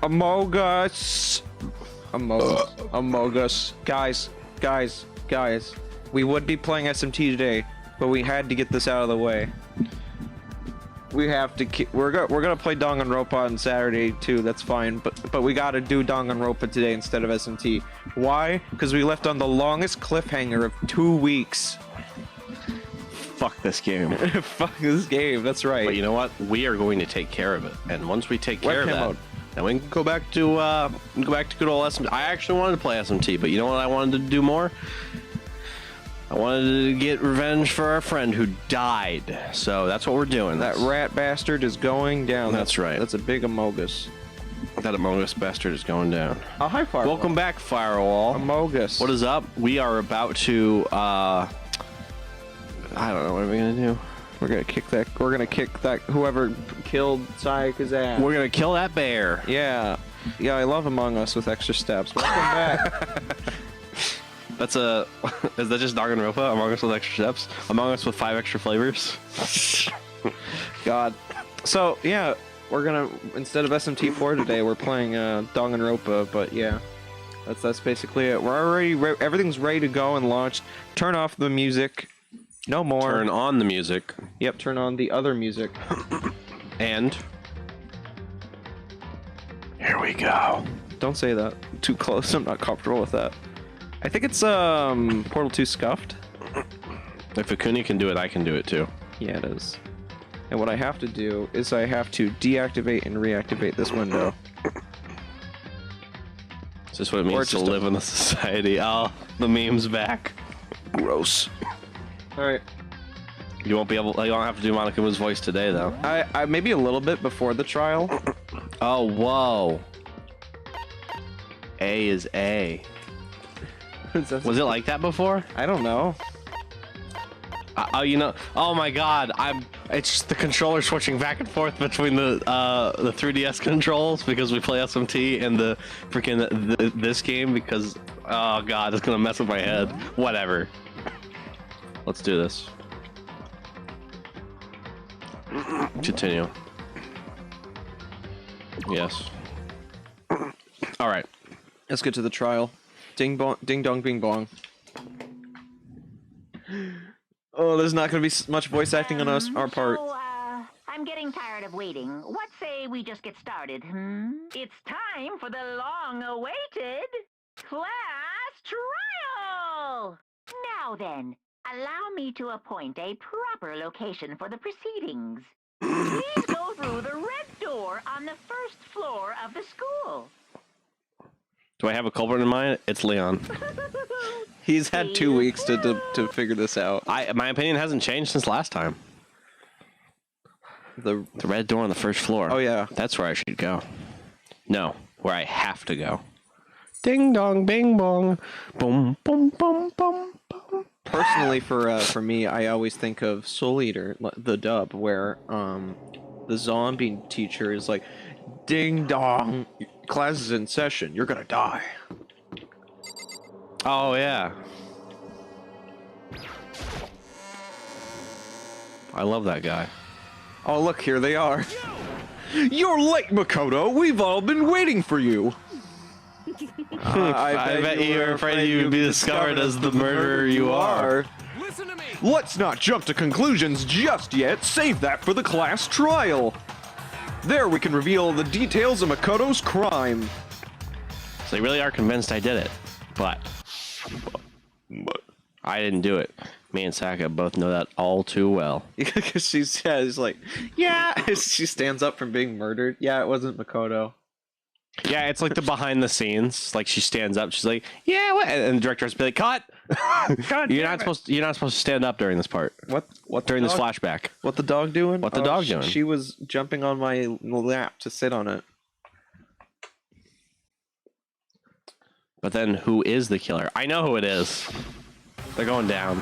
Among Us. Among Us. Guys. We would be playing SMT today, but we had to get this out of the way. We have to. We're gonna play Danganronpa on Saturday too. That's fine, but we gotta do Danganronpa today instead of SMT. Why? Because we left on the longest cliffhanger of 2 weeks. Fuck this game. Fuck this game. That's right. But you know what? We are going to take care of it, and once we take care of that, then we can go back to good old SMT. I actually wanted to play SMT, but you know what I wanted to do more? I wanted to get revenge for our friend who died. So that's what we're doing. That rat bastard is going down. That's right. That's a big Amogus. That Amogus bastard is going down. Hi, Firewall. Welcome back, Firewall. Amogus. What is up? We are about to, I don't know. What are we going to do? We're going to kick that, whoever killed Sayaka's ass. We're going to kill that bear. Yeah. Yeah, I love Among Us with extra steps. Welcome back. Is that just Danganronpa? Among Us with extra steps? Among Us with 5 extra flavors? God. So, yeah, we're gonna, instead of SMT4 today, we're playing Danganronpa, but yeah. That's basically it. We're already, everything's ready to go and launched. Turn off the music. No more. Turn on the music. Yep, turn on the other music. And here we go. Don't say that. Too close. I'm not comfortable with that. I think it's Portal 2 scuffed. If Akuni can do it, I can do it too. Yeah, it is. And what I have to do is I have to deactivate and reactivate this window. Is this what it means to live in a society? Oh, the meme's back. Gross. Alright. You won't be able. You don't have to do Monokuma's voice today, though. I maybe a little bit before the trial. Oh, whoa. A is A. Was it like that before? I don't know. Oh, you know. Oh my God! It's just the controller switching back and forth between the 3DS controls because we play SMT and the freaking this game because oh God, it's gonna mess with my head. Whatever. Let's do this. Continue. Yes. All right. Let's get to the trial. Ding bong, ding dong, bing bong. Oh, there's not going to be much voice acting on our part. So, I'm getting tired of waiting. What say we just get started, It's time for the long-awaited class trial! Now then, allow me to appoint a proper location for the proceedings. Please go through the red door on the first floor of the school. Do I have a culprit in mind? It's Leon. He's had 2 weeks to figure this out. My opinion hasn't changed since last time. The red door on the first floor. Oh yeah, that's where I should go. No, where I have to go. Ding dong, bing bong, boom, boom, boom, boom, boom. Personally, for me, I always think of Soul Eater, the dub, where the zombie teacher is like, "Ding dong, class is in session. You're gonna die." Oh yeah. I love that guy. Oh look, here they are. You're late, Makoto. We've all been waiting for you. I bet you were afraid you'd be discovered as the murderer you are. Listen to me. Let's not jump to conclusions just yet. Save that for the class trial. There we can reveal the details of Makoto's crime. So they really are convinced I did it, but I didn't do it. Me and Saka both know that all too well. Because she's like, yeah. She stands up from being murdered. Yeah, it wasn't Makoto. Yeah, it's like the behind the scenes. Like she stands up, she's like, yeah, what? And the director has to be like, cut. You're not supposed to stand up during this part. What during this flashback? What the dog doing? What the dog doing? She was jumping on my lap to sit on it. But then who is the killer? I know who it is. They're going down.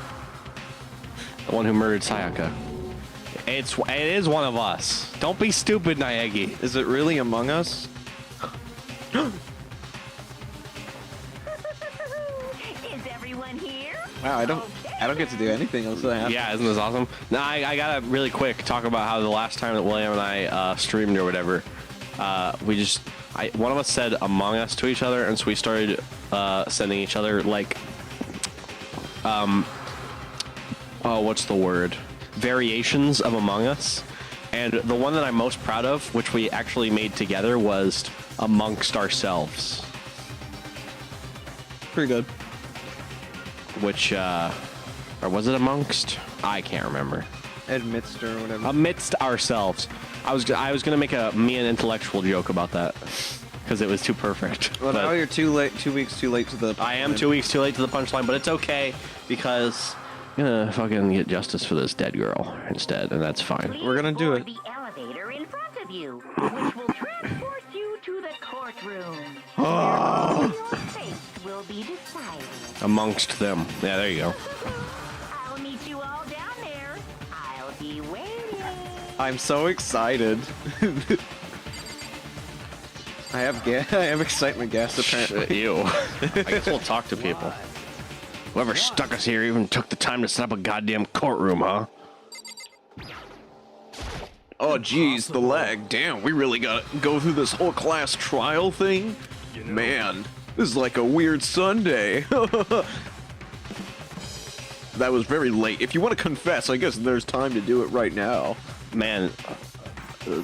The one who murdered Sayaka. It is one of us. Don't be stupid, Naegi. Is it really Among Us? Is everyone here? Wow, I don't get to do anything else. Yeah, isn't this awesome? Now I gotta really quick talk about how the last time that William and I streamed or whatever, one of us said Among Us to each other, and so we started sending each other like, oh, what's the word? Variations of Among Us. And the one that I'm most proud of, which we actually made together, was Amongst Ourselves. Pretty good. Which, or was it Amongst? I can't remember. Amidst or whatever. Amidst Ourselves. I was gonna make me an intellectual joke about that because it was too perfect. Well, but now you're too late. 2 weeks too late to the. I am 2 weeks too late to the punchline, but it's okay because I'm gonna fucking get justice for this dead girl instead, and that's fine. We're gonna do it. The elevator in front of you, which will transport you to the courtroom. Oh. Your fate will be decided. Amongst them. Yeah, there you go. I'll meet you all down there. I'll be waiting. I'm so excited. I have excitement gas apparently. Ew. I guess we'll talk to people. Whoever stuck us here even took the time to set up a goddamn courtroom, huh? Oh geez, the lag. Damn, we really gotta go through this whole class trial thing? Man, this is like a weird Sunday. That was very late. If you want to confess, I guess there's time to do it right now. Man,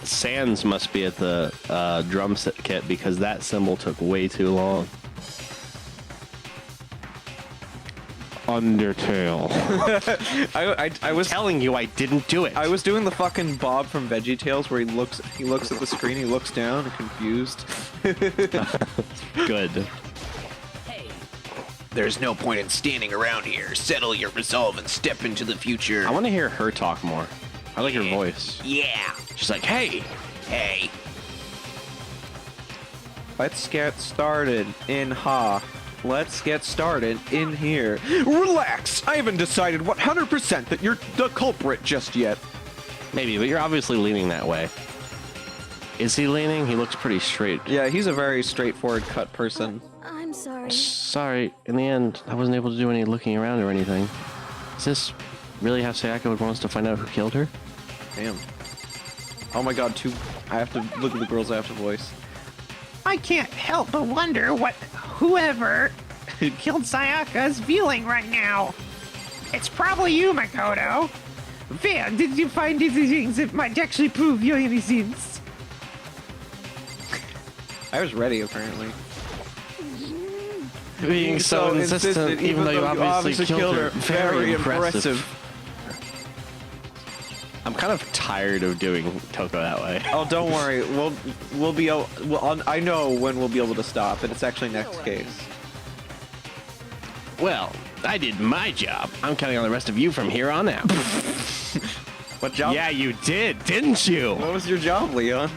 Sans must be at the drum set kit because that symbol took way too long. Undertale. I was telling you I didn't do it. I was doing the fucking Bob from VeggieTales where he looks at the screen, he looks down, confused. Good. There's no point in standing around here. Settle your resolve and step into the future. I want to hear her talk more. I like her voice. Yeah. She's like, hey. Hey. Let's get started in Ha. Let's get started in here. Relax! I haven't decided 100% that you're the culprit just yet. Maybe, but you're obviously leaning that way. Is he leaning? He looks pretty straight. Yeah, he's a very straightforward cut person. I'm sorry. Sorry, in the end, I wasn't able to do any looking around or anything. Is this really how Sayaka would want us to find out who killed her? Damn. Oh my god, I have to look at the girls I have to voice. I can't help but wonder what whoever killed Sayaka is feeling right now. It's probably you, Makoto. Phyll, did you find any things that might actually prove your innocence? I was ready, apparently. Being so insistent, even though you obviously killed her. Very impressive. I'm kind of tired of doing Toko that way. Oh, don't worry. We'll be able. I know when we'll be able to stop, and it's actually next case. Well, I did my job. I'm counting on the rest of you from here on out. What job? Yeah, you did, didn't you? What was your job, Leon?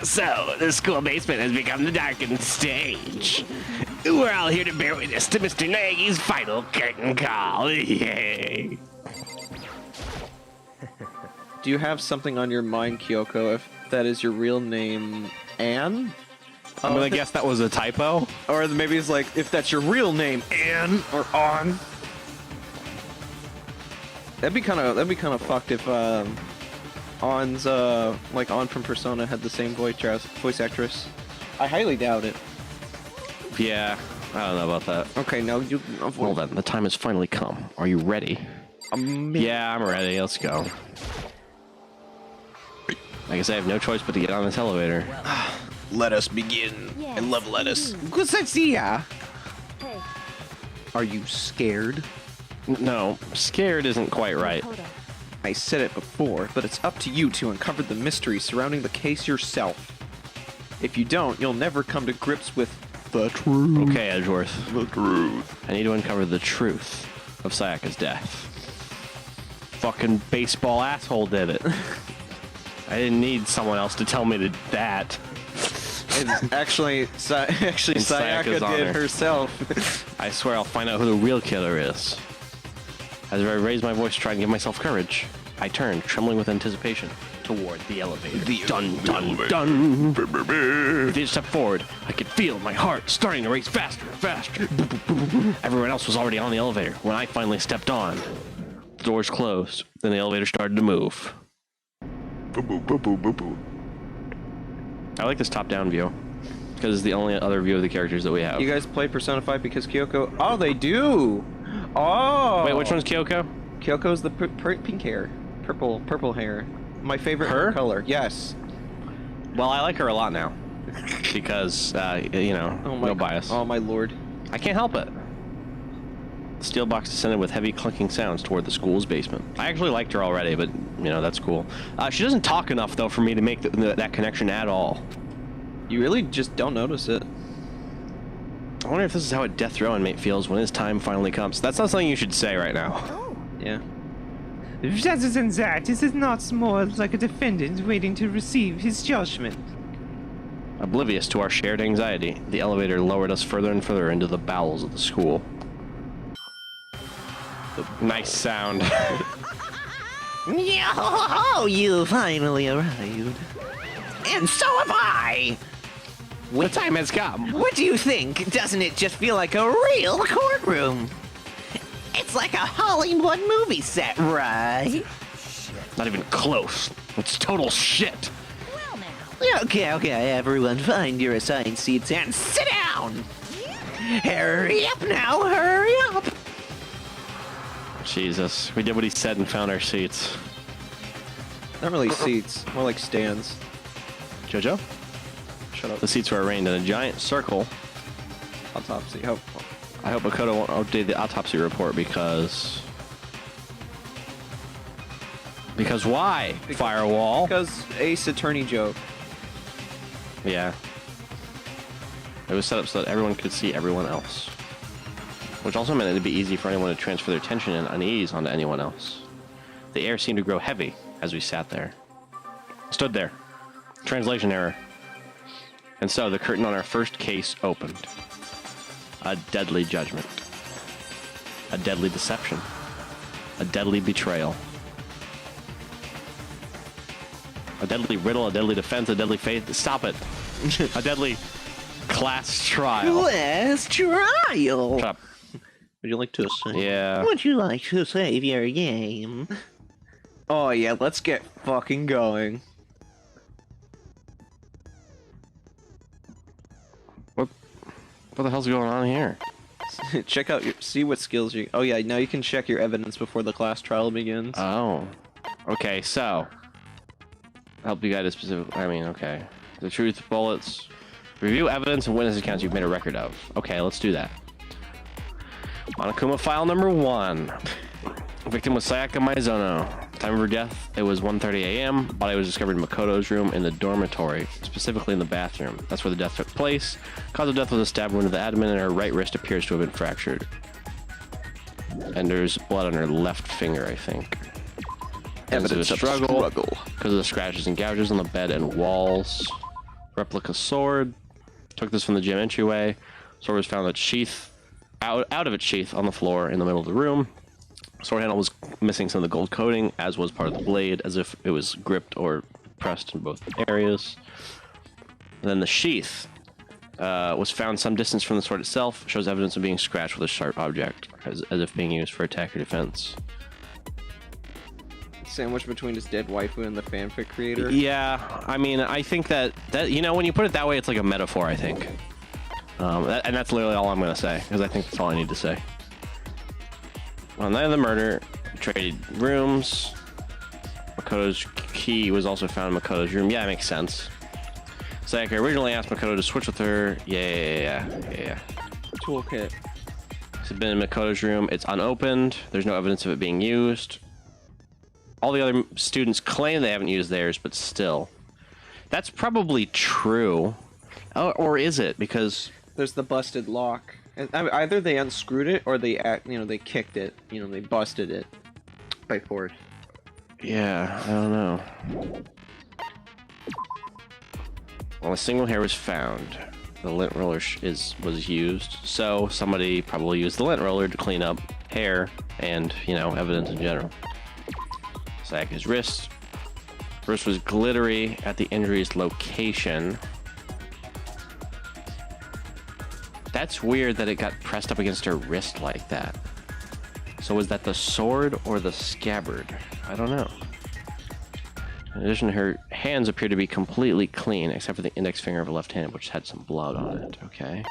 So, the school basement has become the darkened stage. We're all here to bear witness to Mr. Nagi's final curtain call. Yay! Do you have something on your mind, Kyoko, if that is your real name, Anne? I'm gonna guess that was a typo. Or maybe it's like, if that's your real name, Anne, or On. That'd be kind of fucked if, On's, like On from Persona had the same voice actress. I highly doubt it. Yeah, I don't know about that. Okay, now you... Well then, the time has finally come. Are you ready? Yeah, I'm ready. Let's go. I guess I have no choice but to get on this elevator. Let us begin. Yes. I love lettuce. Kusatsiya. Hey, Are you scared? No, scared isn't quite right. Makoto. I said it before, but it's up to you to uncover the mystery surrounding the case yourself. If you don't, you'll never come to grips with the truth. Okay, Edgeworth. The truth. I need to uncover the truth of Sayaka's death. Fucking baseball asshole did it. I didn't need someone else to tell me that. It's actually Sayaka Sayaka's did honor. herself. I swear I'll find out who the real killer is. As I raised my voice to try and give myself courage, I turned, trembling with anticipation, toward the elevator. Dun, dun, dun. With each step forward, I could feel my heart starting to race faster and faster. Everyone else was already on the elevator when I finally stepped on. The doors closed, then the elevator started to move. I like this top-down view because it's the only other view of the characters that we have. You guys play Persona 5 because Kyoko... Oh, they do! Oh! Wait, which one's Kyoko? Kyoko's the pink hair. Purple hair. My favorite Her? color. Yes. Well, I like her a lot now because, you know, no bias. Oh, my lord. I can't help it. The steel box descended with heavy clunking sounds toward the school's basement. I actually liked her already, but, you know, that's cool. She doesn't talk enough, though, for me to make that connection at all. You really just don't notice it. I wonder if this is how a death row inmate feels when his time finally comes. That's not something you should say right now. Yeah. Rather than that, this is not more like a defendant waiting to receive his judgment. Oblivious to our shared anxiety, the elevator lowered us further and further into the bowels of the school. Nice sound. Oh, you finally arrived. And so have I! The time has come. What do you think? Doesn't it just feel like a real courtroom? It's like a Hollywood movie set, right? Not even close. It's total shit. Well now. Okay, everyone find your assigned seats and sit down! Hurry up now, hurry up! Jesus, we did what he said and found our seats. Not really seats, more like stands. Jojo? Shut up. The seats were arranged in a giant circle. Autopsy. I hope Makoto won't update the autopsy report because... Because why? Firewall? Because Ace Attorney joke. Yeah. It was set up so that everyone could see everyone else. Which also meant it'd be easy for anyone to transfer their tension and unease onto anyone else. The air seemed to grow heavy as we sat there. Stood there. Translation error. And so the curtain on our first case opened. A deadly judgment. A deadly deception. A deadly betrayal. A deadly riddle, a deadly defense, a deadly faith. Stop it. A deadly class trial. Class trial! Shut up. Would you like to say? Yeah. Would you like to save your game? Oh yeah, let's get fucking going. What the hell's going on here? Check out see what skills you. Oh yeah, now you can check your evidence before the class trial begins. Oh. Okay, so. Help you guide a specific. I mean, okay. The truth, bullets. Review evidence and witness accounts you've made a record of. Okay, let's do that. Monokuma file number 1. Victim was Sayaka Maizono. Time of her death, it was 1:30 a.m. Body was discovered in Makoto's room in the dormitory, specifically in the bathroom. That's where the death took place. Cause of death was a stab wound to the abdomen, and her right wrist appears to have been fractured. And there's blood on her left finger, I think. Evidence of struggle because of the scratches and gouges on the bed and walls. Replica sword. Took this from the gym entryway. Sword was found out of its sheath on the floor in the middle of the room. Sword handle was missing some of the gold coating, as was part of the blade, as if it was gripped or pressed in both areas. And then the sheath was found some distance from the sword itself. Shows evidence of being scratched with a sharp object, as if being used for attack or defense. Sandwich between his dead waifu and the fanfic creator. Yeah, I mean, I think that you know, when you put it that way, it's like a metaphor, I think. And that's literally all I'm going to say, because I think that's all I need to say. On the night of the murder, traded rooms. Makoto's key was also found in Makoto's room. Yeah, that makes sense. Sayaka originally asked Makoto to switch with her. Yeah. Toolkit. It's been in Makoto's room. It's unopened. There's no evidence of it being used. All the other students claim they haven't used theirs, but still. That's probably true. Or is it? Because there's the busted lock. Either they unscrewed it or they kicked it. You know, they busted it by force. Yeah, I don't know. Well, a single hair was found. The lint roller was used, so somebody probably used the lint roller to clean up hair and, you know, evidence in general. Sayaka's wrist. Wrist was glittery at the injury's location. That's weird that it got pressed up against her wrist like that. So was that the sword or the scabbard? I don't know. In addition, her hands appear to be completely clean, except for the index finger of her left hand, which had some blood on it. Okay.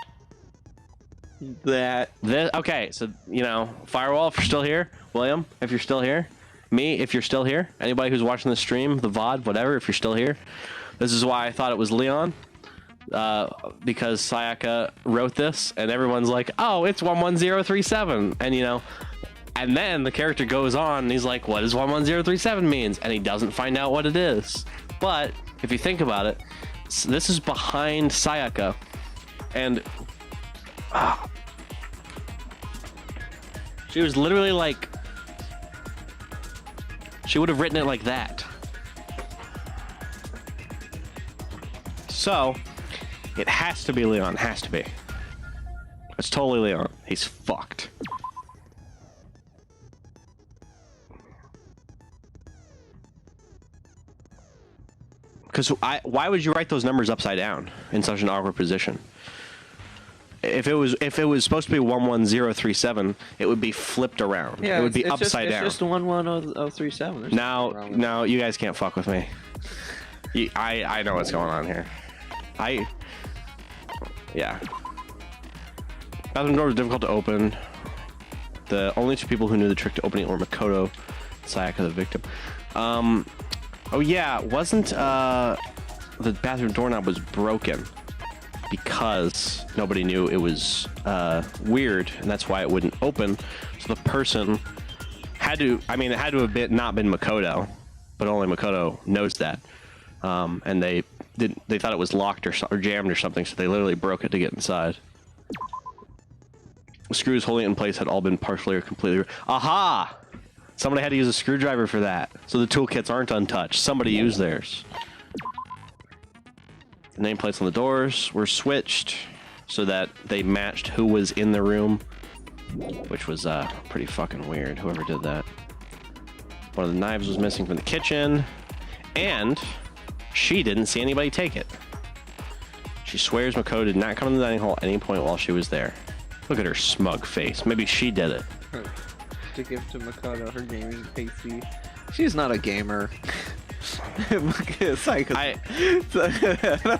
Okay, so, you know, Firewall, if you're still here. William, if you're still here. Me, if you're still here. Anybody who's watching the stream, the VOD, whatever, if you're still here. This is why I thought it was Leon. Because Sayaka wrote this, and everyone's like, oh, it's 11037. And, you know, and then the character goes on, and he's like, what does 11037 means? And he doesn't find out what it is. But, if you think about it, this is behind Sayaka. And... she was literally like, she would have written it like that. So it has to be Leon. Has to be. It's totally Leon. He's fucked. Because why would you write those numbers upside down in such an awkward position? If it was supposed to be 11037, it would be flipped around. Yeah, it would be upside down. It's just 11037. Now you guys can't fuck with me. I know what's going on here. Yeah. Bathroom door was difficult to open. The only two people who knew the trick to opening it were Makoto and Sayaka, the victim. Oh yeah, wasn't the bathroom doorknob was broken because nobody knew it was weird, and that's why it wouldn't open. So the person had to, I mean, it had to have not been Makoto, but only Makoto knows that. And they thought it was locked or jammed or something, so they literally broke it to get inside. The screws holding it in place had all been partially or completely... Aha! Somebody had to use a screwdriver for that, so the toolkits aren't untouched. Somebody used theirs. The nameplates on the doors were switched so that they matched who was in the room, which was pretty fucking weird, whoever did that. One of the knives was missing from the kitchen, and she didn't see anybody take it. She swears Makoto did not come in the dining hall at any point while she was there. Look at her smug face. Maybe she did it. To give to Makoto her gaming PC. She's not a gamer. That's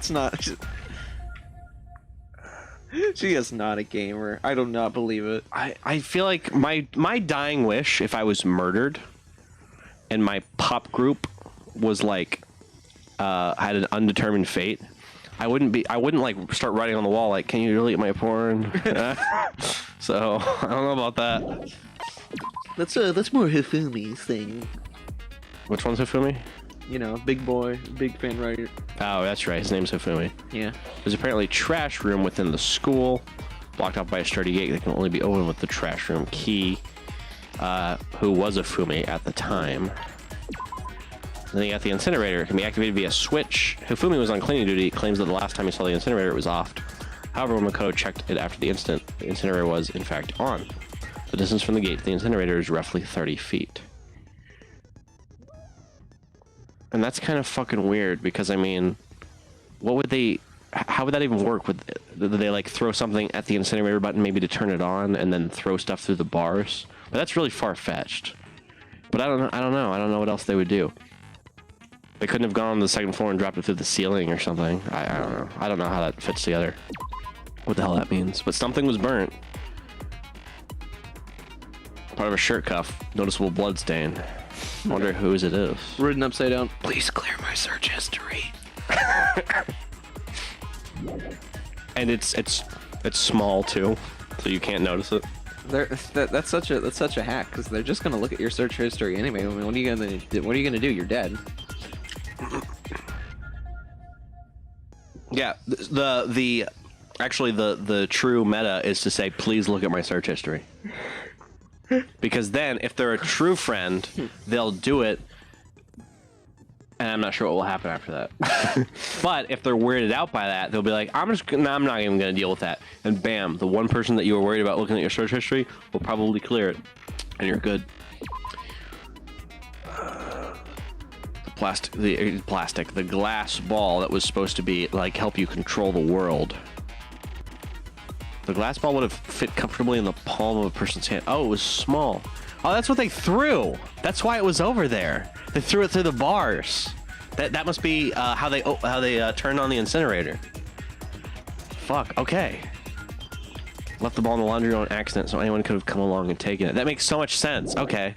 not. She is not a gamer. I do not believe it. I feel like my dying wish, if I was murdered, and my pop group was like had an undetermined fate, I wouldn't like start writing on the wall like, can you delete my porn? So I don't know about that. That's more Hifumi's thing. Which one's Hifumi? You know, big boy, big fan writer. Oh, that's right. His name's Hifumi. Yeah. There's apparently a trash room within the school, blocked off by a sturdy gate that can only be opened with the trash room key. Who was Hifumi at the time? Then you got the incinerator. It can be activated via switch. Hifumi was on cleaning duty. Claims that the last time he saw the incinerator, it was off. However, when Makoto checked it after the incident, the incinerator was in fact on. The distance from the gate to the incinerator is roughly 30 feet. And that's kind of fucking weird because, I mean, what would they... How would that even work? Would they, like, throw something at the incinerator button maybe to turn it on and then throw stuff through the bars? But that's really far-fetched. But I don't know. I don't know what else they would do. They couldn't have gone on the second floor and dropped it through the ceiling or something. I don't know. I don't know how that fits together. What the hell that means. But something was burnt. Part of a shirt cuff. Noticeable blood stain. I wonder whose it is. Written upside down. Please clear my search history. And it's small too, so you can't notice it. That's such a hack because they're just gonna look at your search history anyway. I mean, what are you gonna do? You're dead. Yeah, actually the true meta is to say, please look at my search history. Because then, if they're a true friend, they'll do it, and I'm not sure what will happen after that. But if they're weirded out by that, they'll be like, I'm not even going to deal with that. And bam, the one person that you were worried about looking at your search history will probably clear it, and you're good. The glass ball that was supposed to be, like, help you control the world. The glass ball would have fit comfortably in the palm of a person's hand. Oh, it was small. Oh, that's what they threw. That's why it was over there. They threw it through the bars. That must be how they turned on the incinerator. Fuck. Okay. Left the ball in the laundry room on accident, so anyone could have come along and taken it. That makes so much sense. Okay.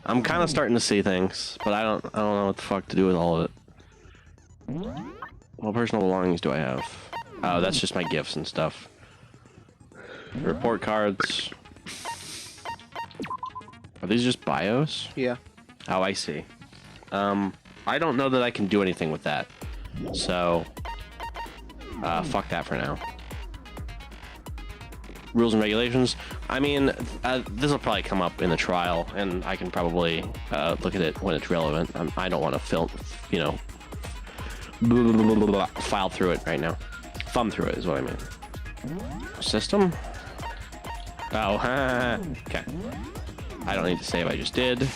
I'm kind of starting to see things, but I don't know what the fuck to do with all of it. What personal belongings do I have? Oh, that's just my gifts and stuff. Report cards. Are these just bios? Yeah. Oh, I see. I don't know that I can do anything with that. So, fuck that for now. Rules and regulations. I mean, this will probably come up in the trial, and I can probably look at it when it's relevant. I don't want to film, you know, file through it right now. Thumb through it is what I mean. System? Oh, okay. I don't need to save, I just did.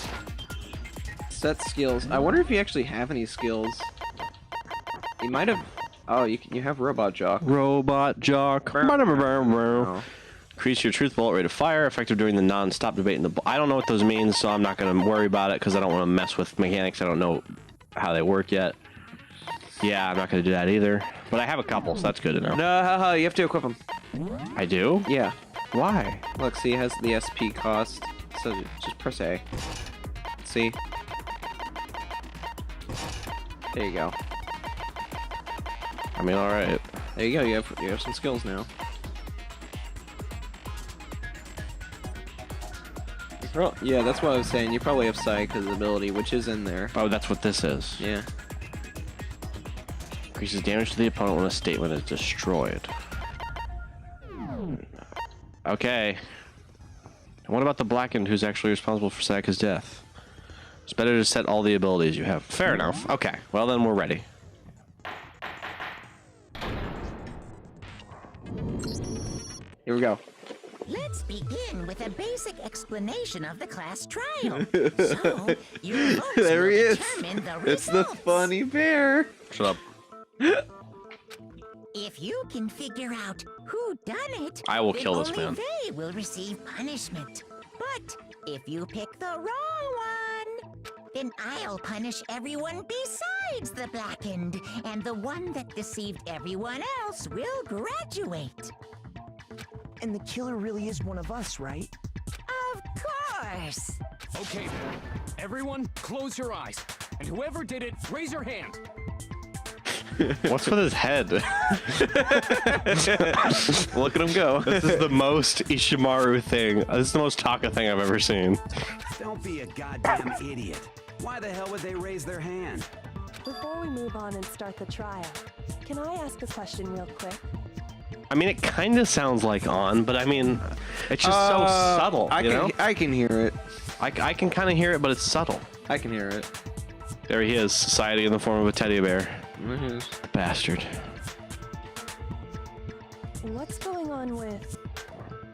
Set skills. I wonder if you actually have any skills. You might have... Oh, you have Robot Jock. Robot Jock. Oh. Increase your truth bullet rate of fire, effective during the non-stop debate in the... I don't know what those mean, so I'm not going to worry about it, because I don't want to mess with mechanics. I don't know how they work yet. Yeah, I'm not going to do that either. But I have a couple, so that's good to know. No, you have to equip them. I do? Yeah. Why? Look, see, it has the SP cost. So just press A. See? There you go. I mean, alright. There you go, you have some skills now. Yeah, that's what I was saying. You probably have Sayaka's ability, which is in there. Oh, that's what this is. Yeah. Increases damage to the opponent when a statement is destroyed. Okay. And what about the Blackened who's actually responsible for Sayaka's death? It's better to set all the abilities you have. Fair enough. Okay. Well, then we're ready. Here we go. Let's begin with a basic explanation of the class trial. So, your votes There will he is. determine the It's the results. funny bear. Shut up. If you can figure out who done it, I will then kill this only man. they will receive punishment. But if you pick the wrong one, then I'll punish everyone besides the Blackened, and the one that deceived everyone else will graduate. And the killer really is one of us, right? Of course. Okay, everyone, close your eyes. And whoever did it, raise your hand. What's with his head? Look at him go. This is the most Ishimaru thing. This is the most Taka thing I've ever seen. Don't be a goddamn idiot. Why the hell would they raise their hand? Before we move on and start the trial, can I ask a question real quick? I mean, it kind of sounds like on, but I mean, it's just so subtle, you know? I can hear it. I can kind of hear it, but it's subtle. I can hear it. There he is, society in the form of a teddy bear. Bastard. What's going on with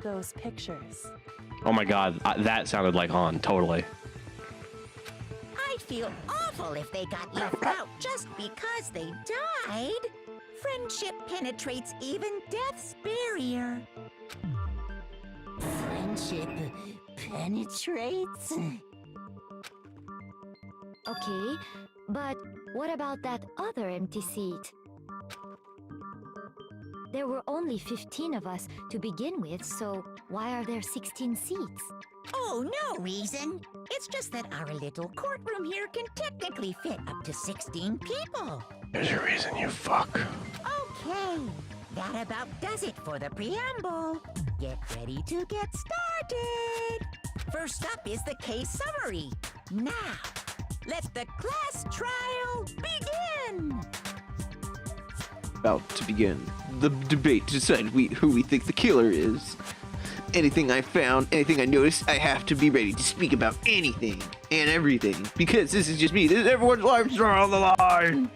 those pictures? Oh my god, that sounded like on, totally. I'd feel awful if they got left out just because they died. Friendship penetrates even death's barrier. Friendship penetrates? Okay, but what about that other empty seat? There were only 15 of us to begin with, so why are there 16 seats? Oh, no reason. It's just that our little courtroom here can technically fit up to 16 people. There's a reason, you fuck. Okay, that about does it for the preamble. Get ready to get started. First up is the case summary. Now, let the class trial begin. About to begin the debate to decide who we think the killer is. Anything I found, anything I noticed, I have to be ready to speak about anything and everything. Because this is just me. This is everyone's lives are on the line.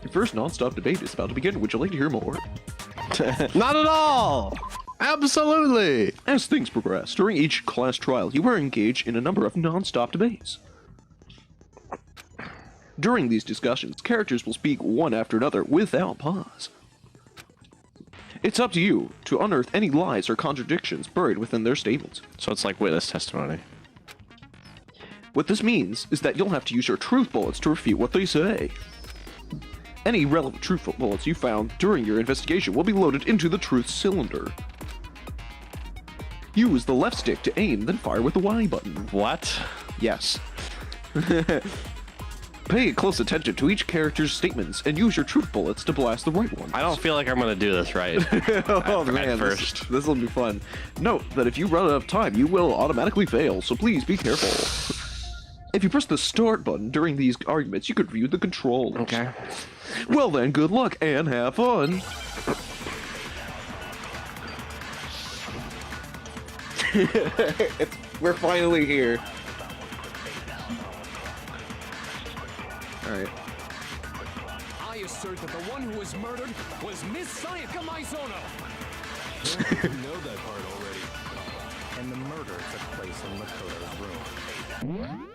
Your first non-stop debate is about to begin. Would you like to hear more? Not at all! Absolutely! As things progress, during each class trial, you are engaged in a number of non-stop debates. During these discussions, characters will speak one after another without pause. It's up to you to unearth any lies or contradictions buried within their statements. So it's like witness testimony. What this means is that you'll have to use your truth bullets to refute what they say. Any relevant truth bullets you found during your investigation will be loaded into the truth cylinder. Use the left stick to aim, then fire with the Y button. What? Yes. Pay close attention to each character's statements and use your truth bullets to blast the right ones. I don't feel like I'm gonna do this right. Man, first. This will be fun. Note that if you run out of time, you will automatically fail, so please be careful. If you press the start button during these arguments, you could view the controls. Okay. Well then, good luck and have fun. We're finally here. Alright. I assert that the one who was murdered was Miss Sayaka Maizono. You know that part already. And the murder took place in Makoto's room.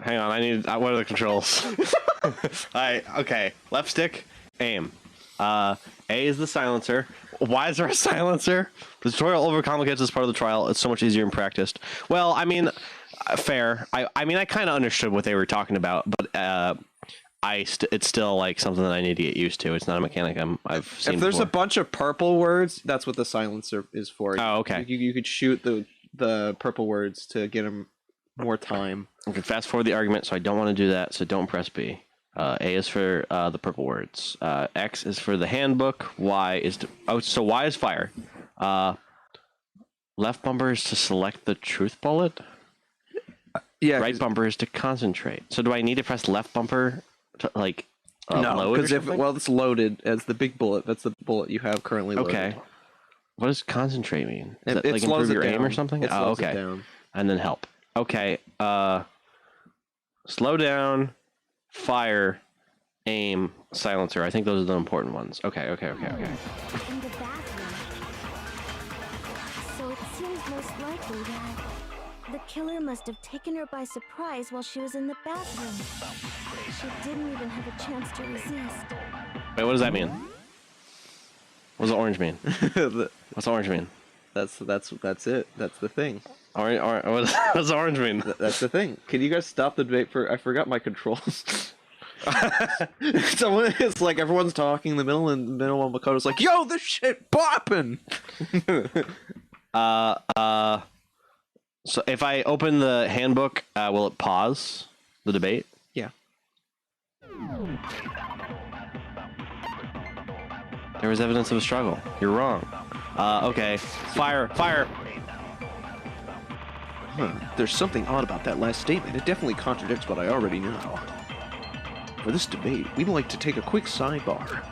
Hang on, what are the controls? Alright, okay. Left stick, aim. A is the silencer. Why is there a silencer? The tutorial overcomplicates this part of the trial. It's so much easier in practice. Well, I mean, fair. I mean, I kind of understood what they were talking about, but it's still like something that I need to get used to. It's not a mechanic I've seen If there's before. a bunch of purple words, that's what the silencer is for. Oh, okay. You could shoot the purple words to get them more time. Okay, fast forward the argument, so I don't want to do that, so don't press B. A is for the purple words. X is for the handbook. Y is so Y is fire. Left bumper is to select the truth bullet. Yeah. Right bumper is to concentrate. So do I need to press left bumper to like no, load? because it's loaded as the big bullet. That's the bullet you have currently loaded. Okay. What does concentrate mean? Is It that, like, slows improve it your aim down. or something? It slows it down. And then help. Okay. Slow down, fire, aim, silencer. I think those are the important ones. Okay. In the bathroom. So it seems most likely that the killer must have taken her by surprise while she was in the bathroom. She didn't even have a chance to resist. Wait, what does that mean? What does the orange mean? What's the orange mean? That's it. That's the thing. What does the orange mean? That's the thing. Can you guys stop the debate for? I forgot my controls. Someone, it's like everyone's talking in the middle, and the middle one Makoto's like, "Yo, this shit popping." So if I open the handbook, will it pause the debate? Yeah. There was evidence of a struggle. You're wrong. Okay. Fire. There's something odd about that last statement. It definitely contradicts what I already know. For this debate, we'd like to take a quick sidebar.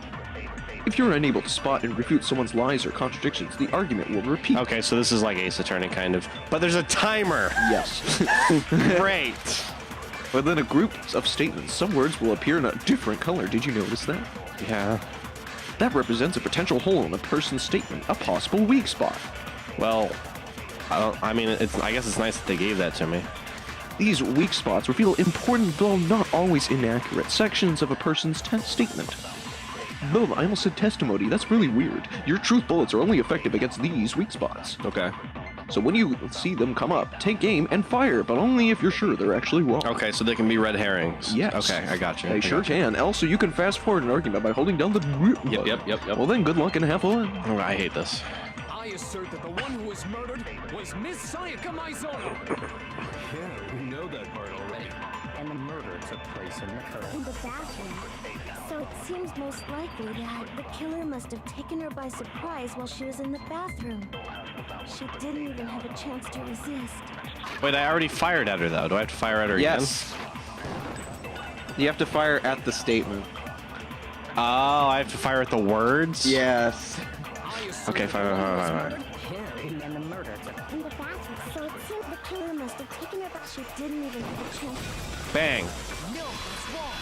If you're unable to spot and refute someone's lies or contradictions, the argument will repeat. Okay, so this is like Ace Attorney, kind of. But there's a timer! Yes. Great! Within a group of statements, some words will appear in a different color. Did you notice that? Yeah. That represents a potential hole in a person's statement, a possible weak spot. Well, I guess it's nice that they gave that to me. These weak spots reveal important, though not always inaccurate, sections of a person's statement. No, I almost said testimony. That's really weird. Your truth bullets are only effective against these weak spots. Okay. So when you see them come up, take aim and fire, but only if you're sure they're actually wrong. Okay, so they can be red herrings. Yes. Okay, I got you. They sure can. Also, you can fast forward an argument by holding down the button. Yep. Well then, good luck and have fun. Oh, I hate this. I assert that the one who was murdered was Miss Sayaka Maizono. Yeah, we know that part already. And the murder took place in In the bathroom. So it seems most likely that the killer must have taken her by surprise while she was in the bathroom. She didn't even have a chance to resist. Wait, I already fired at her, though. Do I have to fire at her again? Yes. You have to fire at the statement. Oh, I have to fire at the words? Yes. Okay, fine. In the bathroom. So it seems the killer must have taken her by she didn't even have a chance. Bang. No, it's wrong.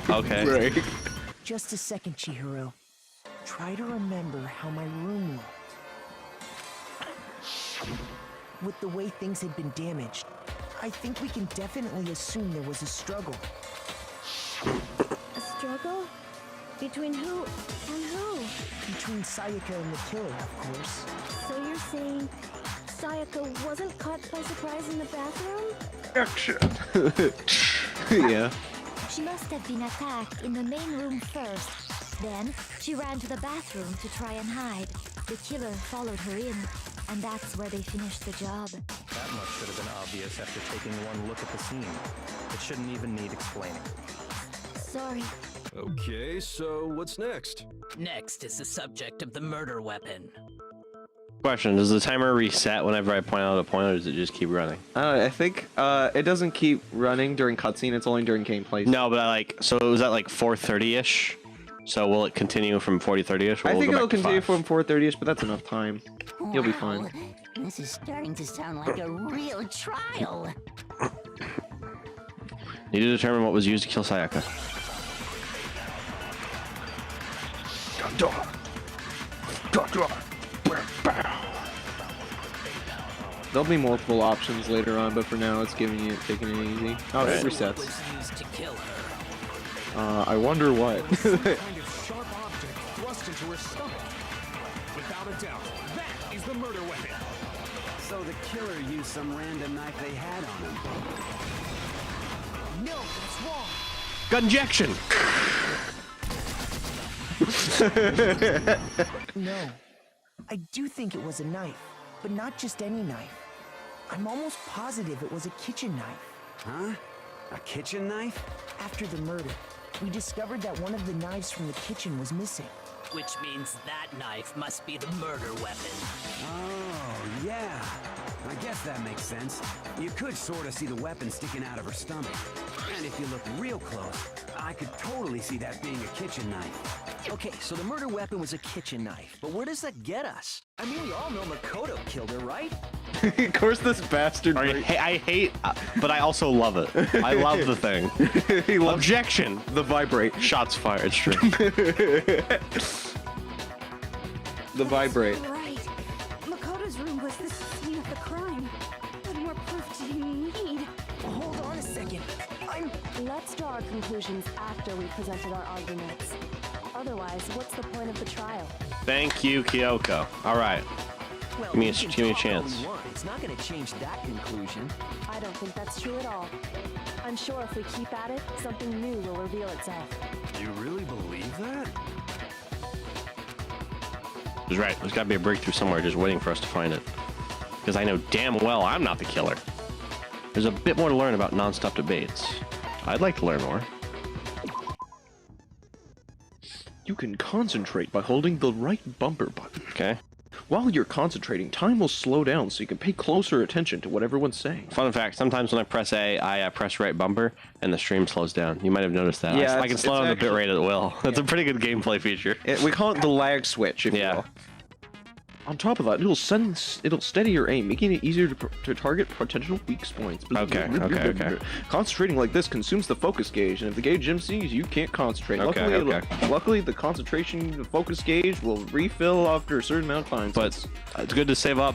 Okay. Right. Just a second, Chihiro. Try to remember how my room looked. With the way things had been damaged, I think we can definitely assume there was a struggle. A struggle? Between who and who? Between Sayaka and the killer, of course. So you're saying Sayaka wasn't caught by surprise in the bathroom? Action. Yeah. She must have been attacked in the main room first. Then, she ran to the bathroom to try and hide. The killer followed her in, and that's where they finished the job. That much should have been obvious after taking one look at the scene. It shouldn't even need explaining. Sorry. Okay, so what's next? Next is the subject of the murder weapon. Question: does the timer reset whenever I point out a point, or does it just keep running? I think it doesn't keep running during cutscene. It's only during gameplay. No, but so it was at like 4:30ish. So will it continue from 40:30ish? I think it'll continue from 4:30ish, but that's enough time. You'll be fine. This is starting to sound like a real trial. Need to determine what was used to kill Sayaka. There'll be multiple options later on, but for now it's taking it easy. Oh, it resets. Used to kill her. I wonder what. Some kind of sharp object thrust into her stomach. Without a doubt, that is the murder weapon. So the killer used some random knife they had on him. No, that's wrong. Gun injection. No. I do think it was a knife, but not just any knife. I'm almost positive it was a kitchen knife. Huh? A kitchen knife? After the murder, we discovered that one of the knives from the kitchen was missing. Which means that knife must be the murder weapon. Oh, yeah. I guess that makes sense. You could sort of see the weapon sticking out of her stomach. And if you look real close, I could totally see that being a kitchen knife. Okay, so the murder weapon was a kitchen knife, but where does that get us? I mean, we all know Makoto killed her, right? Of course, this bastard. I hate, but I also love it. I love the thing. Objection. The vibrate. Shots fired. It's true. The vibrate. Right. Makoto's room was the scene of the crime. What more proof do you need? Hold on a second. Let's draw our conclusions after we presented our arguments. Otherwise, what's the point of the trial? Thank you, Kyoko. All right. Well, Give me a we can chance. talk all we want. It's not going to change that conclusion. I don't think that's true at all. I'm sure if we keep at it, something new will reveal itself. You really believe that? He's right. There's got to be a breakthrough somewhere just waiting for us to find it. Because I know damn well I'm not the killer. There's a bit more to learn about non-stop debates. I'd like to learn more. You can concentrate by holding the right bumper button. Okay. While you're concentrating, time will slow down so you can pay closer attention to what everyone's saying. Fun fact, sometimes when I press A, I press right bumper, and the stream slows down. You might have noticed that. Yeah, I can slow down the bit rate at will. That's a pretty good gameplay feature. We call it the lag switch, if you will. On top of that, it'll steady your aim, making it easier to target potential weak points. Okay. Concentrating like this consumes the focus gauge, and if the gauge empties, you can't concentrate. Luckily, the concentration the focus gauge will refill after a certain amount of time. But it's good to save up,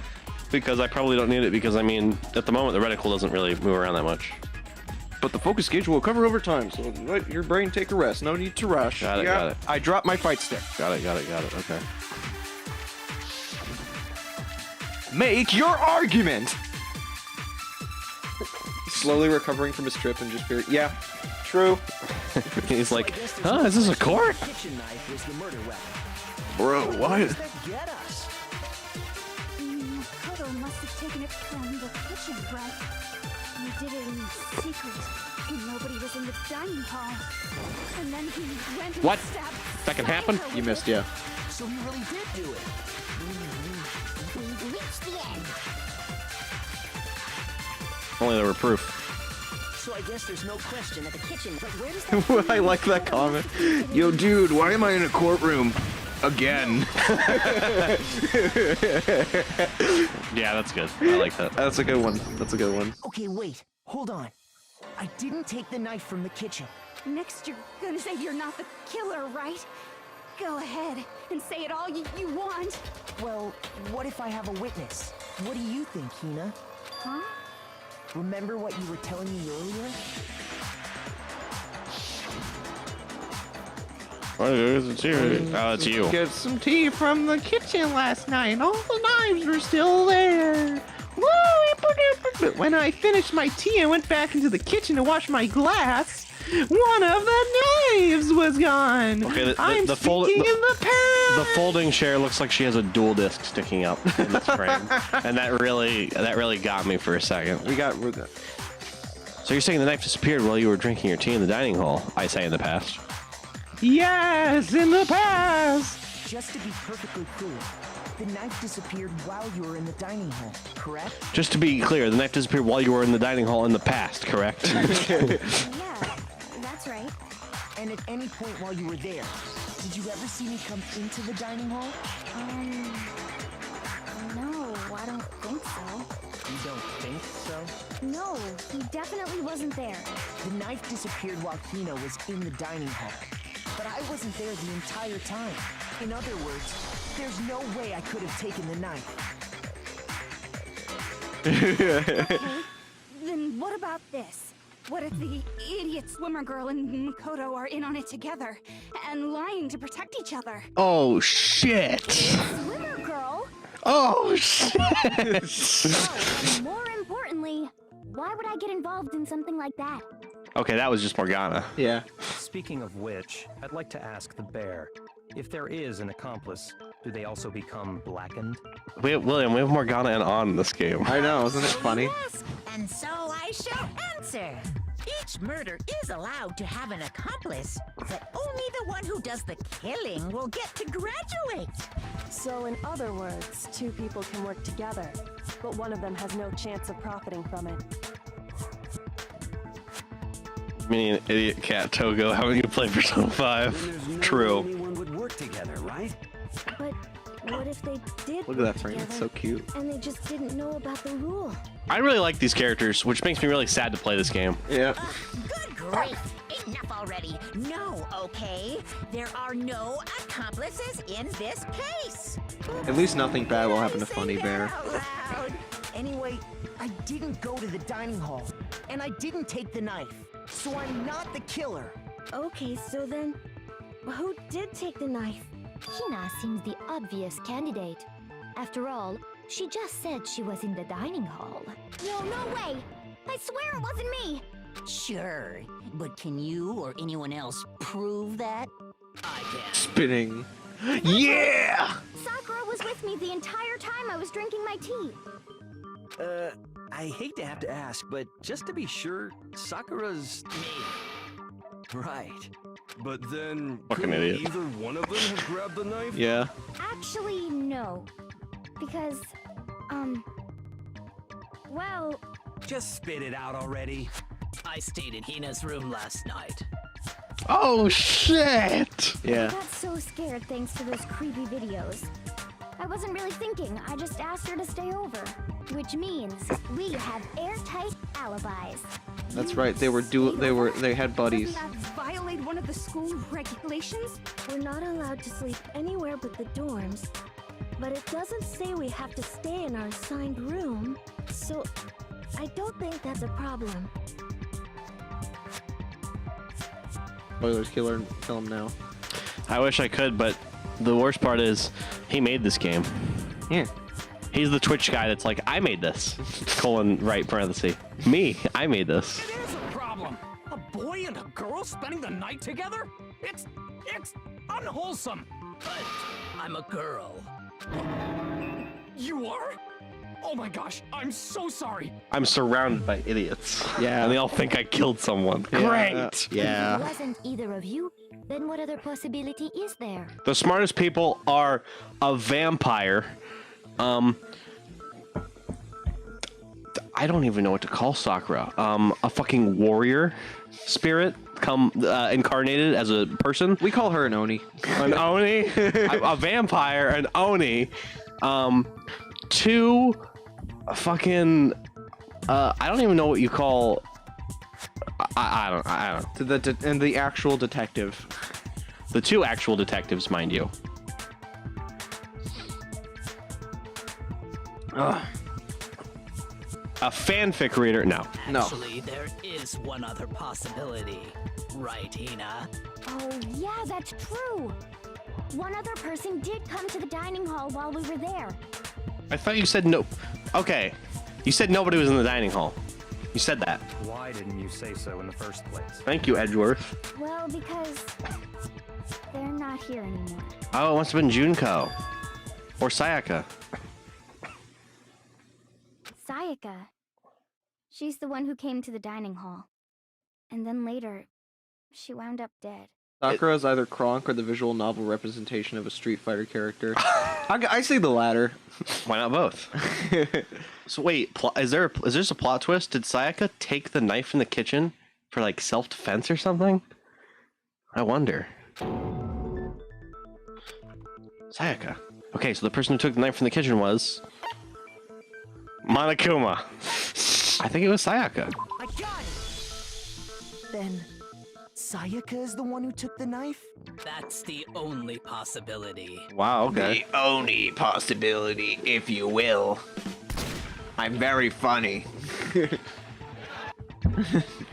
because I probably don't need it, because, I mean, at the moment, the reticle doesn't really move around that much. But the focus gauge will recover over time, so let your brain take a rest. No need to rush. Got it. I dropped my fight stick. Got it. Okay. Make your argument! Slowly recovering from his trip and just yeah, true. He's like, huh, is this a court? Kitchen knife was the murder weapon. Bro, why? Where does that get us? Makoto must have taken it from the kitchen, right? He did it in secret, and nobody was in the dining hall. And then he went and What? stabbed That can happen? Sayaka You with missed, it. yeah. So he really did do it. We've reached the end. Only there were proof. So I guess there's no question that the kitchen. But where does that? I like that comment. Yo, dude, why am I in a courtroom? Again. Yeah, that's good. I like that. That's a good one. Okay, wait. Hold on. I didn't take the knife from the kitchen. Next, you're gonna say you're not the killer, right? Go ahead and say it all you want. Well, what if I have a witness? What do you think, Hina? Huh? Remember what you were telling me earlier? Oh, it's you. Get some tea from the kitchen last night. All the knives were still there. But when I finished my tea and went back into the kitchen to wash my glass, one of the knives was gone. Okay, I'm the speaking in the past. The folding chair looks like she has a dual disc sticking up in this frame, and that really got me for a second. We're good. So you're saying the knife disappeared while you were drinking your tea in the dining hall? I say in the past. Yes, in the past. Just to be perfectly clear, the knife disappeared while you were in the dining hall, correct? Just to be clear, the knife disappeared while you were in the dining hall in the past, correct? Yeah, that's right. And at any point while you were there, did you ever see me come into the dining hall? No, I don't think so. You don't think so? No, he definitely wasn't there. The knife disappeared while Hina was in the dining hall. But I wasn't there the entire time. In other words, there's no way I could have taken the knife. Okay, then what about this? What if the idiot swimmer girl and Makoto are in on it together and lying to protect each other? Oh shit! Swimmer girl? Oh shit! Oh, and more importantly, why would I get involved in something like that? Okay, that was just Morgana. Yeah. Speaking of which, I'd like to ask the bear, if there is an accomplice, do they also become blackened? William, we have Morgana and On in this game. I know, isn't it funny? And so I shall answer. Each murder is allowed to have an accomplice, but only the one who does the killing will get to graduate. So in other words, two people can work together, but one of them has no chance of profiting from it. Me and idiot cat Togo, haven't you played Persona 5? No True. way anyone would work together, right? But what if they did Look at that work frame, it's together, so cute. and they just didn't know about the rule? I really like these characters, which makes me really sad to play this game. Yeah. Good grief! Enough already. No, okay? There are no accomplices in this case. At least nothing bad will happen to Funny Bear. Anyway, I didn't go to the dining hall, and I didn't take the knife, so I'm not the killer. Okay, so then, who did take the knife? Hina seems the obvious candidate. After all, she just said she was in the dining hall. No way! I swear it wasn't me! Sure, but can you or anyone else prove that? I can. Spinning. Yeah! Sakura was with me the entire time I was drinking my tea. I hate to have to ask, but just to be sure, Sakura's... Me. Right. But then, Fucking couldn't idiot. either one of them have grabbed the knife? Yeah. Actually, no. Because, well... Just spit it out already. I stayed in Hina's room last night. Oh shit! I Yeah. got so scared thanks to those creepy videos. I wasn't really thinking, I just asked her to stay over. Which means we have airtight alibis. That's right. They had buddies. Doesn't that violate one of the school regulations? We're not allowed to sleep anywhere but the dorms. But it doesn't say we have to stay in our assigned room, so I don't think that's a problem. Spoilers, kill him now. I wish I could, but the worst part is, he made this game. Yeah. He's the Twitch guy that's like, I made this. Colon, right, parenthesis. Me, I made this. It is a problem. A boy and a girl spending the night together? It's unwholesome. But I'm a girl. You are? Oh my gosh, I'm so sorry. I'm surrounded by idiots. Yeah. And they all think I killed someone. Yeah. Great! If it wasn't either of you, then what other possibility is there? The smartest people are a vampire. I don't even know what to call Sakura. A fucking warrior spirit incarnated as a person. We call her an Oni. An Oni? A vampire, an Oni. Two fucking I don't even know what you call I don't. And the actual detective. The two actual detectives, mind you. Ugh. A fanfic reader? No. Actually, there is one other possibility. Right, Hina? Oh, yeah, that's true. One other person did come to the dining hall while we were there. I thought you said no. Okay. You said nobody was in the dining hall. You said that. Why didn't you say so in the first place? Thank you, Edgeworth. Well, because they're not here anymore. Oh, it must have been Junko. Or Sayaka. Sayaka. She's the one who came to the dining hall. And then later, she wound up dead. Sakura is either Kronk or the visual novel representation of a Street Fighter character. I say the latter. Why not both? So wait, is there a plot twist? Did Sayaka take the knife in the kitchen for like self-defense or something? I wonder. Sayaka. Okay, so the person who took the knife from the kitchen was Monokuma. I think it was Sayaka. I got it! Then Sayaka is the one who took the knife? That's the only possibility. Wow, okay. The only possibility, if you will. I'm very funny.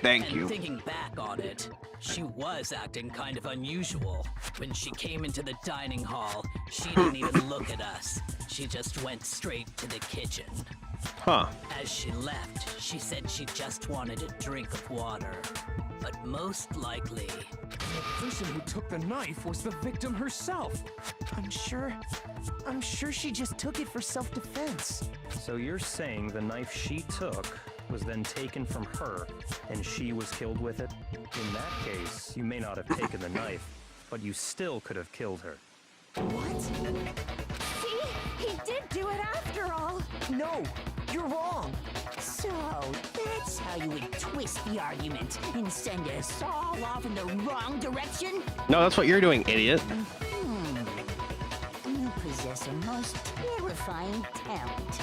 Thank you. Thinking back on it, she was acting kind of unusual. When she came into the dining hall, she didn't even look at us. She just went straight to the kitchen. Huh. As she left, she said she just wanted a drink of water. But most likely, the person who took the knife was the victim herself. I'm sure she just took it for self-defense. So you're saying the knife she took was then taken from her, and she was killed with it? In that case, you may not have taken the knife, but you still could have killed her. What? See? He did do it after all. No, you're wrong. So, that's how you would twist the argument and send us all off in the wrong direction? No, that's what you're doing, idiot. You possess a most terrifying talent.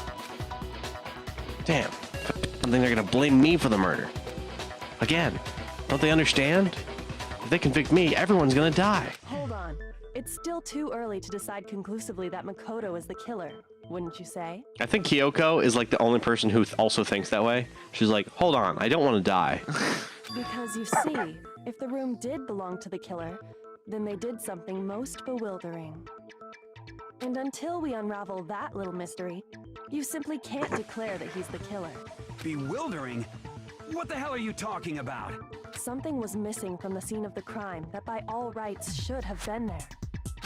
Damn. I think they're gonna blame me for the murder. Again. Don't they understand? If they convict me, everyone's gonna die. Hold on. It's still too early to decide conclusively that Makoto is the killer, wouldn't you say? I think Kyoko is like the only person who also thinks that way. She's like, hold on, I don't want to die. Because you see, if the room did belong to the killer, then they did something most bewildering. And until we unravel that little mystery, you simply can't declare that he's the killer. Bewildering? What the hell are you talking about? Something was missing from the scene of the crime that by all rights should have been there.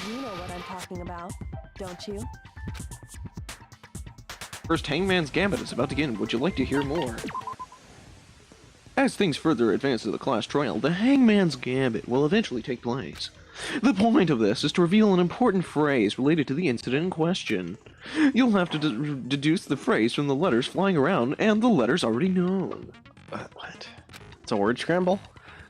You know what I'm talking about, don't you? First Hangman's Gambit is about to begin. Would you like to hear more? As things further advance to the class trial, the Hangman's Gambit will eventually take place. The point of this is to reveal an important phrase related to the incident in question. You'll have to deduce the phrase from the letters flying around and the letters already known. What? It's a word scramble?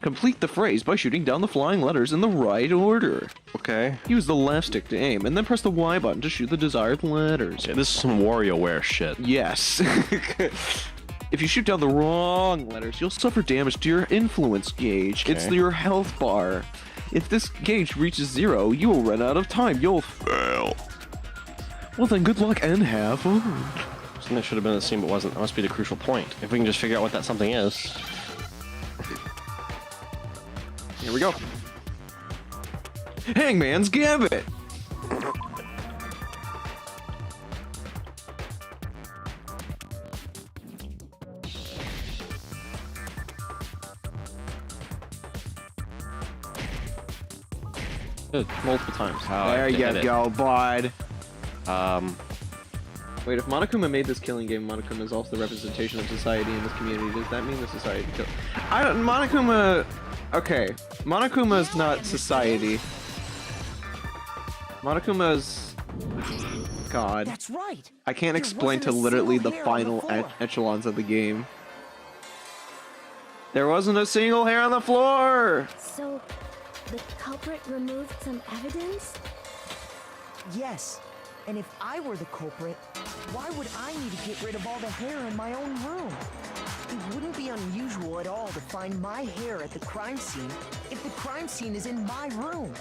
Complete the phrase by shooting down the flying letters in the right order. Okay. Use the left stick to aim, and then press the Y button to shoot the desired letters. Okay, this is some WarioWare shit. Yes. If you shoot down the wrong letters, you'll suffer damage to your influence gauge. Okay. It's your health bar. If this gauge reaches 0, you will run out of time. You'll fail. Well then, good luck and have fun. Something that should have been in the scene but wasn't. That must be the crucial point. If we can just figure out what that something is. Here we go. Hangman's Gambit! Multiple times. There you go, bud. Wait, if Monokuma made this killing game, Monokuma is also the representation of society in this community. Does that mean the society kill? Monokuma... Okay. Monokuma's not society. Monokuma's... God. That's right. I can't explain to literally the final echelons of the game. There wasn't a single hair on the floor! So, the culprit removed some evidence? Yes. And if I were the culprit, why would I need to get rid of all the hair in my own room? It wouldn't be unusual at all to find my hair at the crime scene if the crime scene is in my room.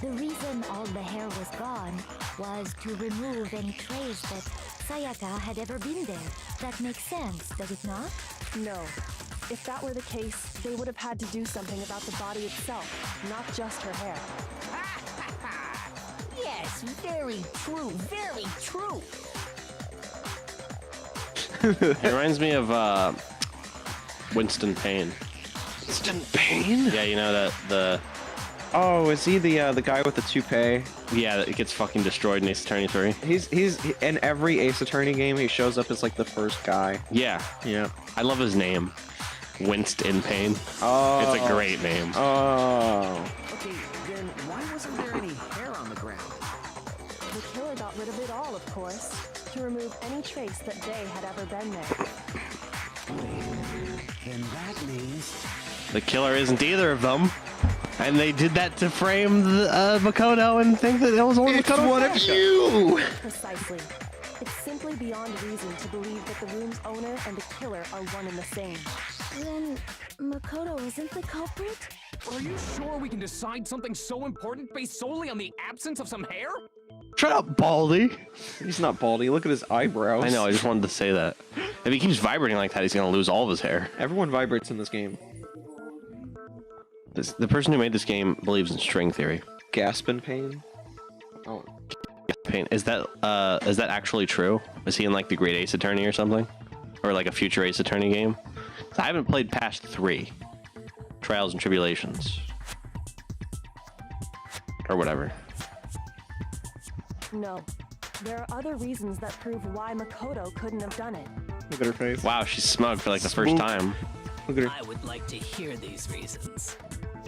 The reason all the hair was gone was to remove any trace that Sayaka had ever been there. That makes sense, does it not? No. If that were the case, they would have had to do something about the body itself, not just her hair. Yes, very true, very true. It reminds me of Winston Payne. Winston Payne? Yeah, you know that the. Oh, is he the guy with the toupee? Yeah, it gets fucking destroyed in Ace Attorney 3. He's in every Ace Attorney game. He shows up as like the first guy. Yeah, yeah. I love his name, Winston Payne. Oh, it's a great name. Oh. Okay, then why wasn't there any hair on the ground? The killer got rid of it all, of course, to remove any trace that they had ever been there. Then that means The killer isn't either of them. And they did that to frame the, Makoto and think that it was only Makoto. One of you! Precisely. It's simply beyond reason to believe that the room's owner and the killer are one and the same. Then Makoto isn't the culprit? Are you sure we can decide something so important based solely on the absence of some hair? Shut up, Baldy. He's not baldy. Look at his eyebrows. I know, I just wanted to say that. If he keeps vibrating like that, he's gonna lose all of his hair. Everyone vibrates in this game. The person who made this game believes in string theory. Gaspin Pain? Oh. Pain. Is that actually true? Is he in like the Great Ace Attorney or something? Or like a future Ace Attorney game? I haven't played past 3. Trials and Tribulations. Or whatever. No. There are other reasons that prove why Makoto couldn't have done it. Look at her face. Wow, she's smug for like the first time. Look at her. I would like to hear these reasons.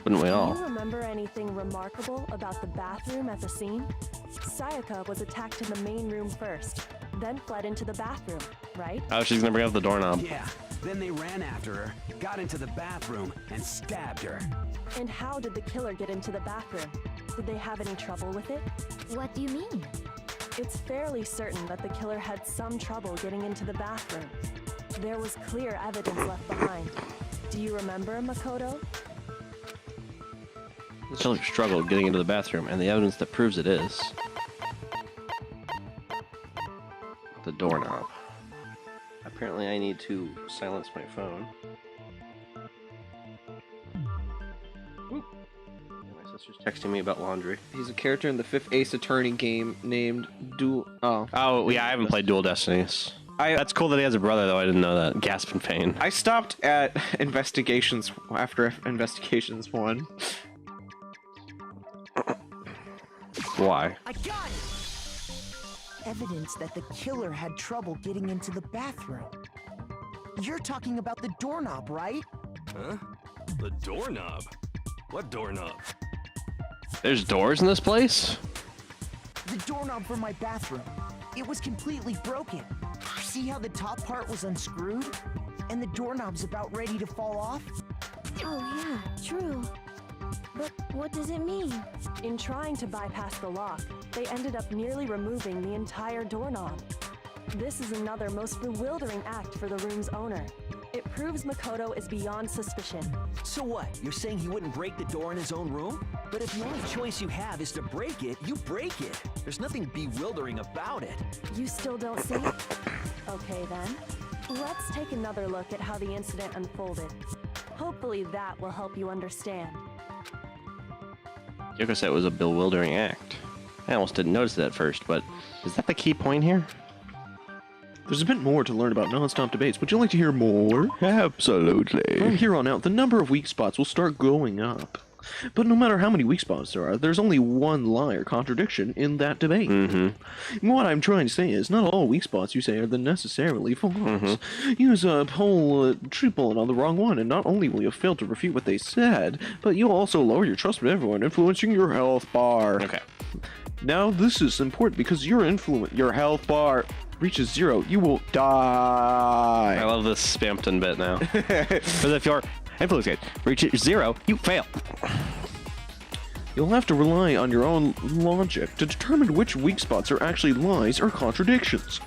Wouldn't we Do all? you remember anything remarkable about the bathroom at the scene? Sayaka was attacked in the main room first, then fled into the bathroom, right? Oh, she's gonna bring up the doorknob. Yeah, then they ran after her, got into the bathroom, and stabbed her. And how did the killer get into the bathroom? Did they have any trouble with it? What do you mean? It's fairly certain that the killer had some trouble getting into the bathroom. There was clear evidence left behind. Do you remember, Makoto? The killer struggled getting into the bathroom, and the evidence that proves it is the doorknob. Apparently, I need to silence my phone. Oop. My sister's texting me about laundry. He's a character in the 5th Ace Attorney game named Dual... Oh, yeah, I haven't played Dual Destinies. That's cool that he has a brother, though. I didn't know that. Gaspin Pain. I stopped at Investigations after Investigations 1. Why? I got it! Evidence that the killer had trouble getting into the bathroom. You're talking about the doorknob, right? Huh? The doorknob? What doorknob? There's doors in this place? The doorknob for my bathroom. It was completely broken. See how the top part was unscrewed? And the doorknob's about ready to fall off? Oh yeah, true. But what does it mean? In trying to bypass the lock, they ended up nearly removing the entire doorknob. This is another most bewildering act for the room's owner. It proves Makoto is beyond suspicion. So what? You're saying he wouldn't break the door in his own room? But if the only choice you have is to break it, you break it. There's nothing bewildering about it. You still don't see? Okay then. Let's take another look at how the incident unfolded. Hopefully that will help you understand. Yoko said it was a bewildering act. I almost didn't notice it at first, but is that the key point here? There's a bit more to learn about non-stop debates. Would you like to hear more? Absolutely. From here on out, the number of weak spots will start going up. But no matter how many weak spots there are, there's only one lie or contradiction in that debate. What I'm trying to say is, not all weak spots you say are the necessarily false. Use a whole triple on the wrong one, and not only will you fail to refute what they said, but you'll also lower your trust with everyone, influencing your health bar. Okay. Now, this is important because your health bar reaches 0, you will die. I love this Spampton bit now. Because if your influence gauge reaches 0, you fail. You'll have to rely on your own logic to determine which weak spots are actually lies or contradictions.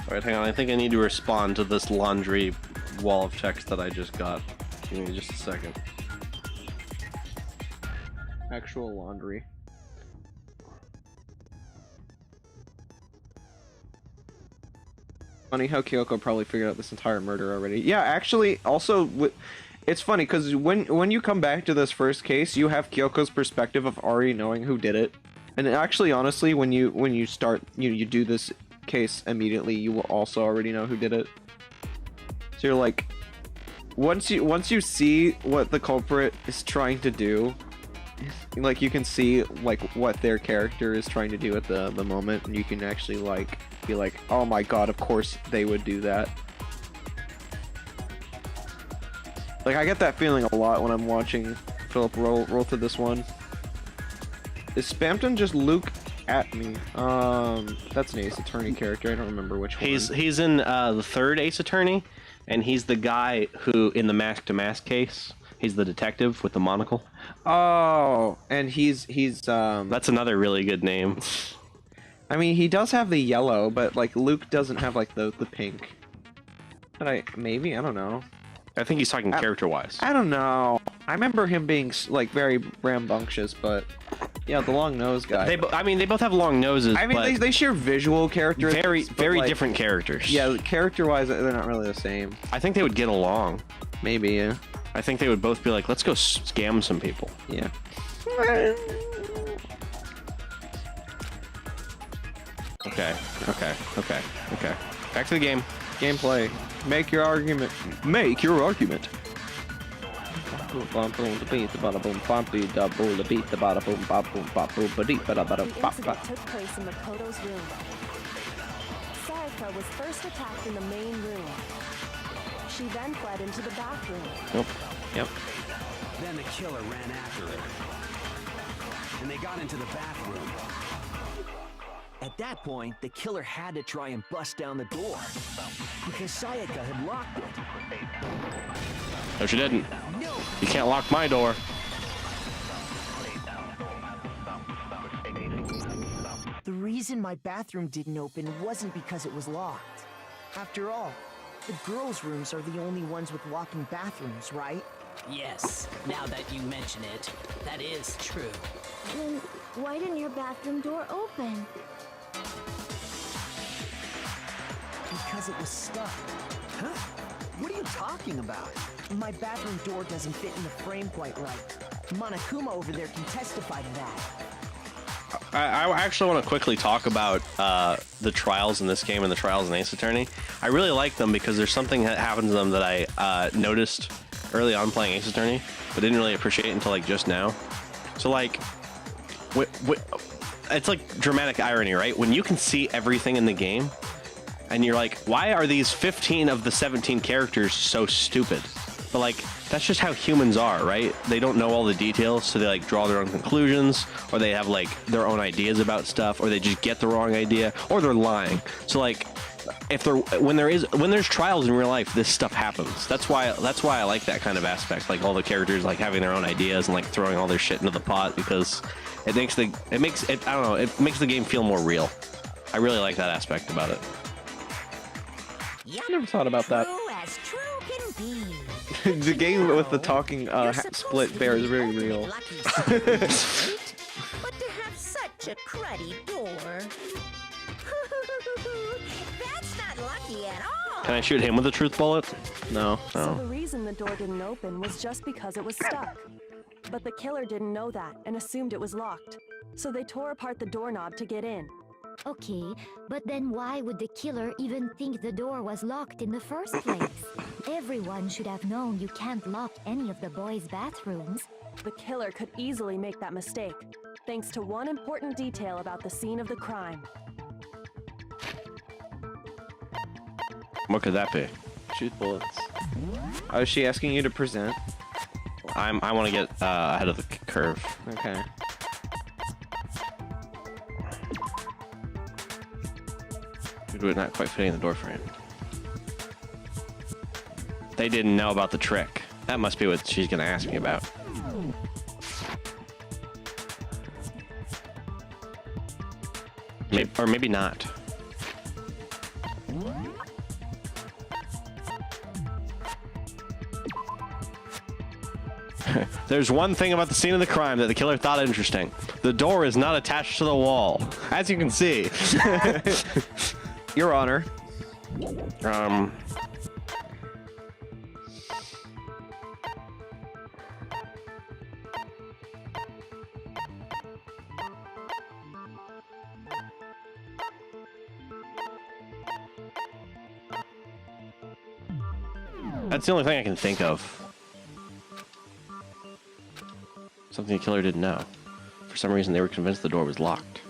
Alright, hang on. I think I need to respond to this laundry wall of text that I just got. Give me just a second. Actual laundry. Funny how Kyoko probably figured out this entire murder already. Yeah, actually, also, it's funny because when you come back to this first case, you have Kyoko's perspective of already knowing who did it. And actually, honestly, when you start, you do this case immediately, you will also already know who did it. So you're like, once you see what the culprit is trying to do, like you can see like what their character is trying to do at the moment, and you can actually like be like, oh my god, of course they would do that. Like I get that feeling a lot when I'm watching Philip roll through this one. Is Spampton just Luke at me? That's an Ace Attorney character. I don't remember which one. He's in the third Ace Attorney, and he's the guy who in the Mask to Mask case. He's the detective with the monocle. Oh, and he's That's another really good name. I mean, he does have the yellow, but like Luke doesn't have like the pink. But I don't know. I think he's talking character-wise. I don't know. I remember him being like very rambunctious, but yeah, the long nose guy. They both have long noses. I mean, but they share visual characteristics. Very like, different characters. Yeah, character-wise, they're not really the same. I think they would get along. Maybe, yeah. I think they would both be like, let's go scam some people. Yeah. Okay. Back to the game. Gameplay. Make your argument. Make your argument. It took place in Makoto's room. Sayaka was first attacked in the main room. She then fled into the bathroom. Yep. Then the killer ran after her. And they got into the bathroom. At that point, the killer had to try and bust down the door. Because Sayaka had locked it. No, she didn't. You can't lock my door. The reason my bathroom didn't open wasn't because it was locked. After all, the girls' rooms are the only ones with walking bathrooms, right? Yes, now that you mention it, that is true. Then why didn't your bathroom door open? Because it was stuck. Huh? What are you talking about? My bathroom door doesn't fit in the frame quite right. Monokuma over there can testify to that. I actually want to quickly talk about the trials in this game and the trials in Ace Attorney. I really like them because there's something that happens to them that I noticed early on playing Ace Attorney, but didn't really appreciate until like just now. So like, it's like dramatic irony, right? When you can see everything in the game, and you're like, why are these 15 of the 17 characters so stupid? But like, that's just how humans are, right? They don't know all the details, so they like draw their own conclusions, or they have like their own ideas about stuff, or they just get the wrong idea, or they're lying. So like, when there's trials in real life, this stuff happens. That's why I like that kind of aspect, like all the characters like having their own ideas and like throwing all their shit into the pot, because it makes the game feel more real. I really like that aspect about it. I never thought about that. As true can be. The game with the talking split bear is very real. But to have such a cruddy door. That's not lucky at all. Can I shoot him with a truth bullet? No. So the reason the door didn't open was just because it was stuck. But the killer didn't know that and assumed it was locked. So they tore apart the doorknob to get in. Okay, but then why would the killer even think the door was locked in the first place? Everyone should have known you can't lock any of the boys' bathrooms. The killer could easily make that mistake, thanks to one important detail about the scene of the crime. What could that be? Truth bullets. Oh, is she asking you to present? I want to get ahead of the curve. Okay. We're not quite fitting the door frame. They didn't know about the trick. That must be what she's gonna ask me about. Maybe, or maybe not. There's one thing about the scene of the crime that the killer thought interesting. The door is not attached to the wall, as you can see. Your Honor. That's the only thing I can think of. Something the killer didn't know. For some reason, they were convinced the door was locked.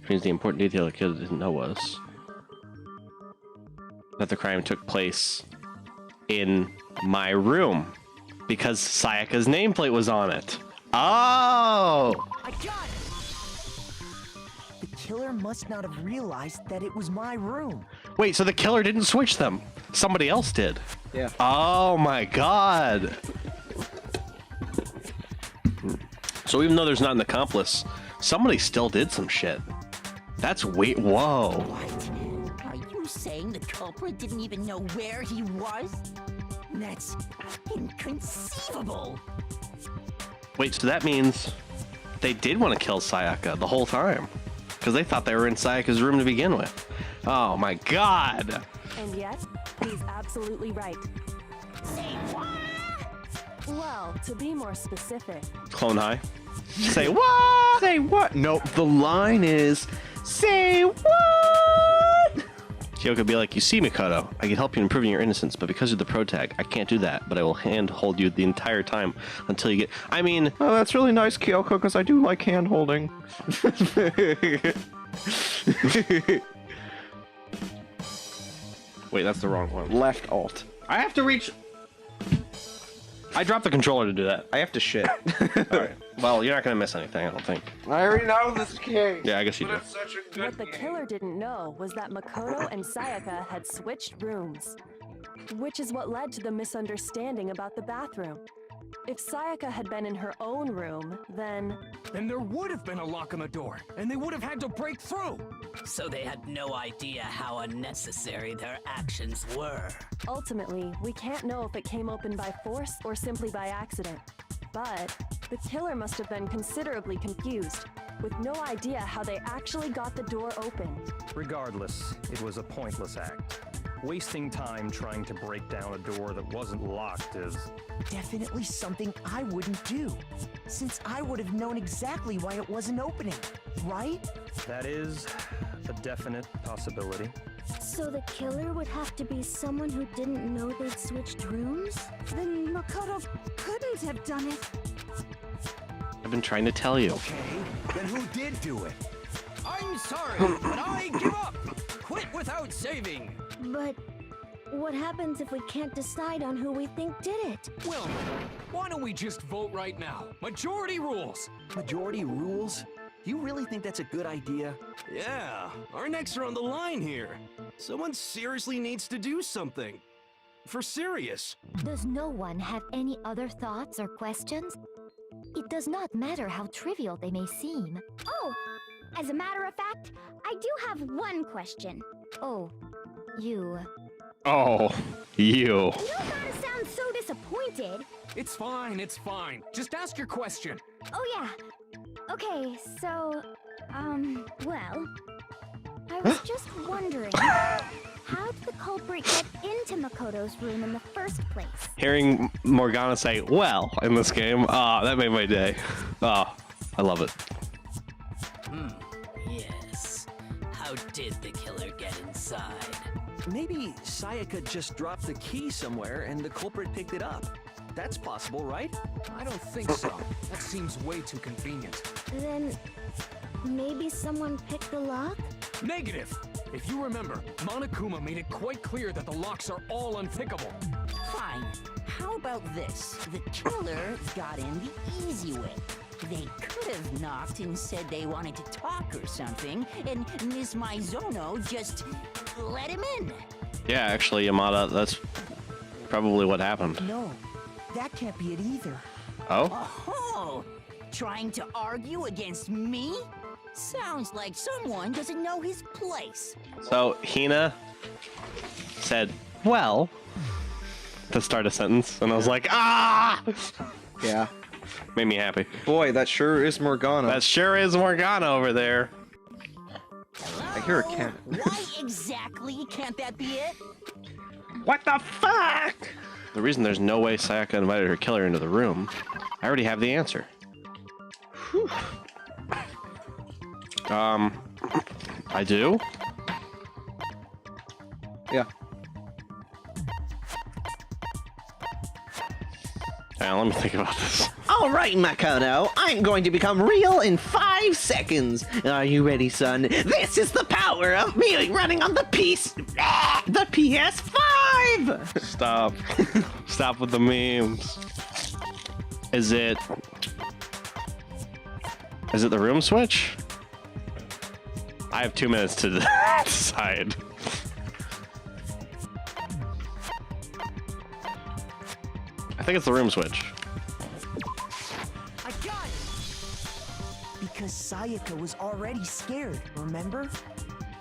Which means the important detail the killer didn't know was that the crime took place in my room because Sayaka's nameplate was on it. Oh! I got it! The killer must not have realized that it was my room. Wait, so the killer didn't switch them. Somebody else did. Yeah. Oh my god. So even though there's not an accomplice, somebody still did some shit. That's wait, whoa. What? Are you saying the culprit didn't even know where he was? That's inconceivable. Wait, so that means they did want to kill Sayaka the whole time. Because they thought they were in Sayaka's room to begin with. Oh my god. And yet, he's absolutely right. Say what? Well, to be more specific. Clone High. Say what? Say what? Nope, the line is, say what? Kyoko could be like, you see, Mikoto, I can help you in proving your innocence, but because you're the pro tag, I can't do that, but I will hand-hold you the entire time until you get... I mean... Oh, that's really nice, Kyoko, because I do like hand-holding. Wait, that's the wrong one. Left alt. I have to reach... I dropped the controller to do that. I have to shit. Alright. Well, you're not going to miss anything, I don't think. I already know this game. Yeah, I guess you do. What the killer didn't know was that Makoto and Sayaka had switched rooms, which is what led to the misunderstanding about the bathroom. If Sayaka had been in her own room, then there would have been a lock on the door, and they would have had to break through. So they had no idea how unnecessary their actions were. Ultimately, we can't know if it came open by force or simply by accident. But the killer must have been considerably confused, with no idea how they actually got the door open. Regardless, it was a pointless act. Wasting time trying to break down a door that wasn't locked is... Definitely something I wouldn't do, since I would have known exactly why it wasn't opening, right? That is a definite possibility. So the killer would have to be someone who didn't know they'd switched rooms? Then Makoto couldn't have done it. I've been trying to tell you. Okay, then who did do it? I'm sorry, but I give up. Quit without saving. But what happens if we can't decide on who we think did it? Well, why don't we just vote right now? Majority rules. Majority rules? You really think that's a good idea? Yeah, our necks are on the line here. Someone seriously needs to do something. For serious. Does no one have any other thoughts or questions? It does not matter how trivial they may seem. Oh, as a matter of fact, I do have one question. Oh, you. Oh, you. You don't gotta sound so disappointed. It's fine, it's fine. Just ask your question. Oh yeah. Okay, so, well, I was just wondering, how did the culprit get into Makoto's room in the first place? Hearing Morgana say, well, in this game, that made my day. Oh, I love it. Yes. How did the killer get inside? Maybe Sayaka just dropped the key somewhere and the culprit picked it up. That's possible, right? I don't think so. That seems way too convenient. Then, maybe someone picked the lock? Negative! If you remember, Monokuma made it quite clear that the locks are all unpickable. Fine. How about this? The killer got in the easy way. They could have knocked and said they wanted to talk or something, and Miss Maizono just let him in. Yeah, actually, Yamada, that's probably what happened. No, that can't be it either. Oh? Oh, trying to argue against me? Sounds like someone doesn't know his place. So, Hina said, well, to start a sentence, and I was like, ah! Yeah. Made me happy. Boy, that sure is Morgana. That sure is Morgana over there. I hear a cat. Why exactly can't that be it? What the fuck? The reason there's no way Sayaka invited her killer into the room, I already have the answer. Whew. I do? Yeah. Hang on, let me think about this. All right, Makoto, I'm going to become real in 5 seconds. Are you ready, son? This is the power of me running on the PS5! Stop. Stop with the memes. Is it the room switch? I have 2 minutes to decide. I think it's the room switch. I got it! Because Sayaka was already scared, remember?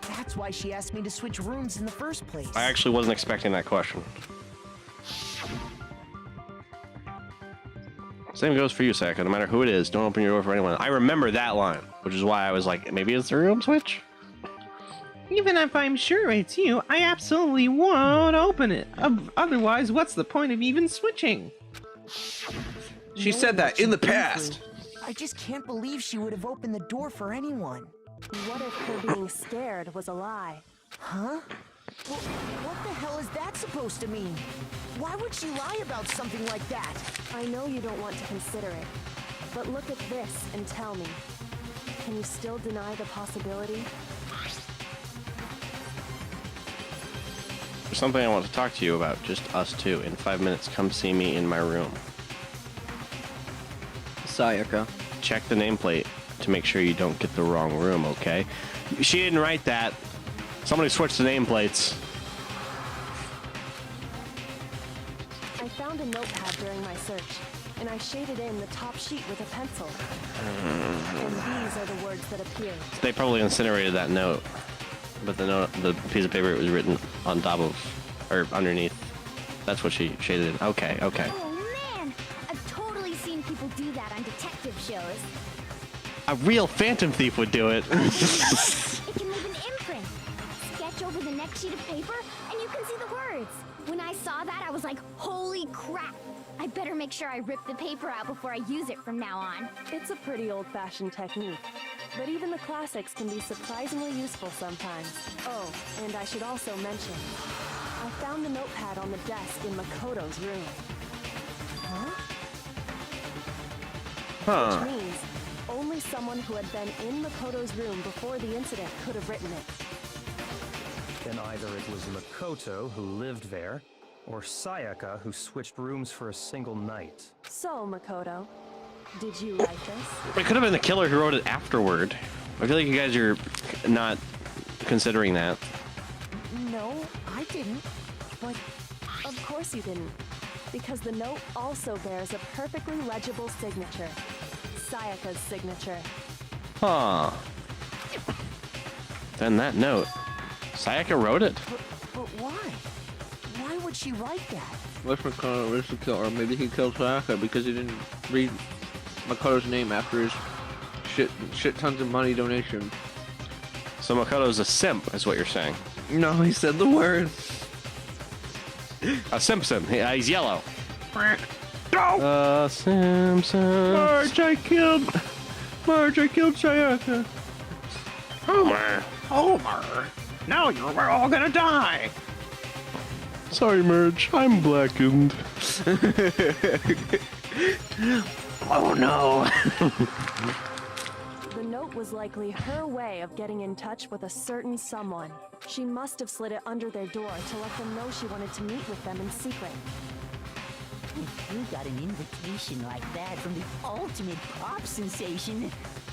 That's why she asked me to switch rooms in the first place. I actually wasn't expecting that question. Same goes for you, Sayaka. No matter who it is, don't open your door for anyone. I remember that line, which is why I was like, maybe it's the room switch? Even if I'm sure it's you, I absolutely won't open it. Otherwise, what's the point of even switching? She said that in the past. I just can't believe she would have opened the door for anyone. What if her being scared was a lie? Huh? Well, what the hell is that supposed to mean? Why would she lie about something like that? I know you don't want to consider it, but look at this and tell me. Can you still deny the possibility? There's something I want to talk to you about, just us two. In 5 minutes, come see me in my room. Sayaka. Check the nameplate to make sure you don't get the wrong room, okay? She didn't write that. Somebody switched the nameplates. I found a notepad during my search, and I shaded in the top sheet with a pencil. And these are the words that appeared. They probably incinerated that note. But the piece of paper was written on top of, or underneath. That's what she shaded in. Okay, okay. Oh man, I've totally seen people do that on detective shows. A real phantom thief would do it. It can leave an imprint. Sketch over the next sheet of paper, and you can see the words. When I saw that, I was like, holy crap. I better make sure I rip the paper out before I use it from now on. It's a pretty old-fashioned technique, but even the classics can be surprisingly useful sometimes. Oh, and I should also mention, I found the notepad on the desk in Makoto's room. Huh. Which means only someone who had been in Makoto's room before the incident could have written it. Then either it was Makoto who lived there, or Sayaka who switched rooms for a single night. So, Makoto, did you write this? It could have been the killer who wrote it afterward. I feel like you guys are not considering that. No, I didn't. But of course you didn't, because the note also bears a perfectly legible signature. Sayaka's signature. Huh. Then that note. Sayaka wrote it. But why? Why would she write that? What's Makoto was to kill, or maybe he killed Sayaka because he didn't read Makoto's name after his shit tons of money donation. So Makoto's a simp, is what you're saying. No, he said the word. A Simpson. He's yellow. No! Simpson. Marge, I killed Sayaka. Homer! Now we're all gonna die! Sorry, Merge. I'm blackened. Oh no! The note was likely her way of getting in touch with a certain someone. She must have slid it under their door to let them know she wanted to meet with them in secret. If you got an invitation like that from the ultimate pop sensation,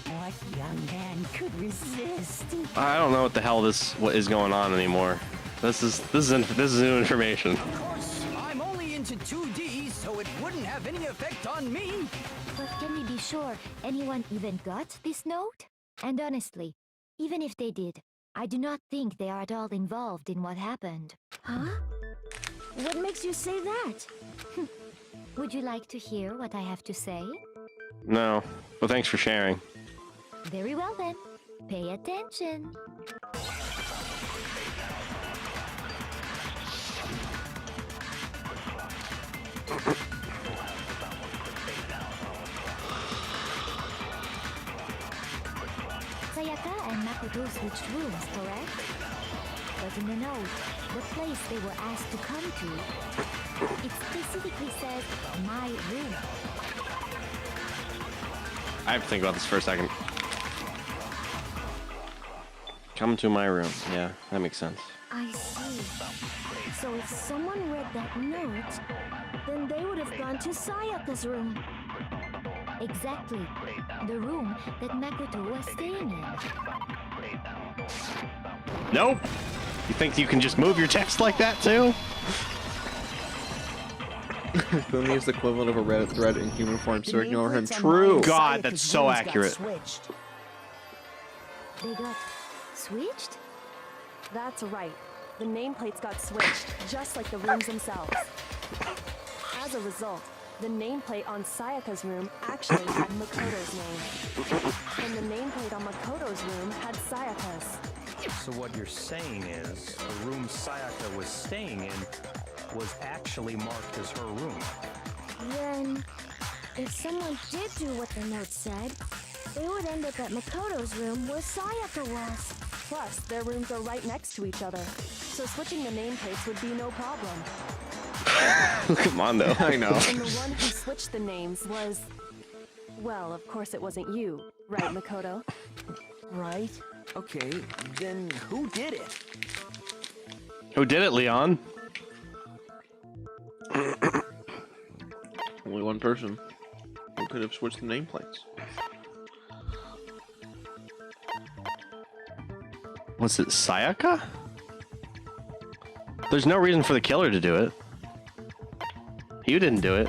what young man could resist? I don't know what the hell what is going on anymore. This is new information. Of course, I'm only into 2D, so it wouldn't have any effect on me. But can we be sure anyone even got this note? And honestly, even if they did, I do not think they are at all involved in what happened. Huh? What makes you say that? Would you like to hear what I have to say? No, but thanks for sharing. Very well then. Pay attention. Sayaka and Makoto switched rooms, correct? But in the note, the place they were asked to come to It specifically says my room. I have to think about this for a second. Come to my room. Yeah, that makes sense. I see. So if someone read that note, then they would have gone to Sayaka's room. Exactly. The room that Makoto was staying in. Nope. You think you can just move your text like that too? Fumi is the equivalent of a red thread in human form, so ignore him. True. God, that's so accurate. They got switched? That's right. The nameplates got switched, just like the rooms themselves. As a result, the nameplate on Sayaka's room actually had Makoto's name. And the nameplate on Makoto's room had Sayaka's. So what you're saying is, the room Sayaka was staying in was actually marked as her room. Then, if someone did do what the note said, they would end up at Makoto's room where Sayaka was. Plus, their rooms are right next to each other, so switching the nameplates would be no problem. Come on, though. I know. And the one who switched the names was... Well, of course it wasn't you, right, Makoto? Right? Okay, then who did it? Who did it, Leon? Only one person who could have switched the nameplates. Was it Sayaka? There's no reason for the killer to do it. You didn't do it.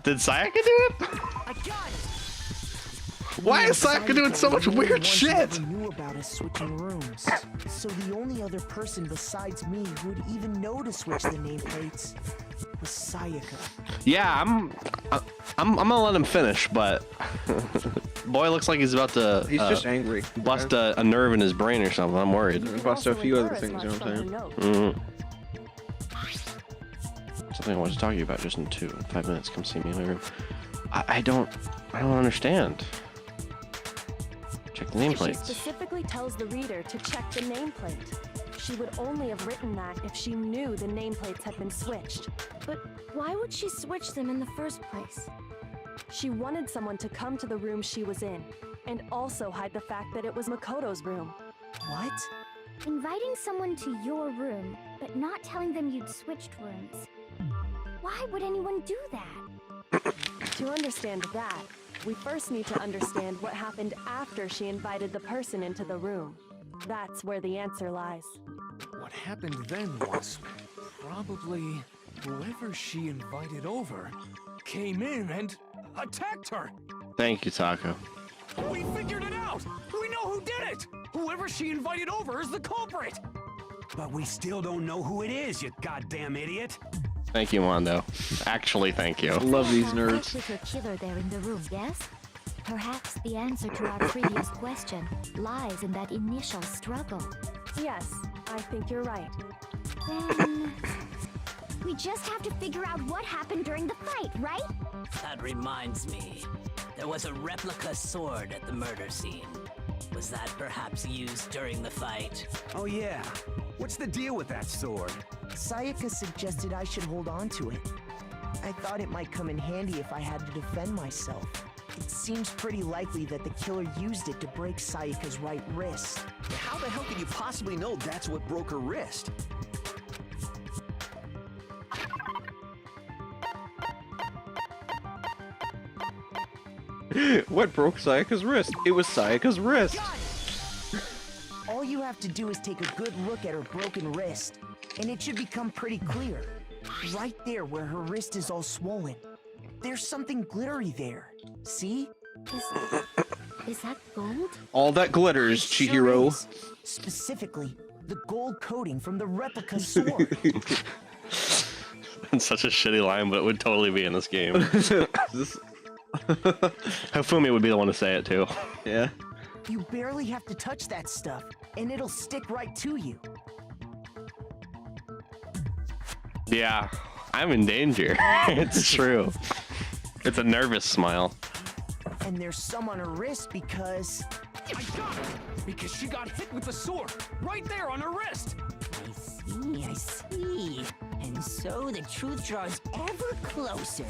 Did Sayaka do it? I got it. Why is Sayaka doing so much weird shit? Knew about us switching rooms, so the only other person besides me who would even know to switch the nameplates was Sayaka. Yeah, I'm gonna let him finish, but boy looks like he's about to. He's just angry. Bust a nerve in his brain or something. I'm worried. Bust a few other things. You know what I'm saying? Something I want to talk to you about just in 5 minutes. Come see me in my room. I don't understand. Check the She nameplates. specifically tells the reader to check the nameplate. She would only have written that if she knew the nameplates had been switched. But why would she switch them in the first place? She wanted someone to come to the room she was in, and also hide the fact that it was Makoto's room. What? Inviting someone to your room, but not telling them you'd switched rooms. Why would anyone do that? To understand that, we first need to understand what happened after she invited the person into the room. That's where the answer lies. What happened then was probably whoever she invited over came in and attacked her. Thank you, Taco. We figured it out! We know who did it! Whoever she invited over is the culprit! But we still don't know who it is, you goddamn idiot! Thank you, Mondo. Actually, thank you. Love these With nerds. her killer there in the room, yes? Perhaps the answer to our previous question lies in that initial struggle. Yes, I think you're right. Then... we just have to figure out what happened during the fight, right? That reminds me. There was a replica sword at the murder scene. Was that perhaps used during the fight? Oh yeah. What's the deal with that sword? Sayaka suggested I should hold on to it. I thought it might come in handy if I had to defend myself. It seems pretty likely that the killer used it to break Sayaka's right wrist. How the hell can you possibly know that's what broke her wrist? What broke Sayaka's wrist? It was Sayaka's wrist. All you have to do is take a good look at her broken wrist, and it should become pretty clear. Right there where her wrist is all swollen. There's something glittery there. See? Is that gold? All that glitters, Chihiro. Is. Specifically, the gold coating from the replica sword. It's such a shitty line, but it would totally be in this game. Hifumi would be the one to say it too. Yeah. You barely have to touch that stuff, and it'll stick right to you. Yeah, I'm in danger. It's true. It's a nervous smile. And there's some on her wrist because... I got it! Because she got hit with the sword! Right there on her wrist! I see. And so the truth draws ever closer.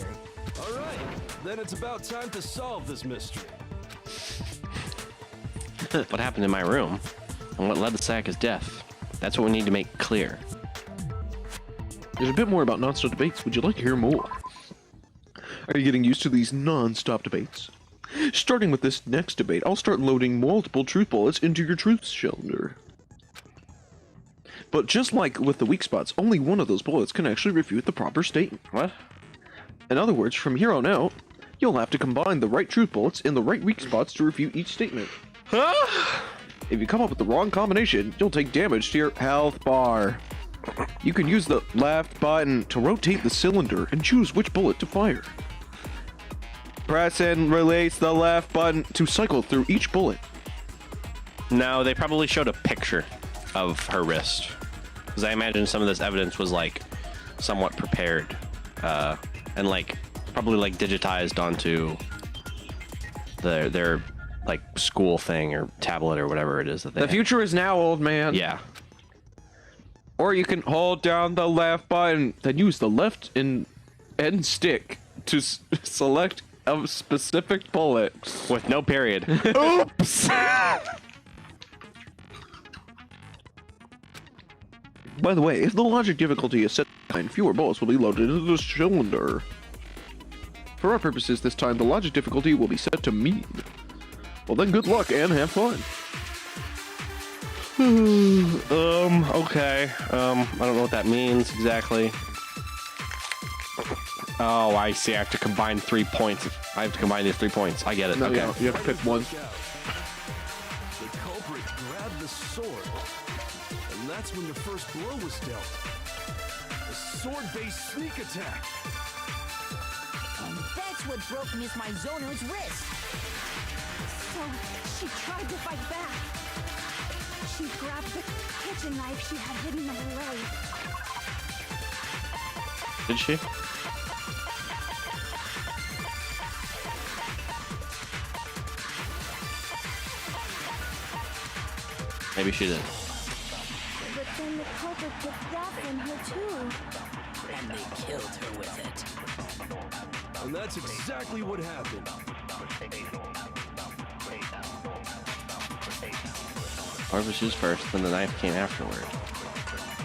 All right, then it's about time to solve this mystery. What happened in my room and what led to Sayaka's death? That's what we need to make clear. There's a bit more about non-stop debates. Would you like to hear more? Are you getting used to these non-stop debates? Starting with this next debate, I'll start loading multiple truth bullets into your truth cylinder. But just like with the weak spots, only one of those bullets can actually refute the proper statement. What? In other words, from here on out, you'll have to combine the right truth bullets in the right weak spots to refute each statement. If you come up with the wrong combination, you'll take damage to your health bar. You can use the left button to rotate the cylinder and choose which bullet to fire. Press and release the left button to cycle through each bullet. No, they probably showed a picture of her wrist. Because I imagine some of this evidence was like somewhat prepared. And like probably like digitized onto their like school thing or tablet or whatever it is that they The future is now, old man. Yeah. Or you can hold down the left button, then use the left and stick to select a specific bullet with no period. Oops. By the way, if the logic difficulty is set to 9, fewer bullets will be loaded into the cylinder. For our purposes this time, the logic difficulty will be set to mean. Well then, good luck and have fun. Okay. I don't know what that means exactly. Oh, I see. I have to combine 3 points. I have to combine these 3 points. I get it. No, okay. yeah, you have to pick one. The culprit grabbed the sword, and that's when the first blow was dealt. A sword-based sneak attack. And that's what broke Miss Mizono's wrist. So she tried to fight back. She grabbed the kitchen knife she had hidden away. Did she? Maybe she did. But then the culprit took that from her too. And they killed her with it. And that's exactly what happened. Harvest was first, then the knife came afterward.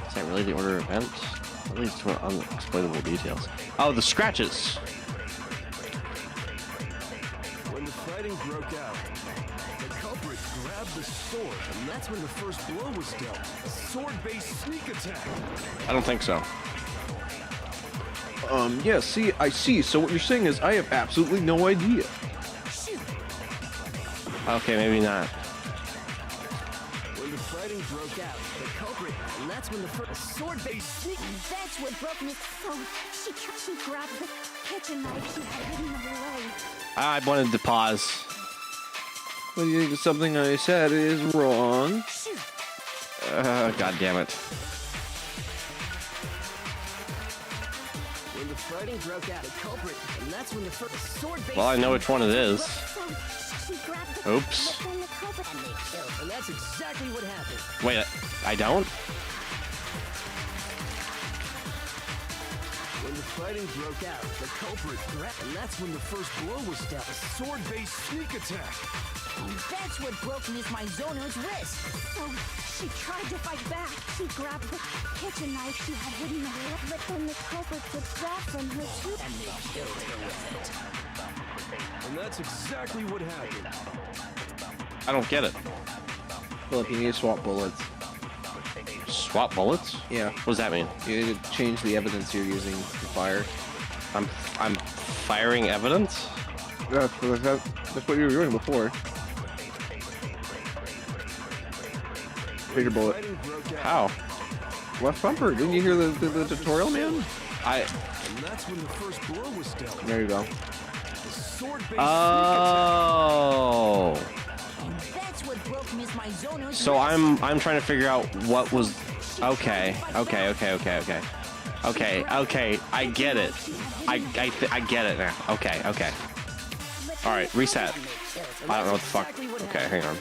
Is that really the order of events? At least to unexplainable details. Oh, the scratches! When the fighting broke out, the culprit grabbed the sword, and that's when the first blow was dealt. A sword-based sneak attack. I don't think so. Yeah, see, I see. So what you're saying is I have absolutely no idea. Okay, maybe not. When the fighting broke out, the culprit, and that's when the first sword-based sneak. And that's what broke Miss. So she grabbed the kitchen knife she had hidden away. I wanted to pause. What do you think something I said is wrong? God damn it. When the fighting broke out, the culprit, and that's when the first sword-based. Well, I know which one it is. She grabbed the Oops. and the culprit and they killed her. And that's exactly what happened. Wait, I don't? When the fighting broke out, the culprit grabbed, and that's when the first blow was dealt. A sword-based sneak attack. And that's what broke Miss Mizono's wrist. So she tried to fight back. She grabbed the kitchen knife she had hidden away. But then the culprit took that from her too. And they killed her with it. And that's exactly what happened. I don't get it. Philip, you need to swap bullets. Swap bullets? Yeah. What does that mean? You need to change the evidence you're using to fire. I'm firing evidence? That's what you were doing before. Here's your bullet. How? Left bumper. Didn't you hear the tutorial, man? And that's when the first blow was dealt. There you go. Oh. And that's what broke Miss Mizono's So wrist. I'm trying to figure out what was. Okay. I get it. I get it now. Okay. All right, reset. I don't know what the fuck. Okay, hang on.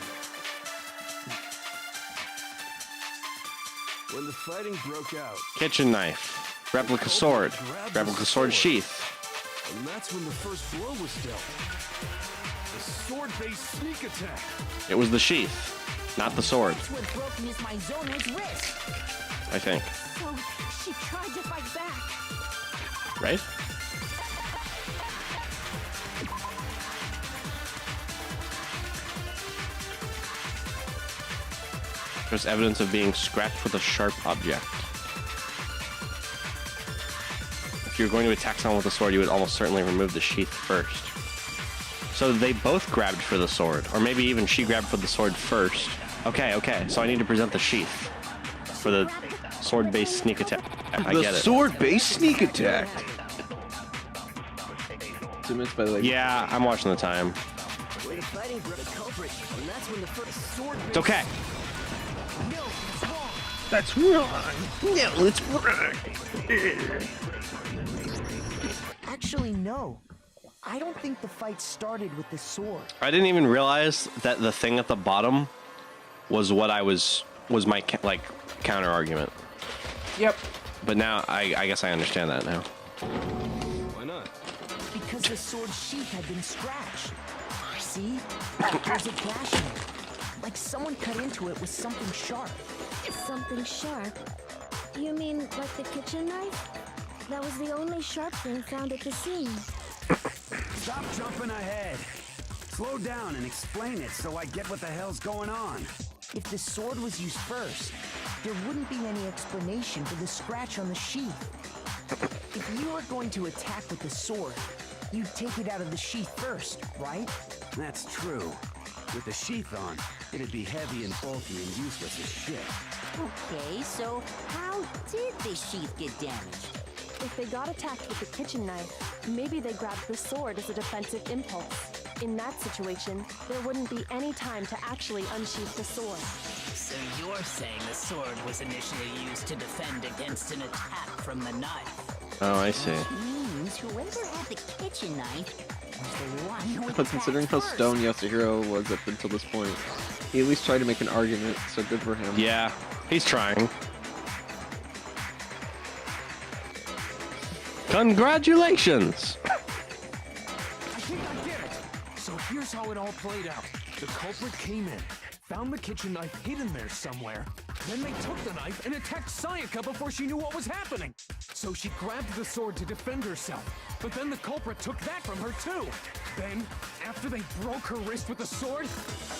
When the fighting broke out. Kitchen knife. Replica sword. Replica sword sheath. And that's when the first blow was dealt. The sword-based sneak attack. It was the sheath, not the sword, That's what broke Miss Mizono's wrist. I think. So she tried to fight back. Right? There's evidence of being scratched with a sharp object. If you're going to attack someone with a sword, you would almost certainly remove the sheath first. So they both grabbed for the sword, or maybe even she grabbed for the sword first. Okay, so I need to present the sheath for the sword-based sneak attack. I get it. The sword-based sneak attack. 2 minutes, by the way. Yeah, I'm watching the time. It's okay. That's wrong. No, it's wrong. Actually, no. I don't think the fight started with the sword. I didn't even realize that the thing at the bottom was what was my counter argument. Yep. But now I guess I understand that now. Why not? Because the sword sheath had been scratched. See? There's a gash in it. Like someone cut into it with something sharp. Something sharp? You mean like the kitchen knife? That was the only sharp thing found at the scene. Stop jumping ahead. Slow down and explain it so I get what the hell's going on. If the sword was used first, there wouldn't be any explanation for the scratch on the sheath. If you were going to attack with the sword, you'd take it out of the sheath first, right? That's true. With the sheath on, it'd be heavy and bulky and useless as shit. Okay, so how did the sheath get damaged? If they got attacked with the kitchen knife, maybe they grabbed the sword as a defensive impulse. In that situation, there wouldn't be any time to actually unsheath the sword. So you're saying the sword was initially used to defend against an attack from the knife? Oh, I see. Means whoever had the kitchen knife was the one who But attacked considering how first. stoned Yasuhiro was up until this point, he at least tried to make an argument, so good for him. Yeah, he's trying. Congratulations! I think I get it. So here's how it all played out. The culprit came in, found the kitchen knife hidden there somewhere. Then they took the knife and attacked Sayaka before she knew what was happening. So she grabbed the sword to defend herself. But then the culprit took that from her too. Then, after they broke her wrist with the sword,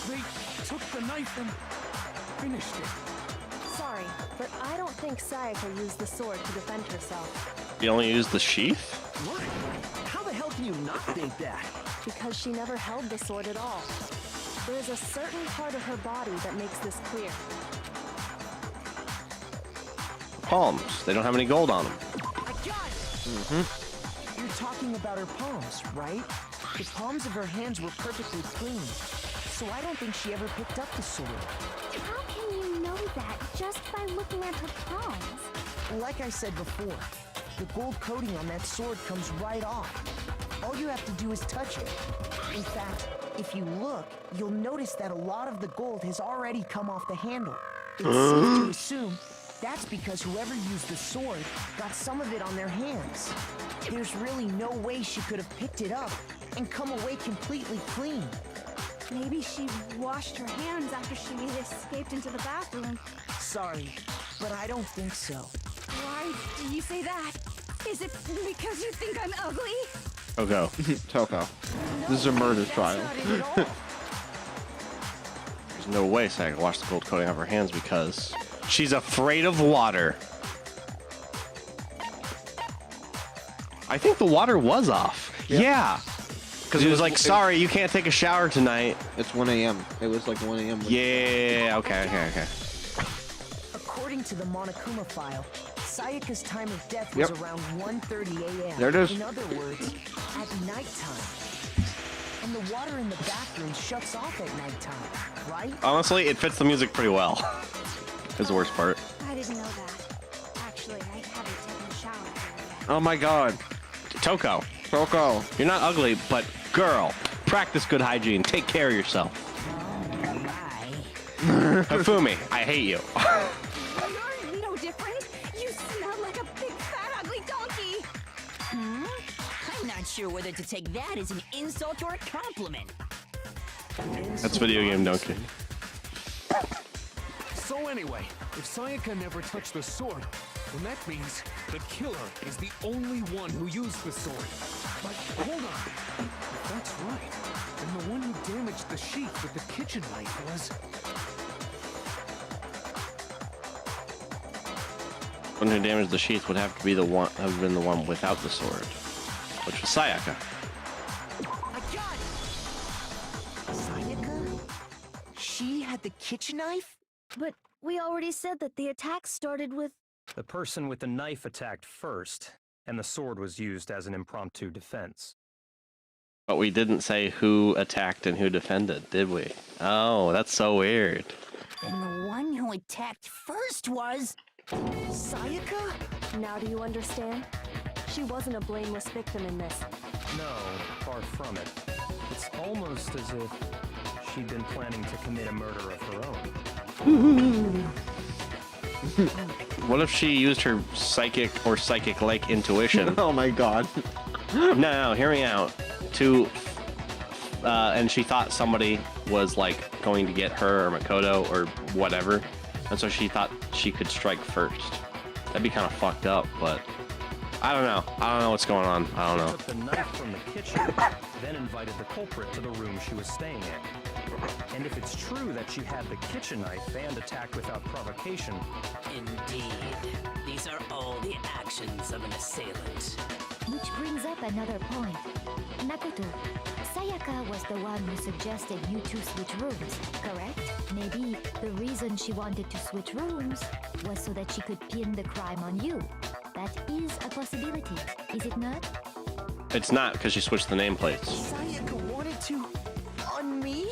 they took the knife and finished it. Sorry, but I don't think Sayaka used the sword to defend herself. You only used the sheath? What? How the hell can you not think that? Because she never held the sword at all. There is a certain part of her body that makes this clear. Palms. They don't have any gold on them. You're talking about her palms, right? The palms of her hands were perfectly clean. So I don't think she ever picked up the sword. How can you know that just by looking at her palms? Like I said before, the gold coating on that sword comes right off. All you have to do is touch it. In fact, if you look, you'll notice that a lot of the gold has already come off the handle. It's safe to assume that's because whoever used the sword got some of it on their hands. There's really no way she could have picked it up and come away completely clean. Maybe she washed her hands after she escaped into the bathroom. Sorry, but I don't think so. Why do you say that? Is it because you think I'm ugly? Toko. Toko. This is a murder trial. There's no way Sayaka washed the gold coating off her hands because she's afraid of water. I think the water was off. Yeah. Because he was like, sorry, you can't take a shower tonight. It's 1 a.m. It was like 1 a.m. Yeah, okay. According to the Monokuma file, Sayaka's time of death was around 1:30 a.m. There it is. In other words, at nighttime. And the water in the bathroom shuts off at nighttime, right? Honestly, it fits the music pretty well. Is the worst part. I didn't know that. Actually, I haven't taken a shower yet. Oh my god. Toko. You're not ugly, but girl, practice good hygiene. Take care of yourself. Oh my. Hifumi, I hate you. You're no sure whether to take that as an insult or a compliment. That's video game donkey. So anyway, if Sayaka never touched the sword, then that means the killer is the only one who used the sword. But hold on. If that's right, then the one who damaged the sheath with the kitchen knife was... One who damaged the sheath would have to be the one, have been the one without the sword, which was Sayaka. I got it! Sayaka? She had the kitchen knife? But we already said that the attack started with... The person with the knife attacked first, and the sword was used as an impromptu defense. But we didn't say who attacked and who defended, did we? Oh, that's so weird. And the one who attacked first was... Sayaka? Now do you understand? She wasn't a blameless victim in this. No, far from it. It's almost as if she'd been planning to commit a murder of her own. What if she used her psychic or psychic-like intuition? Oh my god. No, hear me out. And she thought somebody was like going to get her or Makoto or whatever, and so she thought she could strike first. That'd be kind of fucked up, but I don't know. I don't know what's going on. I don't know. Took the knife from the kitchen, then invited the culprit to the room she was staying in. And if it's true that she had the kitchen knife and attacked without provocation... Indeed. These are all the actions of an assailant. Which brings up another point. Makoto, Sayaka was the one who suggested you two switch rooms, correct? Maybe the reason she wanted to switch rooms was so that she could pin the crime on you. That is a possibility, is it not? It's not, because she switched the nameplates. Sayaka wanted to... on me?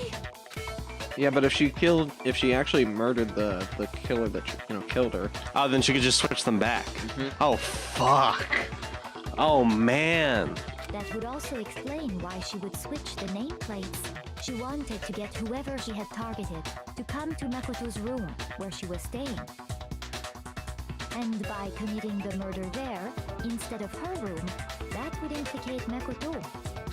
Yeah, but if she actually murdered the killer that killed her. Oh, then she could just switch them back. Oh, fuck. Oh, man. That would also explain why she would switch the nameplates. She wanted to get whoever she had targeted to come to Makoto's room, where she was staying. And by committing the murder there, instead of her room, that would implicate Makoto.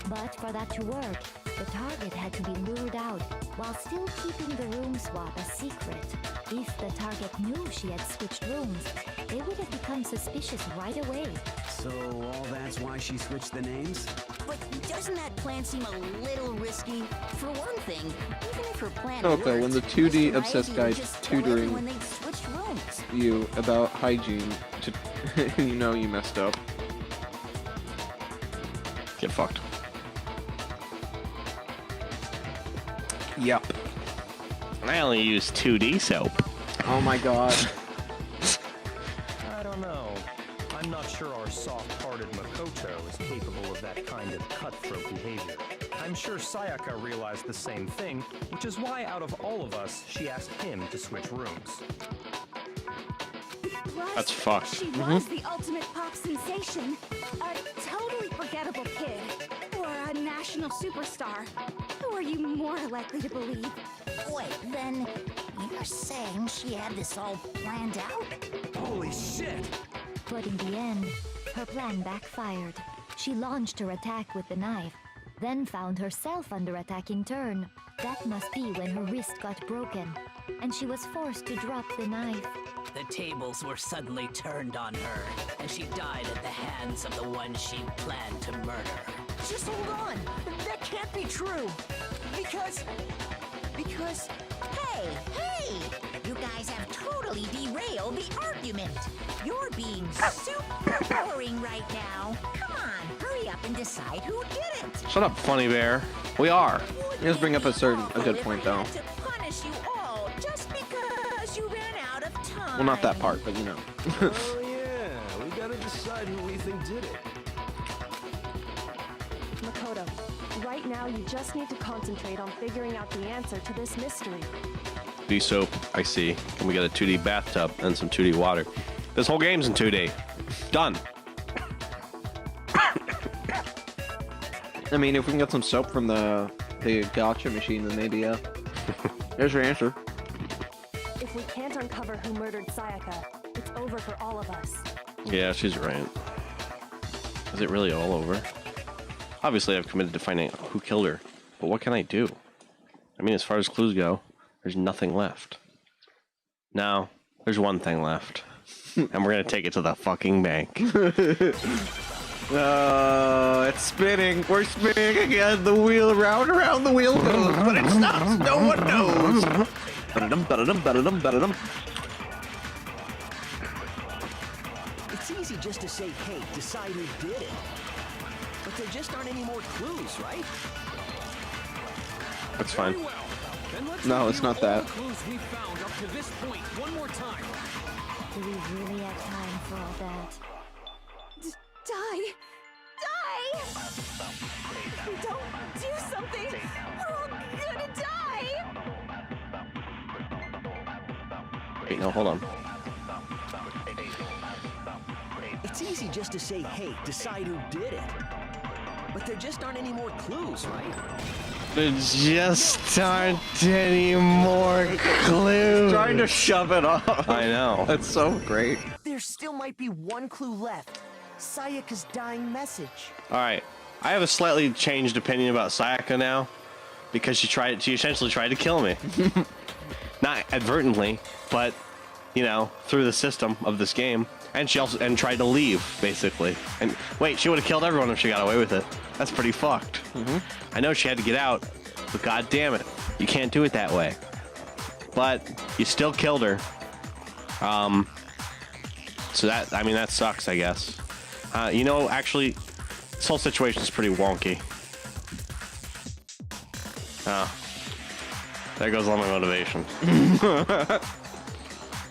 But for that to work, the target had to be lured out, while still keeping the room swap a secret. If the target knew she had switched rooms, they would have become suspicious right away. So all that's why she switched the names? But doesn't that plan seem a little risky? For one thing, even if her plan Okay, worked, when the 2D Mr. obsessed Ivy guy's would just tell everyone tutoring they'd switched rooms. you about hygiene, you know you messed up. Get fucked. Yep. I only use 2D soap. Oh my god. I don't know. I'm not sure our soft-hearted Makoto is capable of that kind of cutthroat behavior. I'm sure Sayaka realized the same thing, which is why out of all of us, she asked him to switch rooms. Plus, That's fucked. She was the ultimate pop sensation. A totally forgettable kid. Or a national superstar. Who are you more likely to believe? Wait, then you're saying she had this all planned out? Holy shit! But in the end, her plan backfired. She launched her attack with the knife, then found herself under attack in turn. That must be when her wrist got broken, and she was forced to drop the knife. The tables were suddenly turned on her, and she died at the hands of the one she planned to murder. Just hold on! That can't be true! Because... Hey! You guys have totally derailed the argument. You're being super boring right now. Come on, hurry up and decide who did it. Shut up, funny bear. We are. You just bring up a good point though. To punish you all just because you ran out of time. Well, not that part, but you know. Oh yeah, we gotta decide who we think did it. Makoto, right now you just need to concentrate on figuring out the answer to this mystery. 2D soap, I see. And we got a 2D bathtub and some 2D water. This whole game's in 2D. Done. I mean, if we can get some soap from the gotcha machine, then maybe, yeah. There's your answer. If we can't uncover who murdered Sayaka, it's over for all of us. Yeah, she's right. Is it really all over? Obviously, I've committed to finding out who killed her, but what can I do? I mean, as far as clues go, there's nothing left. Now, there's one thing left, and we're gonna take it to the fucking bank. It's spinning. We're spinning again. The wheel round around the wheel goes, but it stops. No one knows. Ba-da-dum, ba-da-dum, ba-da-dum, ba-da-dum. It's easy just to say, hey, decide who did it. But there just aren't any more clues, right? That's fine. No, it's not that. Clues we found up to this point one more time. Do we really have time for all that? Die! Die! If we don't do something, we're all gonna die! Wait, no, hold on. It's easy just to say, hey, decide who did it. But there just aren't any more clues, right? There just aren't any more clues. Trying to shove it off. I know. That's so great. There still might be one clue left. Sayaka's dying message. Alright, I have a slightly changed opinion about Sayaka now, because she essentially tried to kill me. Not advertently, but, you know, through the system of this game. And she also tried to leave, basically. And wait, she would have killed everyone if she got away with it. That's pretty fucked. I know she had to get out, but god damn it, you can't do it that way. But you still killed her. So that, I mean, that sucks, I guess. You know, actually, this whole situation is pretty wonky. Oh. There goes all my motivation.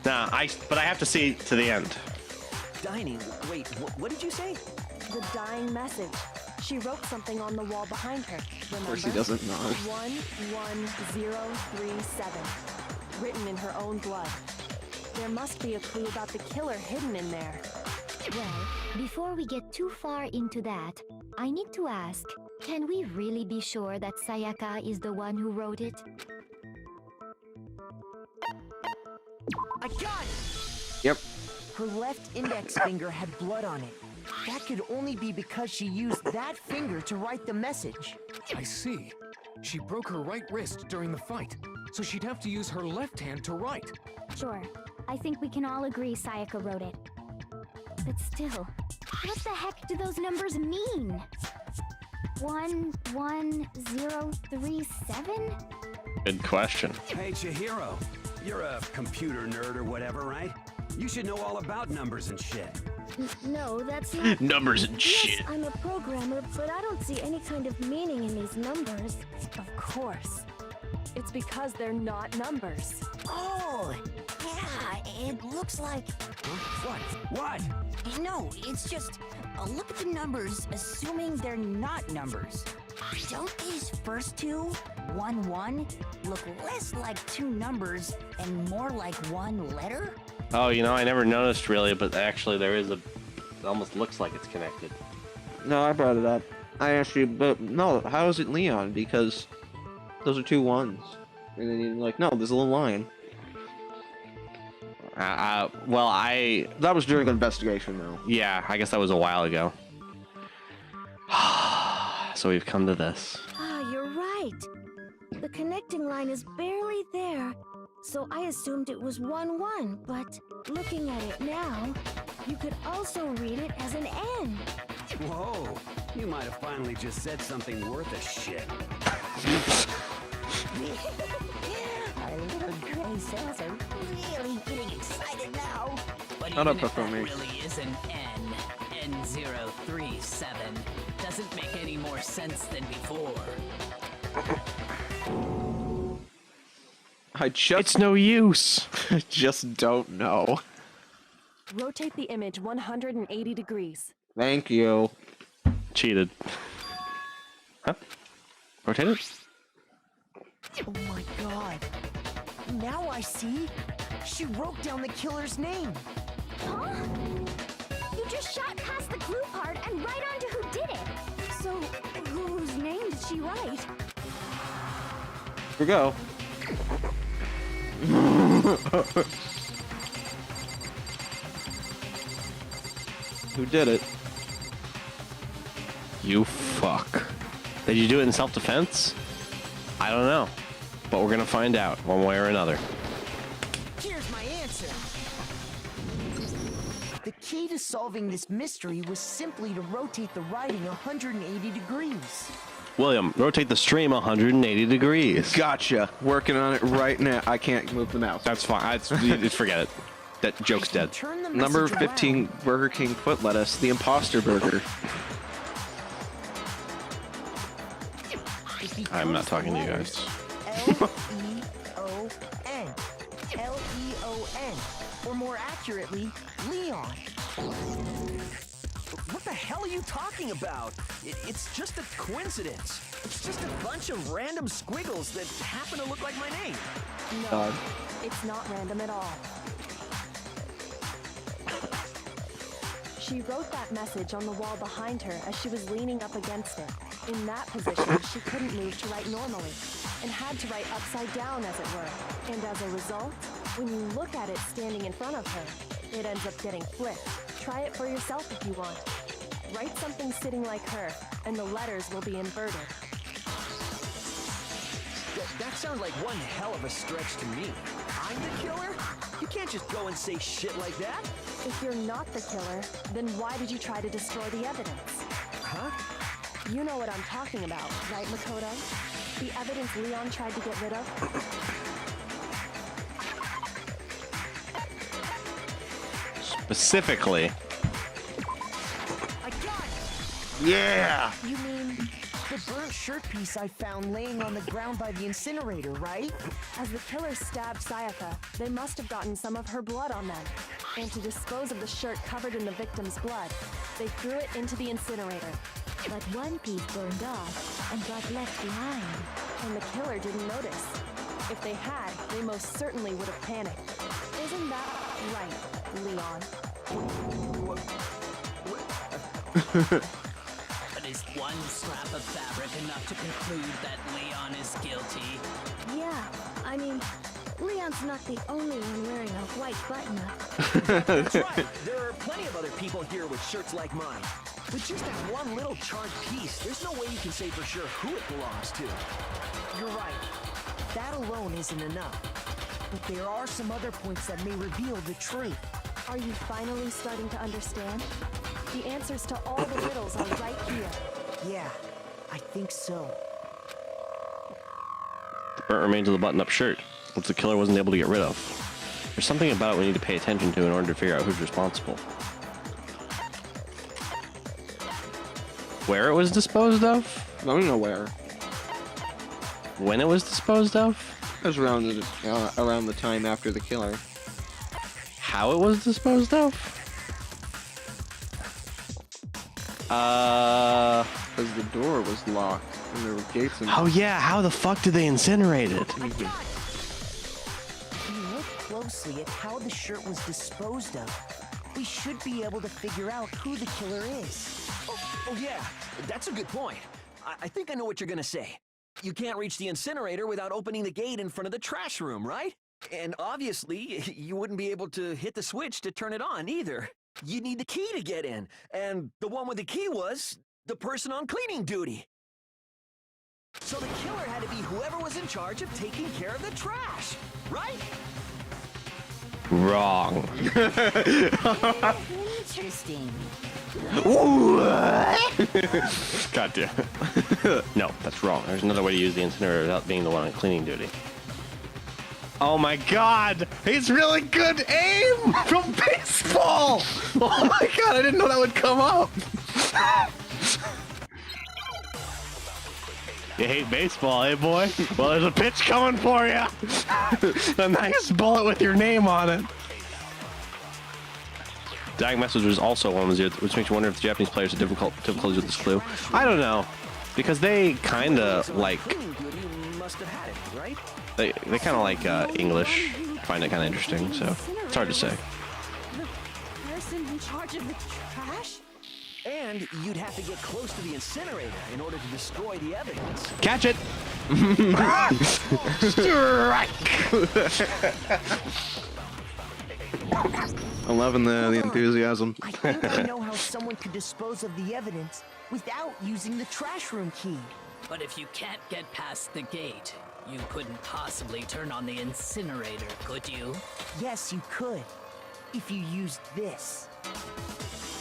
Nah, but I have to see to the end. Dining? Wait, what did you say? The dying message. She wrote something on the wall behind her. Remember? Of course she doesn't know. 11037. Written in her own blood. There must be a clue about the killer hidden in there. Well, before we get too far into that, I need to ask, can we really be sure that Sayaka is the one who wrote it? I got it! Yep. Her left index finger had blood on it. That could only be because she used that finger to write the message. I see. She broke her right wrist during the fight, so she'd have to use her left hand to write. Sure. I think we can all agree Sayaka wrote it. But still, what the heck do those numbers mean? 11037? Good question. Hey, Chihiro. You're a computer nerd or whatever, right? You should know all about numbers and shit. No, that's not... Numbers and Yes, shit. I'm a programmer, but I don't see any kind of meaning in these numbers. Of course. It's because they're not numbers. Oh, yeah, it looks like... What? What? No, it's just... look at the numbers, assuming they're not numbers. Don't these first two, 1-1, look less like two numbers and more like one letter? Oh, you know, I never noticed really, but actually there is a... It almost looks like it's connected. No, I brought it up. I actually, but no, how is it Leon? Because those are two ones. And then you're like, no, there's a little line. Well, That was during investigation, though. Yeah, I guess that was a while ago. So we've come to this. Ah, you're right. The connecting line is barely there, so I assumed it was 1-1, but looking at it now, you could also read it as an N. Whoa, you might have finally just said something worth a shit. Our little gray cells are really getting excited now. But Not even up if for that me. really is an N037, doesn't make any more sense than before. It's no use. I just don't know. Rotate the image 180 degrees. Thank you. Cheated. Huh? Rotate it? Oh my god. Now I see. She wrote down the killer's name. Huh? You just shot past the clue part and right onto who did it. So, whose name did she write? Here we go. Who did it? You fuck. Did you do it in self-defense? I don't know. But we're gonna find out one way or another. Here's my answer. The key to solving this mystery was simply to rotate the writing 180 degrees. William, rotate the stream 180 degrees. Gotcha. Working on it right now. I can't move the mouse. That's fine. Forget it. That joke's dead. Number 15 Burger King foot lettuce, the imposter burger. I'm not talking to you guys. Leon. Leon. Or more accurately, Leon. What the hell are you talking about? It's just a coincidence. It's just a bunch of random squiggles that happen to look like my name. No, it's not random at all. She wrote that message on the wall behind her as she was leaning up against it. In that position, she couldn't move to write normally, and had to write upside down, as it were. And as a result, when you look at it standing in front of her, it ends up getting flipped. Try it for yourself if you want. Write something sitting like her, and the letters will be inverted. That sounds like one hell of a stretch to me. I'm the killer? You can't just go and say shit like that. If you're not the killer, then why did you try to destroy the evidence? Huh? You know what I'm talking about, right, Makoto? The evidence Leon tried to get rid of? Specifically. I got it! Yeah! You mean the burnt shirt piece I found laying on the ground by the incinerator, right? As the killer stabbed Sayaka, they must have gotten some of her blood on them. And to dispose of the shirt covered in the victim's blood, they threw it into the incinerator. But one piece burned off and got left behind. And the killer didn't notice. If they had, they most certainly would have panicked. Isn't that right, Leon? But is one scrap of fabric enough to conclude that Leon is guilty? Yeah, I mean, Leon's not the only one wearing a white button-up. That's right. There are plenty of other people here with shirts like mine. With just that one little charred piece, there's no way you can say for sure who it belongs to. You're right. That alone isn't enough. But there are some other points that may reveal the truth. Are you finally starting to understand? The answers to all the riddles are right here. Yeah, I think so. The burnt remains of the button-up shirt, which the killer wasn't able to get rid of. There's something about it we need to pay attention to in order to figure out who's responsible. Where it was disposed of? I don't know where. When it was disposed of? It was around the time after the killer. How it was disposed of? Because the door was locked and there were gates in Oh yeah, how the fuck did they incinerate it? If you look closely at how the shirt was disposed of, we should be able to figure out who the killer is. Oh yeah, that's a good point. I think I know what you're gonna say. You can't reach the incinerator without opening the gate in front of the trash room, right? And obviously, you wouldn't be able to hit the switch to turn it on either. You'd need the key to get in, and the one with the key was the person on cleaning duty. So the killer had to be whoever was in charge of taking care of the trash, right? Wrong. Interesting. God damn. No, that's wrong. There's another way to use the incinerator without being the one on cleaning duty. Oh my god! He's really good aim from baseball! Oh my god, I didn't know that would come up! You hate baseball, eh boy? Well, there's a pitch coming for you! A nice bullet with your name on it. Dying message was also 1-0, which makes you wonder if the Japanese players have difficulties with this clue. I don't know, because they kind of like they kind of like English. Find it kind of interesting, so it's hard to say. The person in charge of the trash? And you'd have to get close to the incinerator in order to destroy the evidence. Catch it! I'm loving the enthusiasm. I think I know how someone could dispose of the evidence without using the trash room key. But if you can't get past the gate, you couldn't possibly turn on the incinerator, could you? Yes, you could. If you used this.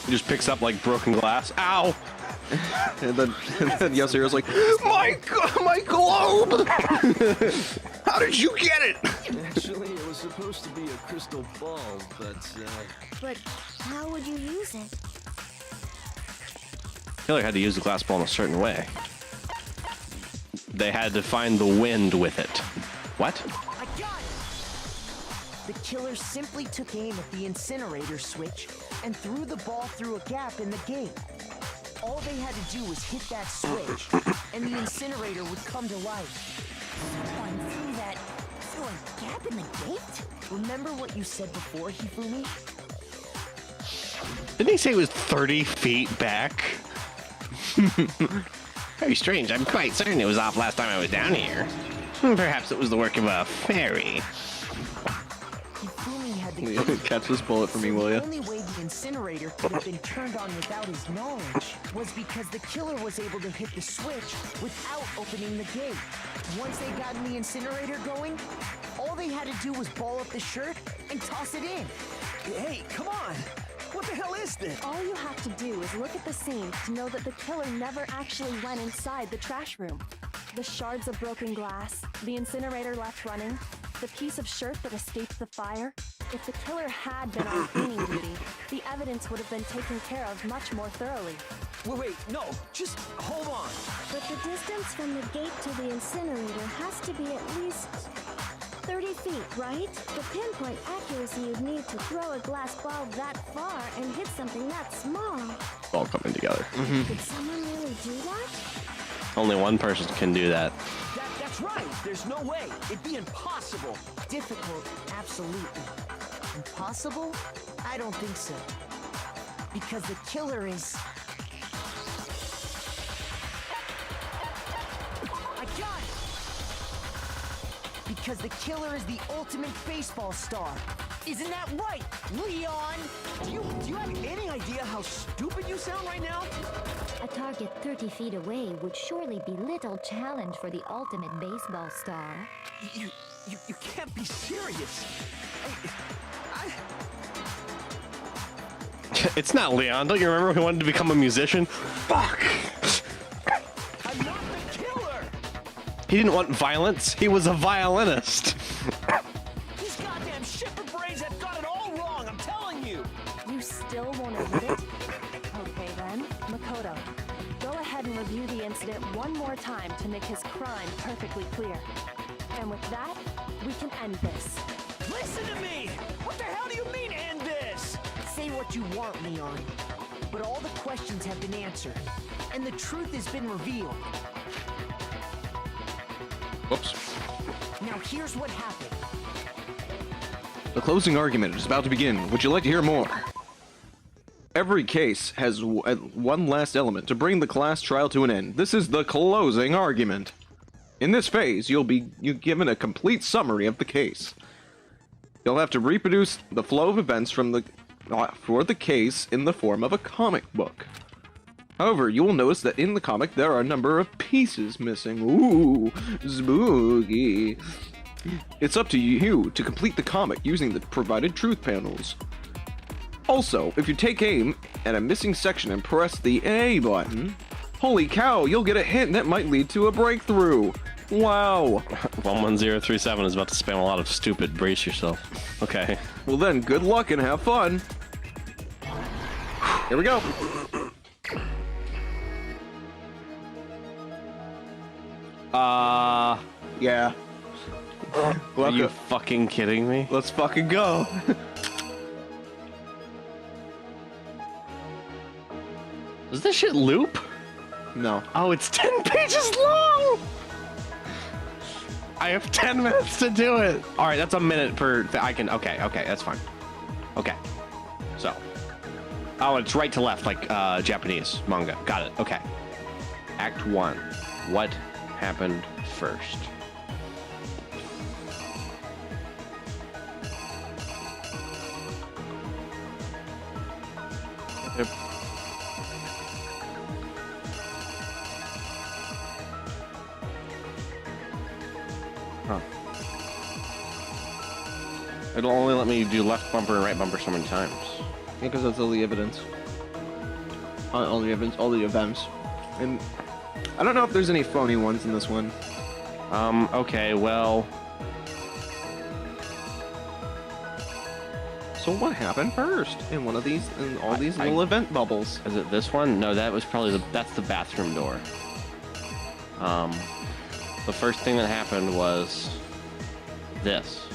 He just picks up like broken glass. Ow! And then Yasuhira's like, my globe! How did you get it? Actually, it was supposed to be a crystal ball, but But how would you use it? Killer had to use the glass ball in a certain way. They had to find the wind with it. What? I got it! The killer simply took aim at the incinerator switch and threw the ball through a gap in the gate. All they had to do was hit that switch, and the incinerator would come to life. Someone threw that through a gap in the gate? Remember what you said before, Hifumi? Didn't he say it was 30 feet back? Very strange. I'm quite certain it was off last time I was down here. Perhaps it was the work of a fairy. Hifumi had the Catch this bullet for me, will The ya? only way the incinerator could have been turned on without his knowledge was because the killer was able to hit the switch without opening the gate. Once they got the incinerator going, all they had to do was ball up the shirt and toss it in. Hey, come on! What the hell is this? All you have to do is look at the scene to know that the killer never actually went inside the trash room. The shards of broken glass, the incinerator left running, the piece of shirt that escaped the fire. If the killer had been on cleaning duty, the evidence would have been taken care of much more thoroughly. Wait, no, just hold on. But the distance from the gate to the incinerator has to be at least 30 feet, right? The pinpoint accuracy you'd need to throw a glass ball that far and hit something that small. All coming together. Could someone really do that? Only one person can do that. That's right. There's no way. It'd be impossible. Difficult, absolutely. Impossible? I don't think so. Because the killer is... I got it! Because the killer is the ultimate baseball star. Isn't that right, Leon? Do you have any idea how stupid you sound right now? A target 30 feet away would surely be little challenge for the ultimate baseball star. You can't be serious. It's not Leon. Don't you remember he wanted to become a musician? Fuck! I'm not the killer! He didn't want violence. He was a violinist. These goddamn shipper brains have got it all wrong, I'm telling you! You still won't admit it? Okay then, Makoto. Go ahead and review the incident one more time to make his crime perfectly clear. And with that, we can end this. Listen to me! What the hell do you mean, end this? Say what you want, Leon. But all the questions have been answered, and the truth has been revealed. Whoops. Now here's what happened. The closing argument is about to begin. Would you like to hear more? Every case has one last element to bring the class trial to an end. This is the closing argument. In this phase, you'll be given a complete summary of the case. You'll have to reproduce the flow of events for the case in the form of a comic book. However, you will notice that in the comic there are a number of pieces missing. Ooh, spooky. It's up to you to complete the comic using the provided truth panels. Also, if you take aim at a missing section and press the A button, holy cow, you'll get a hint that might lead to a breakthrough. Wow. 11037 is about to spam a lot of stupid. Brace yourself. Okay. Well then, good luck and have fun. Here we go. Yeah. Are you fucking kidding me? Let's fucking go. Does this shit loop? No. Oh, it's 10 pages long! I have 10 minutes to do it. All right, that's a minute per. Okay, that's fine. Okay. So. Oh, it's right to left, like Japanese manga. Got it. Okay. Act 1. What happened first? Huh. It'll only let me do left bumper and right bumper so many times. Yeah, because that's all the evidence. All the evidence, all the events. And I don't know if there's any phony ones in this one. Okay, well... So what happened first in one of these, in all these little event bubbles? Is it this one? No, that was probably that's the bathroom door. The first thing that happened was this.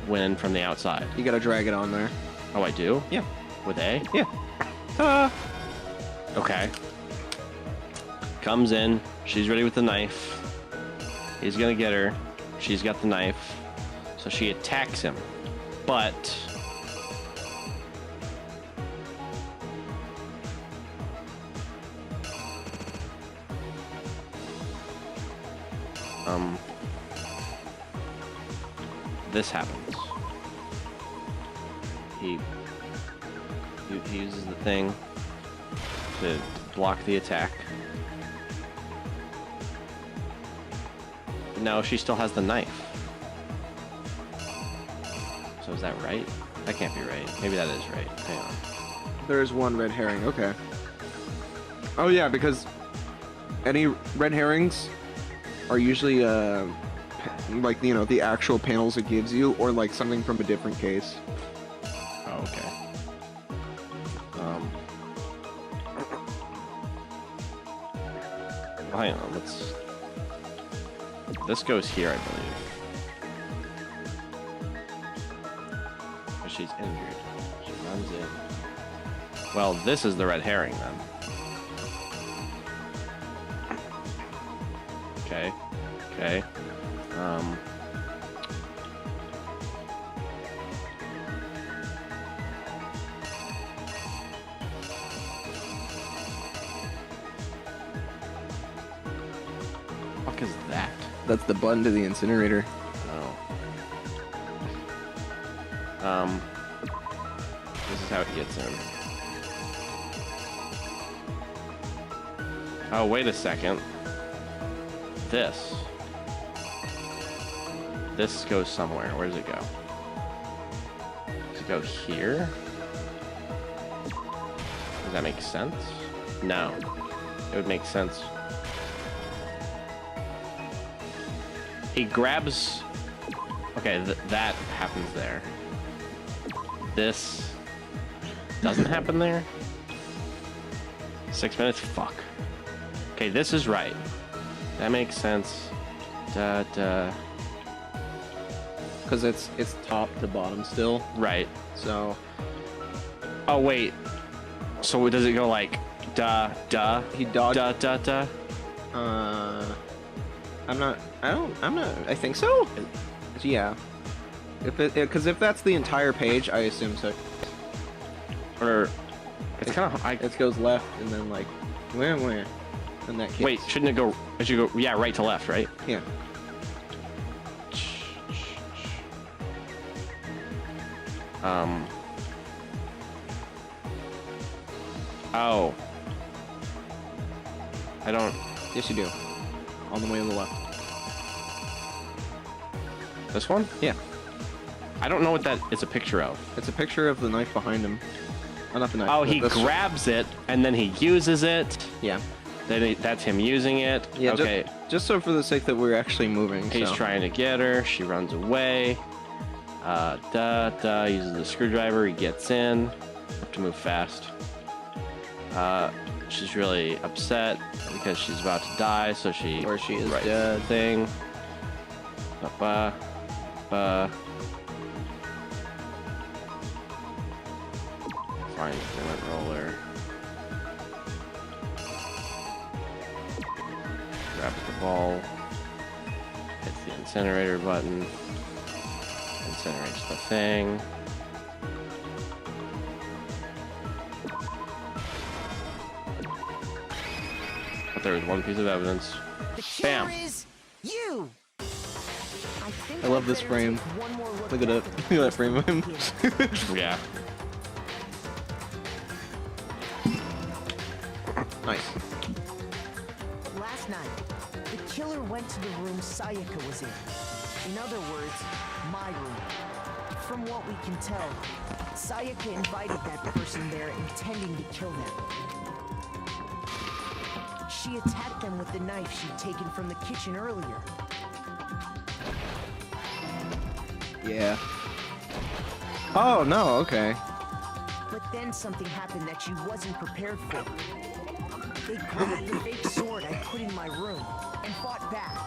Went in from the outside. You gotta drag it on there. Oh, I do? Yeah. With A? Yeah. Ta-da! Okay. Comes in. She's ready with the knife. He's gonna get her. She's got the knife. So she attacks him. But... this happens. He uses the thing to block the attack. No, she still has the knife. So is that right? That can't be right. Maybe that is right. Hang on. There's one red herring, okay. Oh yeah, because any red herrings are usually like, you know, the actual panels it gives you, or like something from a different case. Oh, okay. Well, hang on, let's... This goes here, I believe. But she's injured. She runs in. Well, this is the red herring, then. Okay. Okay. Fuck is that? That's the button to the incinerator. Oh. This is how it gets in. Oh, wait a second. This goes somewhere. Where does it go? Does it go here? Does that make sense? No. It would make sense. He grabs... Okay, that happens there. This doesn't happen there? 6 minutes? Fuck. Okay, this is right. That makes sense. Because it's top to bottom still. Right. So... Oh, wait. So does it go like... He dodged... I think so. Yeah. Because if that's the entire page, I assume so. Or... It's kind of... It goes left and then like... Where? In that case. Wait, shouldn't it go... It should go... Yeah, right to left, right? Yeah. Oh. I don't... Yes, you do. On the way on the left. This one? Yeah. I don't know what that is a picture of. It's a picture of the knife behind him. Oh, not the knife. Oh, he grabs it, and then he uses it. Yeah. Then that's him using it. Yeah, okay. Just so for the sake that we're actually moving. He's trying to get her. She runs away. Uses the screwdriver. He gets in. Have to move fast. She's really upset because she's about to die, so she... Or she is dead. Thing. Fine, granite roller. Grabs the ball. Hits the incinerator button. Incinerates the thing. But there was one piece of evidence. Bam! Is you. I love this frame. Look at it. Look at that frame of him. Yeah. Nice. Last night, the killer went to the room Sayaka was in. In other words, my room. From what we can tell, Sayaka invited that person there intending to kill them. She attacked them with the knife she'd taken from the kitchen earlier. Yeah. Oh, no, okay. But then something happened that she wasn't prepared for. They grabbed the fake sword I put in my room and fought back.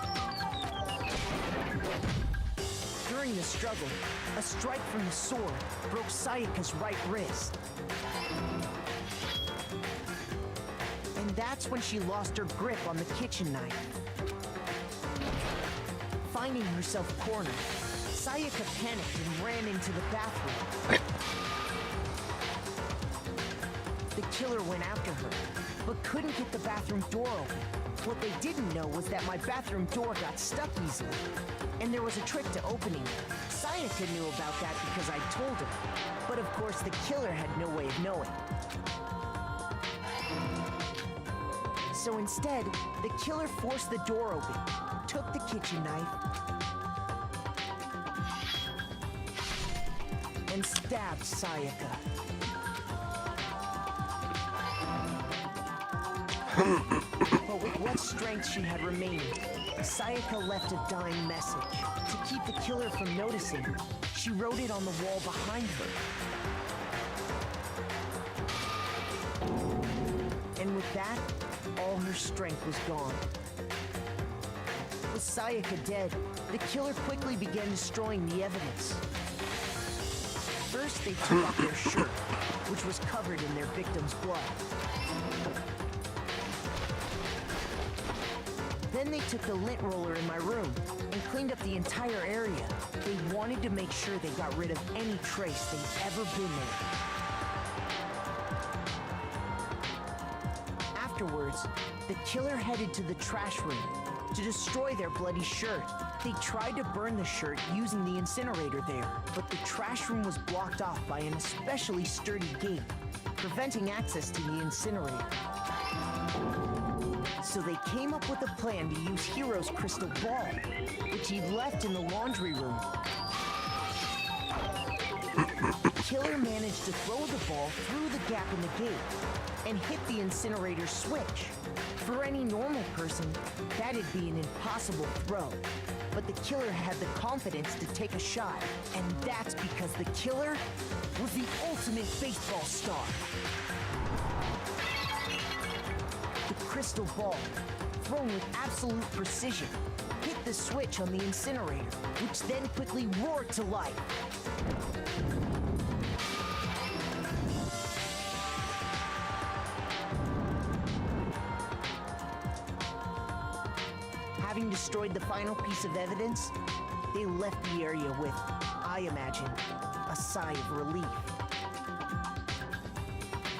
During the struggle, a strike from the sword broke Sayaka's right wrist. And that's when she lost her grip on the kitchen knife. Finding herself cornered, Sayaka panicked and ran into the bathroom. The killer went after her, but couldn't get the bathroom door open. What they didn't know was that my bathroom door got stuck easily, and there was a trick to opening it. Sayaka knew about that because I told her, but of course the killer had no way of knowing. So instead, the killer forced the door open, took the kitchen knife, and stabbed Sayaka. But with what strength she had remaining, Sayaka left a dying message. To keep the killer from noticing, she wrote it on the wall behind her. And with that, all her strength was gone. With Sayaka dead, the killer quickly began destroying the evidence. First, they took off their shirt, which was covered in their victim's blood. Then they took the lint roller in my room and cleaned up the entire area. They wanted to make sure they got rid of any trace they'd ever been there. Afterwards, the killer headed to the trash room to destroy their bloody shirt. They tried to burn the shirt using the incinerator there, but the trash room was blocked off by an especially sturdy gate, preventing access to the incinerator. So they came up with a plan to use Hiro's crystal ball, which he left in the laundry room. The killer managed to throw the ball through the gap in the gate and hit the incinerator switch. For any normal person, that'd be an impossible throw. But the killer had the confidence to take a shot, and that's because the killer was the ultimate baseball star. The crystal ball, thrown with absolute precision, hit the switch on the incinerator, which then quickly roared to life. Having destroyed the final piece of evidence, they left the area with, I imagine, a sigh of relief.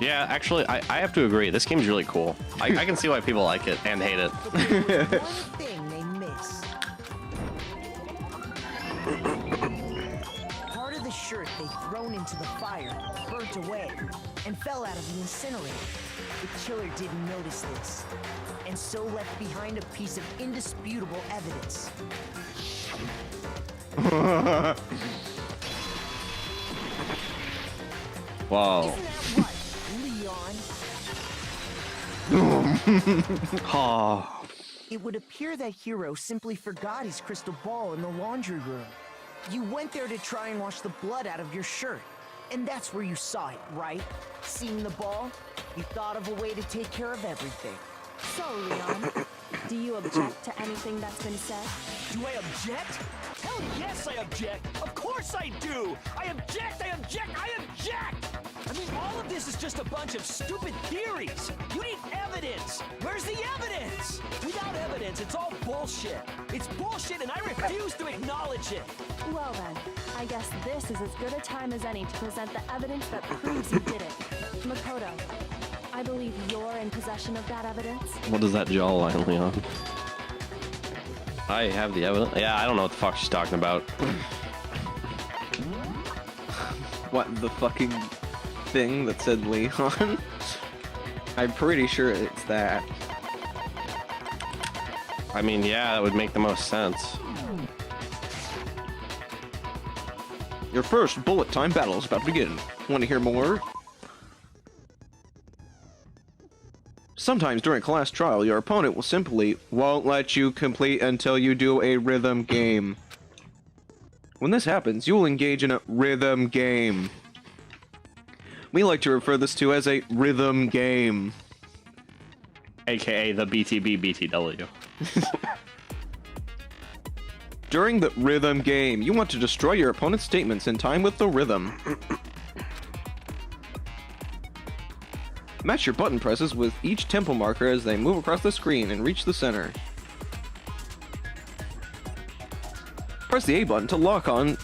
Yeah, actually, I have to agree. This game's really cool. I can see why people like it and hate it. But there was one thing they miss. Part of the shirt they'd thrown into the fire burnt away and fell out of the incinerator. The killer didn't notice this, and so left behind a piece of indisputable evidence. Wow. Isn't that right, Leon? Oh. It would appear that Hiro simply forgot his crystal ball in the laundry room. You went there to try and wash the blood out of your shirt, and that's where you saw it, right? Seeing the ball, you thought of a way to take care of everything. So, Leon, do you object to anything that's been said? Do I object? Hell yes, I object! Of course I do! I object! I object! I object! I mean, all of this is just a bunch of stupid theories! You need evidence! Where's the evidence? Without evidence, it's all bullshit! It's bullshit and I refuse to acknowledge it! Well then, I guess this is as good a time as any to present the evidence that proves you did it. Makoto, I believe you're in possession of that evidence. What is that jawline, Leon? I have the evidence. Yeah, I don't know what the fuck she's talking about. What, the fucking thing that said Leon? I'm pretty sure it's that. I mean, yeah, that would make the most sense. Your first bullet time battle is about to begin. Want to hear more? Sometimes during class trial, your opponent will simply won't let you complete until you do a rhythm game. When this happens, you will engage in a rhythm game. We like to refer this to as a rhythm game. AKA the BTB BTW. During the rhythm game, you want to destroy your opponent's statements in time with the rhythm. Match your button presses with each tempo marker as they move across the screen and reach the center. Press the A button to lock on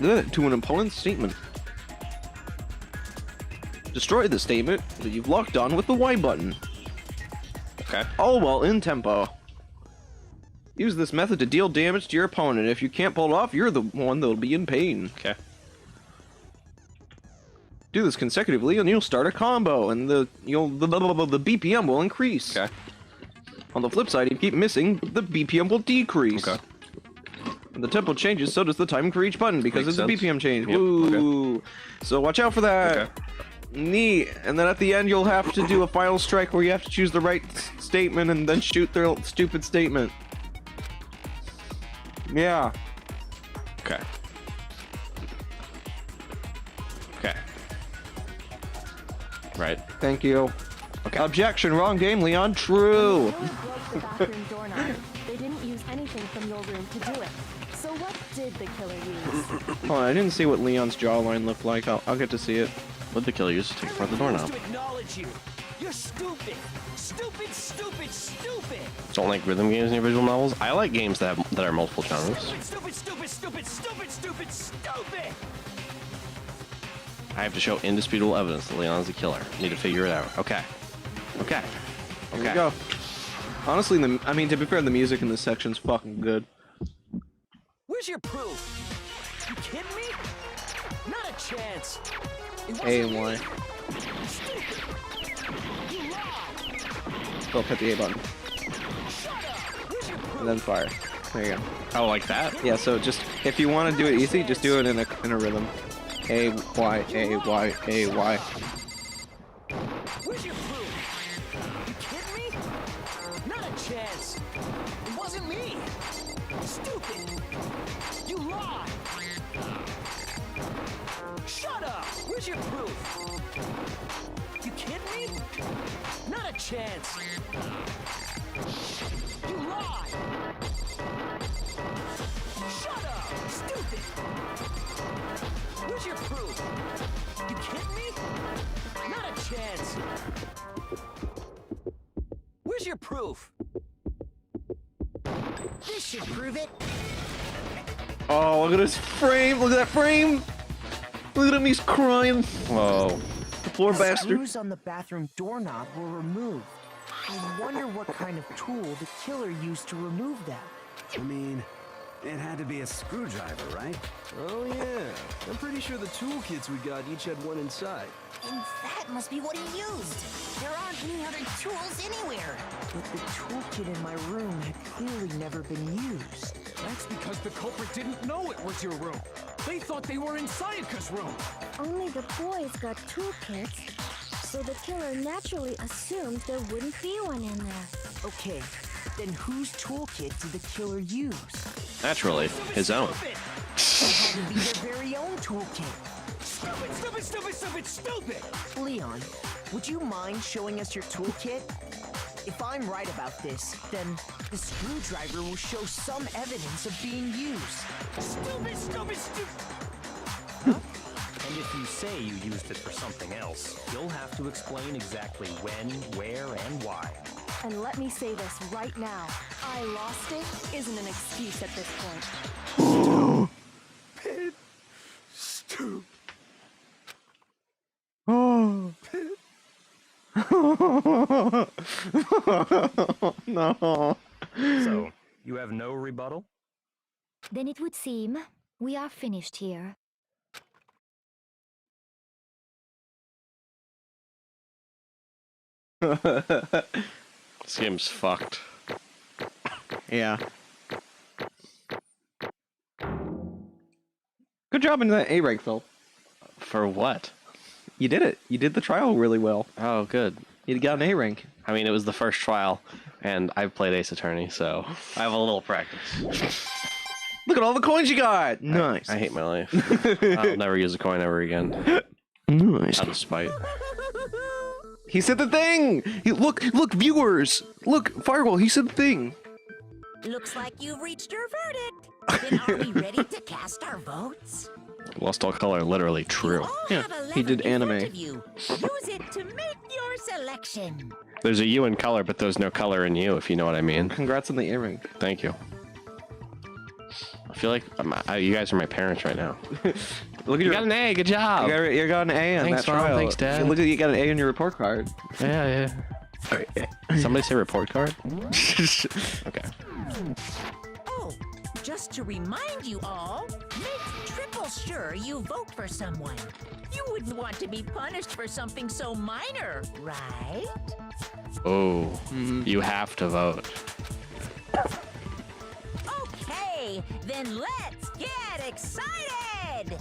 to an opponent's statement. Destroy the statement that you've locked on with the Y button. Okay. All while in tempo. Use this method to deal damage to your opponent. If you can't pull it off, you're the one that'll be in pain. Okay. Do this consecutively and you'll start a combo and the BPM will increase. Okay. On the flip side, if you keep missing, the BPM will decrease. Okay. When the tempo changes, so does the timing for each button because Makes it's sense. a BPM change. Yep. Woo! Okay. So watch out for that. Okay. Neat. And then at the end, you'll have to do a final strike where you have to choose the right statement and then shoot their stupid statement. Yeah. Okay. Okay. Right. Thank you. Okay. Objection, wrong game, Leon. True. The bathroom doorknob. They didn't use anything from your room to do it. So what did the killer use? Hold on, I didn't see what Leon's jawline looked like. I'll get to see it. What did the killer use to take apart the doorknob? To acknowledge you. You're stupid. Stupid, stupid, stupid. Don't like rhythm games in your visual novels? I like games that are multiple genres. Stupid, stupid, stupid, stupid, stupid, stupid. I have to show indisputable evidence that Leon's the killer. Need to figure it out. Okay. Okay. Here Okay. we go. Honestly, I mean, to be fair, the music in this section's fucking good. Where's your proof? You kidding me? Not a chance. A and Y. Go hit the A button. And then fire. There you go. Oh, like that? Yeah, so just, if you want to do it easy, just do it in a rhythm. A, Y, A, Y, A, Y. Where's your proof? You kidding me? Not a chance. It wasn't me. Stupid. You lied. Shut up. Where's your proof? You kidding me? Not a chance. You lied. Shut up. Stupid. Where's your proof? You kidding me? Not a chance. Where's your proof? This should prove it. Oh, look at his frame! Look at that frame! Look at him, he's crying! Whoa. The poor The bastard. screws on the bathroom doorknob were removed. I wonder what kind of tool the killer used to remove that. I mean, it had to be a screwdriver, right? Oh yeah, I'm pretty sure the toolkits we got each had one inside. And that must be what he used. There aren't any other tools anywhere. But the toolkit in my room had clearly never been used. That's because the culprit didn't know it was your room. They thought they were in Sayaka's room. Only the boys got toolkits, so the killer naturally assumed there wouldn't be one in there. Okay, then whose toolkit did the killer use? Naturally, his own. It had to be their very own toolkit. Stupid, stupid, stupid, stupid, stupid! Leon, would you mind showing us your toolkit? If I'm right about this, then the screwdriver will show some evidence of being used. Stupid, stupid, stupid! And if you say you used it for something else, you'll have to explain exactly when, where, and why. And let me say this right now. I lost it isn't an excuse at this point. Stupid. Oh. No. So, you have no rebuttal? Then it would seem we are finished here. This game's fucked. Yeah. Good job in that A rank, Phil. For what? You did it. You did the trial really well. Oh, good. You got an A rank. I mean, it was the first trial, and I've played Ace Attorney, so I have a little practice. Look at all the coins you got. Nice. I hate my life. I'll never use a coin ever again. Nice. Out of spite. He said the thing. Look, viewers. Look, Firewall. He said the thing. Looks like you've reached your verdict. Then are we ready to cast our votes? Lost all color, literally true. Yeah, he did anime. Use it to make your selection. There's a U in color, but there's no color in you, if you know what I mean. Congrats on the A rank. Thank you. I feel like you guys are my parents right now. Look at you got an A. Good job. You got an A on Thanks, that Mom. trial. Thanks, Dad. Look at you got an A on your report card. Yeah. All right. Somebody say report card. Okay. Oh, just to remind you all, make triple sure you vote for someone. You wouldn't want to be punished for something so minor, right? Oh, you have to vote. Okay, then let's get excited!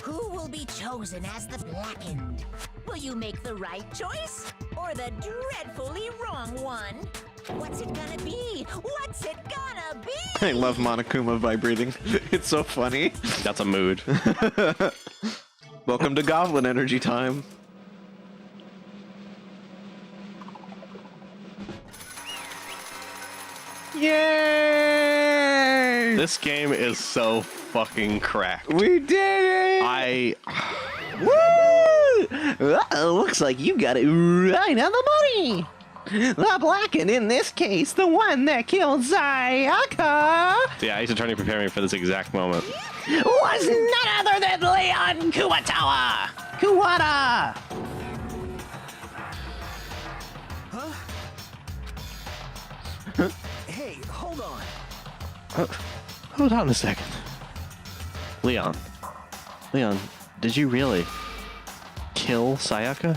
Who will be chosen as the Blackened? Will you make the right choice or the dreadfully wrong one? What's it gonna be? What's it gonna be? I love Monokuma vibrating. It's so funny. That's a mood. Welcome to Goblin Energy time. Yay! This game is so fucking cracked. We did it! Woo! Looks like you got it right on the money. The Blackened, in this case, the one that killed Sayaka, Yeah, Ace Attorney prepared me for this exact moment. was none other than Leon Kuwata. Hey, hold on. Hold on a second. Leon, did you really kill Sayaka?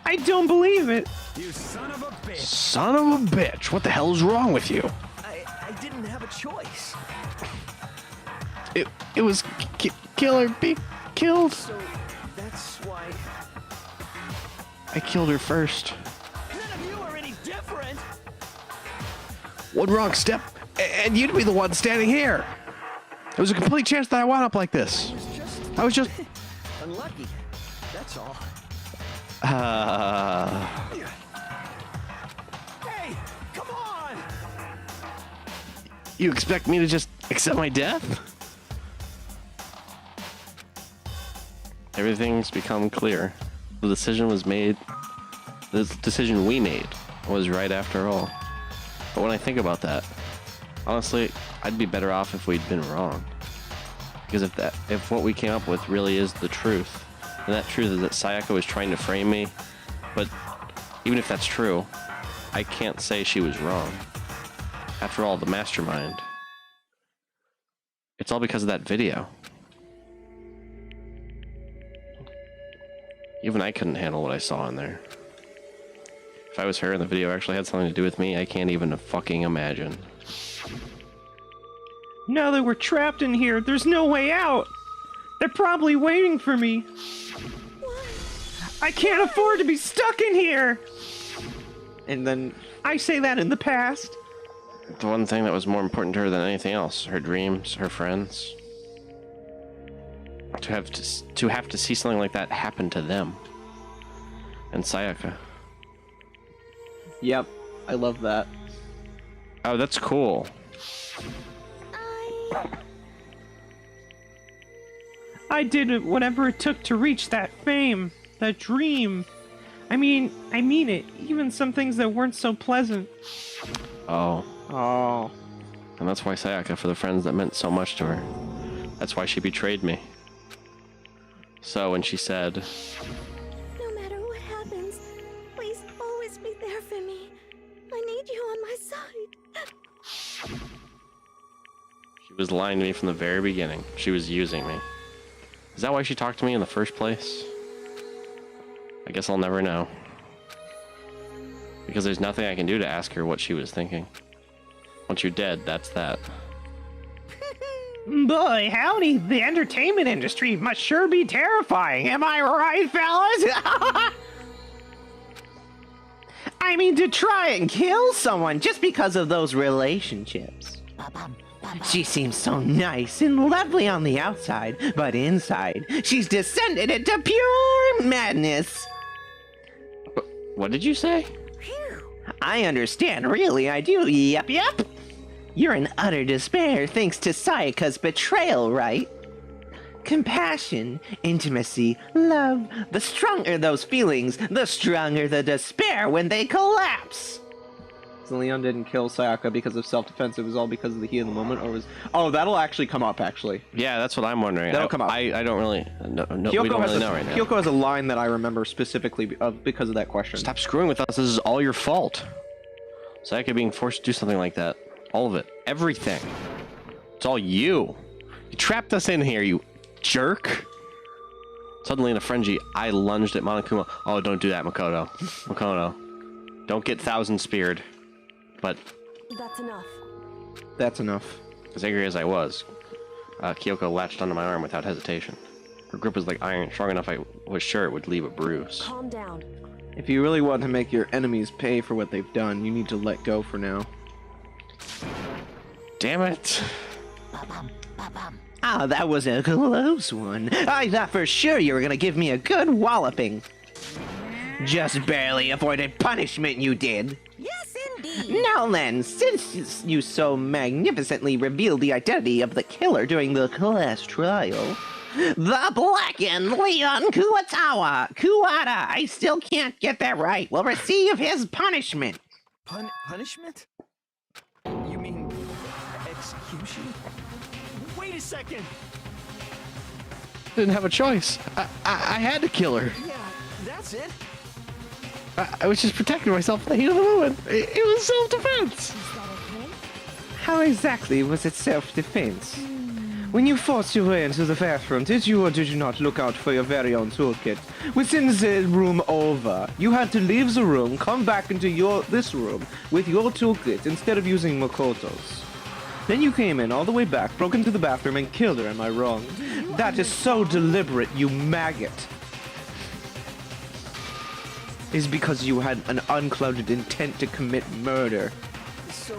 I don't believe it. You son of a bitch. Son of a bitch! What the hell is wrong with you? I didn't have a choice. It was kill or be killed. So that's why. I killed her first. None of you are any different. One wrong step, and you'd be the one standing here. There was a complete chance that I wound up like this. I was just unlucky. That's all. Hey, come on! You expect me to just accept my death? Everything's become clear. The decision was made. The decision we made was right after all. But when I think about that, honestly, I'd be better off if we'd been wrong. Because if what we came up with really is the truth, and that truth is that Sayaka was trying to frame me, but even if that's true, I can't say she was wrong. After all, the mastermind. It's all because of that video. Even I couldn't handle what I saw in there. If I was her and the video actually had something to do with me, I can't even fucking imagine. Now that we're trapped in here, there's no way out. They're probably waiting for me. I can't afford to be stuck in here. And then I say that in the past. The one thing that was more important to her than anything else, her dreams, her friends. To have to see something like that happen to them. And Sayaka. Yep, I love that. Oh, that's cool. I did whatever it took to reach that fame, that dream. I mean it. Even some things that weren't so pleasant. Oh. Oh. And that's why Sayaka, for the friends that meant so much to her. That's why she betrayed me. So when she said, No matter what happens, please always be there for me. I need you on my side. she was lying to me from the very beginning. She was using me. Is that why she talked to me in the first place? I guess I'll never know. Because there's nothing I can do to ask her what she was thinking. Once you're dead, that's that. Boy, howdy, the entertainment industry must sure be terrifying. Am I right, fellas? I mean, to try and kill someone just because of those relationships. She seems so nice and lovely on the outside, but inside, she's descended into pure madness. What did you say? I understand, really, I do. Yep. You're in utter despair thanks to Sayaka's betrayal, right? Compassion, intimacy, love. The stronger those feelings, the stronger the despair when they collapse. So Leon didn't kill Sayaka because of self-defense, it was all because of the heat of the moment, or was... Oh, that'll actually come up, actually. Yeah, that's what I'm wondering. That'll come up. I don't really... No, Kyoko we don't really know right now. Kyoko has a line that I remember specifically because of that question. Stop screwing with us, this is all your fault. Sayaka being forced to do something like that. All of it. Everything. It's all you. You trapped us in here, you jerk. Suddenly in a frenzy, I lunged at Monokuma. Oh, don't do that, Makoto. Makoto. Don't get thousand speared. But... That's enough. That's enough. As angry as I was, Kyoko latched onto my arm without hesitation. Her grip was like iron, strong enough I was sure it would leave a bruise. Calm down. If you really want to make your enemies pay for what they've done, you need to let go for now. Damn it. Ah, that was a close one. I thought for sure you were gonna give me a good walloping. Just barely avoided punishment, you did. Yes, indeed. Now then, since you so magnificently revealed the identity of the killer during the class trial, the blackened Leon Kuwatawa, I still can't get that right, will receive his punishment. Punishment? You mean execution? Wait a second! Didn't have a choice. I had to kill her. Yeah, that's it. I was just protecting myself from the heat of the moment. It was self-defense. How exactly was it self-defense? When you forced your way into the bathroom, did you or did you not look out for your very own toolkit? Within the room over, you had to leave the room, come back into this room with your toolkit instead of using Makoto's. Then you came in all the way back, broke into the bathroom, and killed her, am I wrong? That is so deliberate, you maggot. Is because you had an unclouded intent to commit murder. So,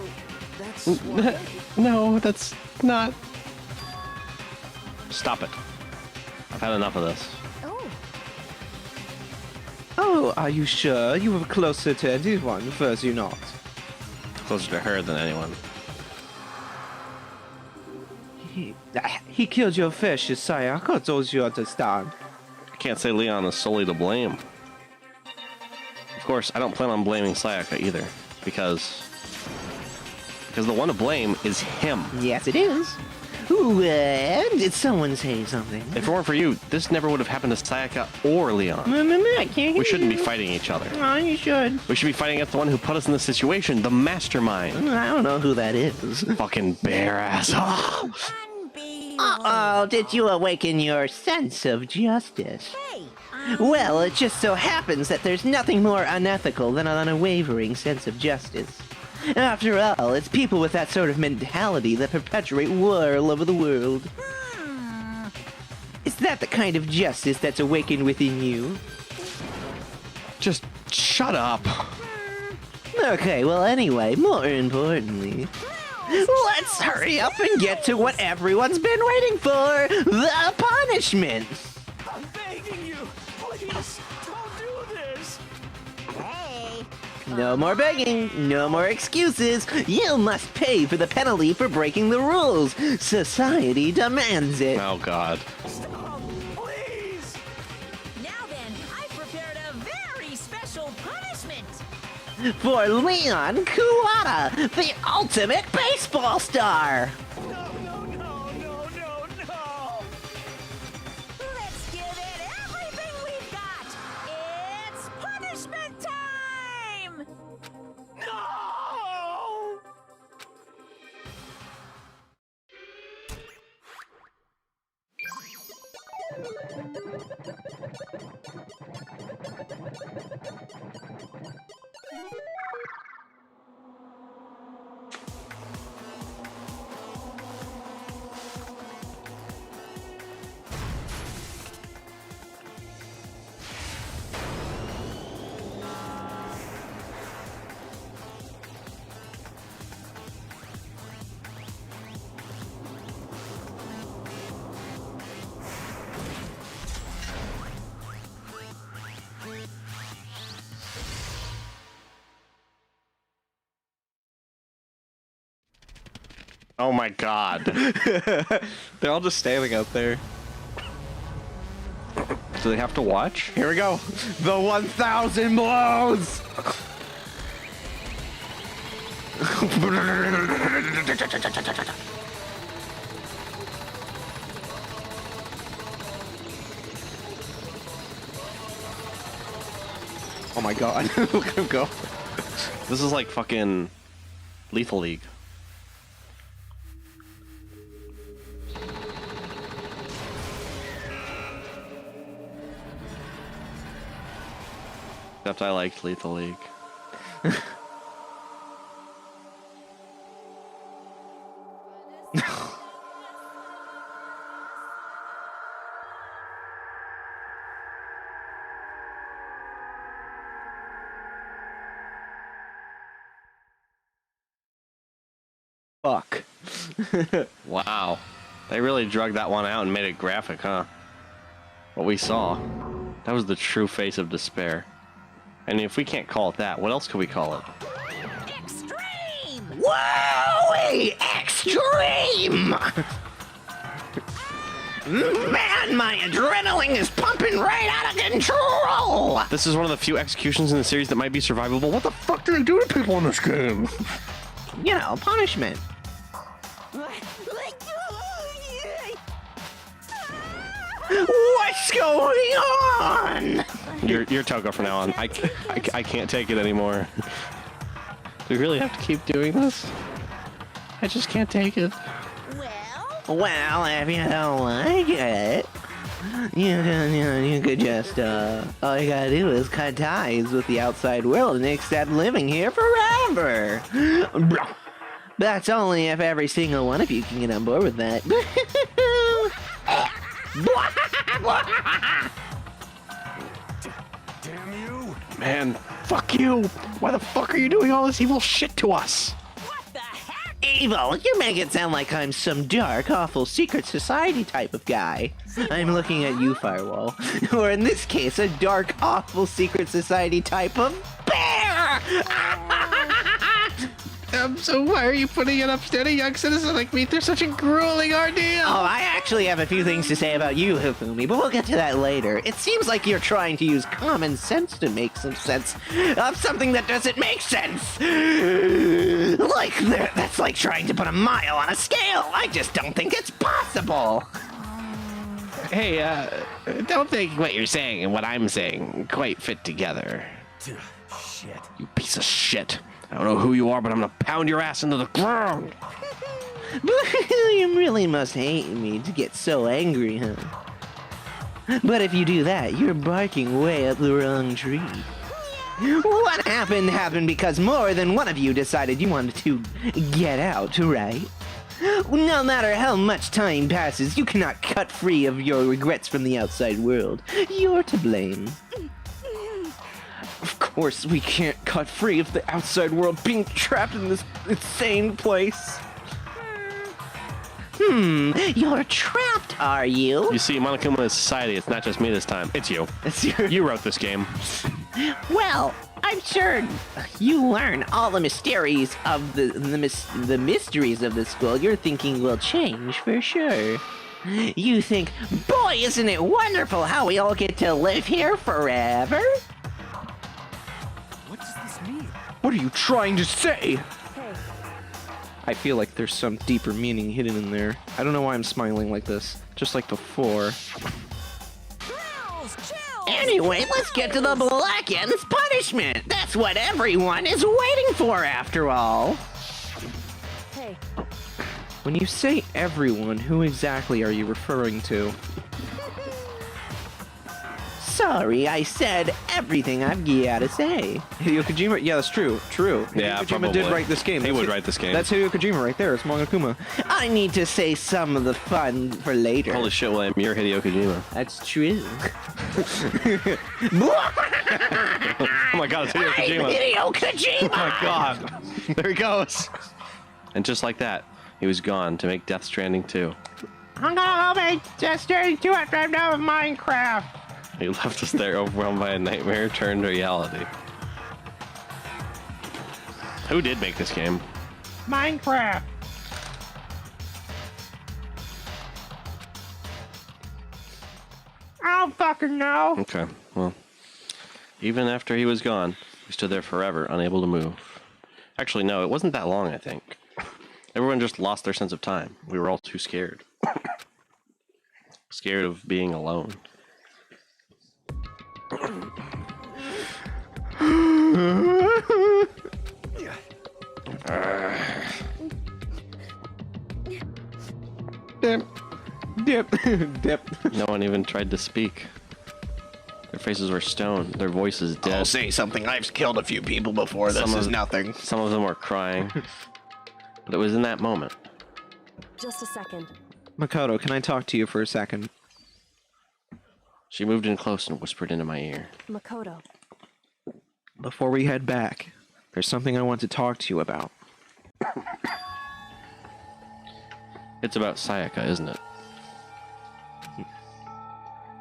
that's why... No, that's not... Stop it. I've had enough of this. Oh, are you sure? You were closer to anyone, was you not? Closer to her than anyone. He killed your fish, Sayaka, don't you understand? I can't say Leon is solely to blame. Of course, I don't plan on blaming Sayaka either, because the one to blame is him. Yes, it is. Ooh, did someone say something? If it weren't for you, this never would have happened to Sayaka or Leon. I can't hear We shouldn't be fighting each other. Oh, you should. We should be fighting against the one who put us in this situation, the mastermind. I don't know who that is. Fucking bear ass. Uh-oh, did you awaken your sense of justice? Well, it just so happens that there's nothing more unethical than an unwavering sense of justice. After all, it's people with that sort of mentality that perpetuate war all over the world. Is that the kind of justice that's awakened within you? Just shut up. Okay, well anyway, more importantly, let's hurry up and get to what everyone's been waiting for, the punishment! I'm begging you, please, don't do this! No more begging, no more excuses. You must pay for the penalty for breaking the rules. Society demands it. Oh god. Stop, please! Now then, I've prepared a very special punishment. For Leon Kuwata, the ultimate baseball star. Let's give it everything we've got. It's punishment time! No! Oh my god. They're all just standing out there. Do they have to watch? Here we go. The 1,000 blows. Oh my god. Look at him go. This is like fucking Lethal League. Except I liked Lethal League. Fuck. Wow. They really drugged that one out and made it graphic, huh? What we saw. That was the true face of despair. And if we can't call it that, what else could we call it? Whoa! Extreme! Man, my adrenaline is pumping right out of control! This is one of the few executions in the series that might be survivable. What the fuck do they do to people in this game? You know, punishment. What's going on? You're Togo from now on. I can't take it anymore. Do we really have to keep doing this? I just can't take it. Well, if you don't like it, you could just, all you gotta do is cut ties with the outside world and accept living here forever. That's only if every single one of you can get on board with that. Damn you! Man, fuck you! Why the fuck are you doing all this evil shit to us? Evil? You make it sound like I'm some dark, awful secret society type of guy. I'm looking at you, Firewall. Or in this case, a dark, awful secret society type of bear! So why are you putting it upstairs a young citizen like me through such a grueling ordeal? Oh, I actually have a few things to say about you, Hifumi, but we'll get to that later. It seems like you're trying to use common sense to make some sense of something that doesn't make sense. That's like trying to put a mile on a scale. I just don't think it's possible. Hey, don't think what you're saying and what I'm saying quite fit together. Shit. You piece of shit. I don't know who you are, but I'm gonna pound your ass into the ground. You really must hate me to get so angry, huh? But if you do that, you're barking way up the wrong tree. What happened because more than one of you decided you wanted to get out, right? No matter how much time passes, you cannot cut free of your regrets from the outside world. You're to blame. Of course, we can't cut free of the outside world being trapped in this insane place. You're trapped, are you? You see, Monokuma is society. It's not just me this time. It's you. It's you. You wrote this game. Well, I'm sure you learn all the mysteries of the mysteries of the school. Your thinking will change for sure. You think, boy, isn't it wonderful how we all get to live here forever? What does this mean? What are you trying to say? I feel like there's some deeper meaning hidden in there. I don't know why I'm smiling like this. Just like before. Anyway, let's get to the Black End's punishment. That's what everyone is waiting for, after all. Hey. When you say everyone, who exactly are you referring to? Sorry, I said everything I've got to say. Hideo Kojima? Yeah, that's true. True. Yeah, Hideo Kojima probably. did write this game. He would write this game. That's Hideo Kojima right there. It's Monokuma. I need to say some of the fun for later. Holy shit, William, you're Hideo Kojima. That's true. Oh my god, it's Hideo Kojima. I'm Hideo Kojima! Oh my god. There he goes. And just like that, he was gone to make Death Stranding 2. I'm gonna make Death Stranding 2 after I'm done with Minecraft. He left us there overwhelmed by a nightmare turned reality. Who did make this game? Minecraft. talking now. Okay, well, even after he was gone, we stood there forever, unable to move. Actually, no, it wasn't that long, I think. Everyone just lost their sense of time. We were all too scared. Scared of being alone. Dip. No one even tried to speak. Their faces were stone. Their voices dead. I'll say something. I've killed a few people before. This is nothing. Some of them were crying. But it was in that moment. Just a second. Makoto, can I talk to you for a second? She moved in close and whispered into my ear. Makoto. Before we head back, there's something I want to talk to you about. It's about Sayaka, isn't it?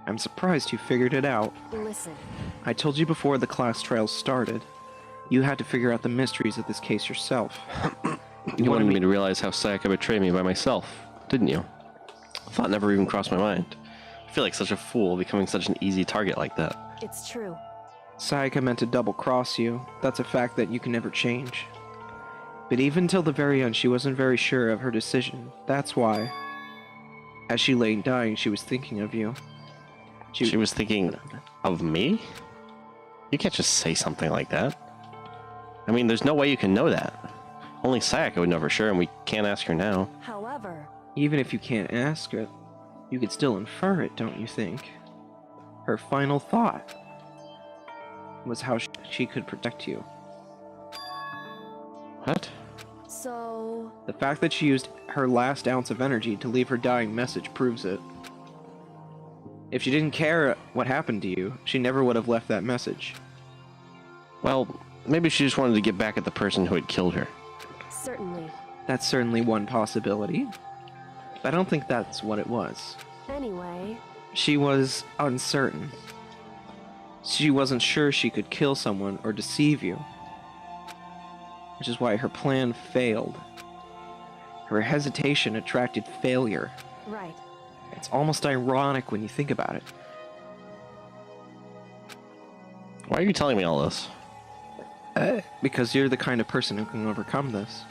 I'm surprised you figured it out. Listen. I told you before the class trials started. You had to figure out the mysteries of this case yourself. You wanted me to realize how Sayaka betrayed me by myself, didn't you? Thought never even crossed my mind. I feel like such a fool becoming such an easy target like that. It's true. Sayaka meant to double-cross you. That's a fact that you can never change. But even till the very end, she wasn't very sure of her decision. That's why. As she lay dying, she was thinking of you. She was thinking of me? You can't just say something like that. I mean, there's no way you can know that. Only Sayaka would know for sure, and we can't ask her now. However... Even if you can't ask it, you could still infer it, don't you think? Her final thought was how she could protect you. What? So... The fact that she used her last ounce of energy to leave her dying message proves it. If she didn't care what happened to you, she never would have left that message. Well, maybe she just wanted to get back at the person who had killed her. Certainly. That's certainly one possibility. But I don't think that's what it was. Anyway... She was uncertain. She wasn't sure she could kill someone or deceive you. Which is why her plan failed. Her hesitation attracted failure. Right. It's almost ironic when you think about it. Why are you telling me all this? Because you're the kind of person who can overcome this.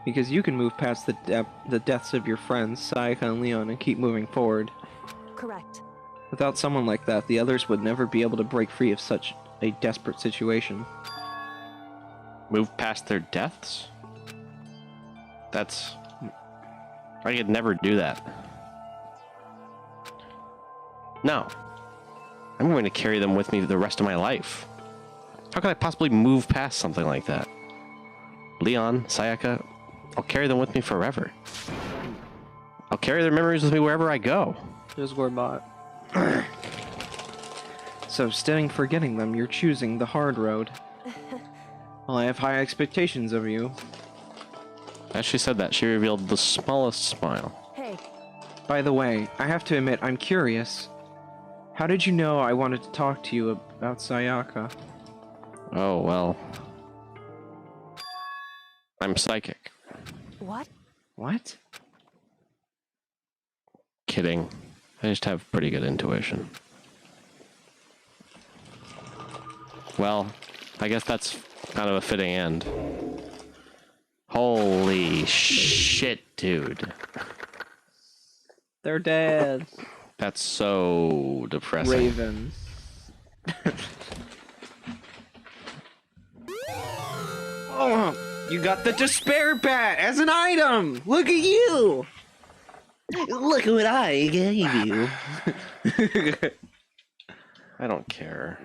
Because you can move past the deaths of your friends, Sayaka and Leon, and keep moving forward. Correct. Without someone like that, the others would never be able to break free of such a desperate situation. Move past their deaths? I could never do that. No. I'm going to carry them with me the rest of my life. How could I possibly move past something like that? Leon, Sayaka, I'll carry them with me forever. I'll carry their memories with me wherever I go. There's Warbot. So instead of forgetting them, you're choosing the hard road. Well, I have high expectations of you. As she said that, she revealed the smallest smile. Hey. By the way, I have to admit, I'm curious. How did you know I wanted to talk to you about Sayaka? Oh, well. I'm psychic. What? What? Kidding. I just have pretty good intuition. Well, I guess that's kind of a fitting end. Holy shit, dude. They're dead. That's so depressing. Raven. Oh, you got the despair bat as an item! Look at you! Look what I gave you. I don't care.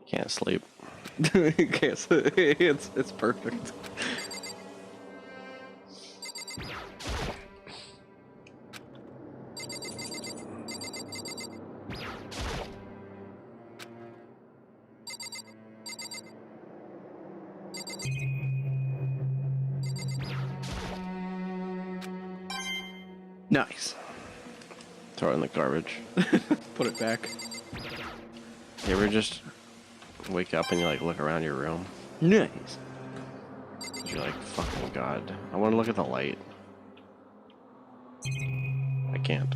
Can't sleep. It's perfect. Nice. Throw it in the garbage. Put it back. You ever just wake up and you like look around your room? Nice. You're like, fucking god. I want to look at the light. I can't.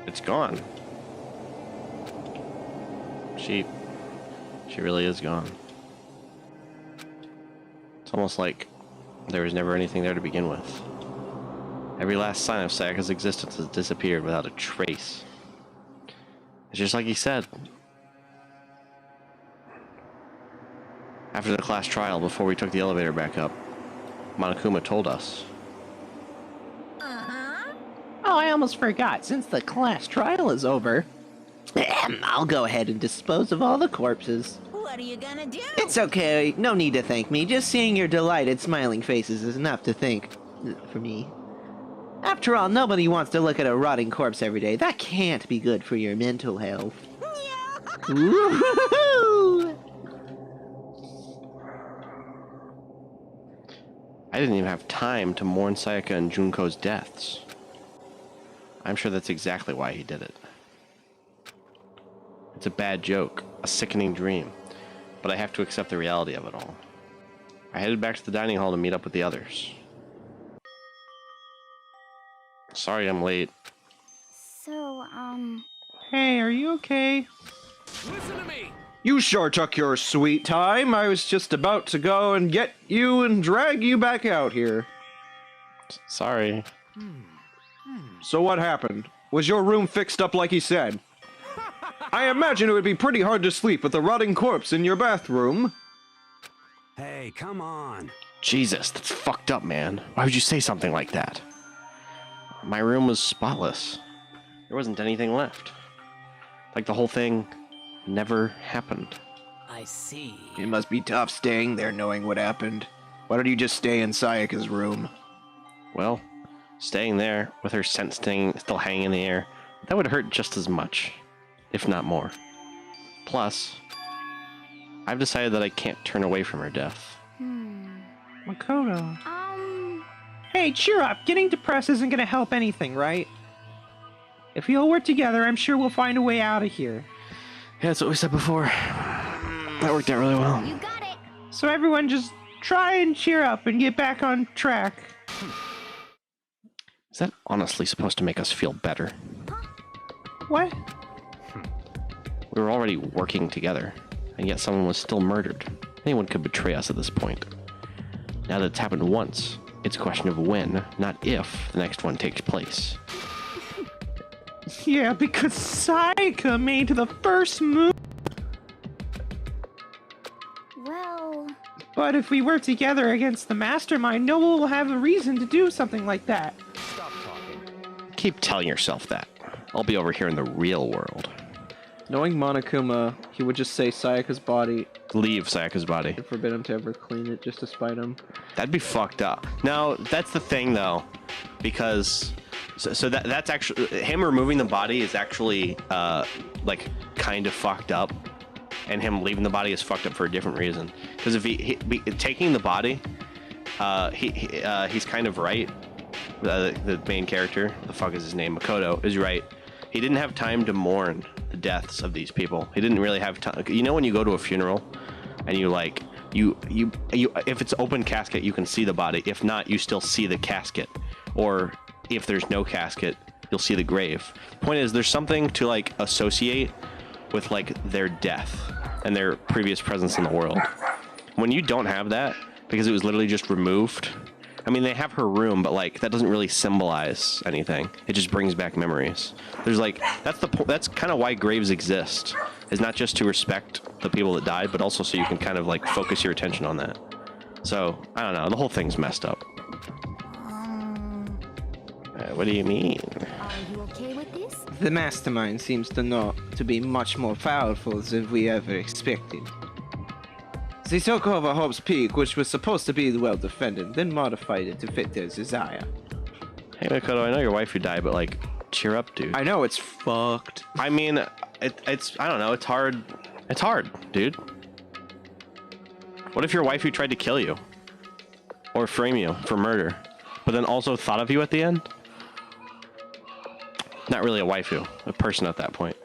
It's gone. She really is gone. It's almost like there was never anything there to begin with. Every last sign of Sayaka's existence has disappeared without a trace. It's just like he said. After the class trial, before we took the elevator back up, Monokuma told us. Oh, I almost forgot. Since the class trial is over, I'll go ahead and dispose of all the corpses. What are you gonna do? It's okay. No need to thank me. Just seeing your delighted, smiling faces is enough to thank for me. After all, nobody wants to look at a rotting corpse every day. That can't be good for your mental health. Woo-hoo-hoo-hoo! I didn't even have time to mourn Sayaka and Junko's deaths. I'm sure that's exactly why he did it. It's a bad joke, a sickening dream, but I have to accept the reality of it all. I headed back to the dining hall to meet up with the others. Sorry I'm late. So, Hey, are you okay? Listen to me! You sure took your sweet time. I was just about to go and get you and drag you back out here. Sorry. So what happened? Was your room fixed up like he said? I imagine it would be pretty hard to sleep with a rotting corpse in your bathroom. Hey, come on. Jesus, that's fucked up, man. Why would you say something like that? My room was spotless. There wasn't anything left. Like the whole thing never happened. I see. It must be tough staying there knowing what happened. Why don't you just stay in Sayaka's room? Well, staying there with her scent sting still hanging in the air, that would hurt just as much, if not more. Plus, I've decided that I can't turn away from her death. Makoto. Hey, cheer up. Getting depressed isn't gonna help anything, right? If we all work together, I'm sure we'll find a way out of here. Yeah, that's what we said before. That worked out really well. You got it. So everyone just try and cheer up and get back on track. Is that honestly supposed to make us feel better? What? We were already working together, and yet someone was still murdered. Anyone could betray us at this point. Now that it's happened once, it's a question of when, not if, the next one takes place. Yeah, because Sayaka made the first move. Well... But if we work together against the mastermind, no one will have a reason to do something like that. Stop talking. Keep telling yourself that. I'll be over here in the real world. Knowing Monokuma, he would just say Sayaka's body. Leave Sayaka's body. And forbid him to ever clean it just to spite him. That'd be fucked up. Now, that's the thing, though, because... So that's actually... Him removing the body is actually, like, kind of fucked up. And him leaving the body is fucked up for a different reason. Because if he taking the body, he's kind of right. The main character, the fuck is his name? Makoto, is right. He didn't have time to mourn the deaths of these people. He didn't really have time. You know when you go to a funeral and you like, you if it's open casket, you can see the body. If not, you still see the casket. Or if there's no casket, you'll see the grave. Point is, there's something to like associate with like their death and their previous presence in the world. When you don't have that, because it was literally just removed, I mean, they have her room, but like that doesn't really symbolize anything. It just brings back memories. There's like that's kind of why graves exist, is not just to respect the people that died, but also so you can kind of like focus your attention on that. So I don't know, the whole thing's messed up. What do you mean? Are you okay with this? The mastermind seems to be much more powerful than we ever expected. They took over Hope's Peak, which was supposed to be well defended, then modified it to fit their desire. Hey Makoto, I know your wife who died, but like, cheer up, dude. I know, it's fucked. I mean, it's I don't know, it's hard. It's hard, dude. What if your wife who tried to kill you? Or frame you for murder, but then also thought of you at the end? Not really a waifu, a person at that point.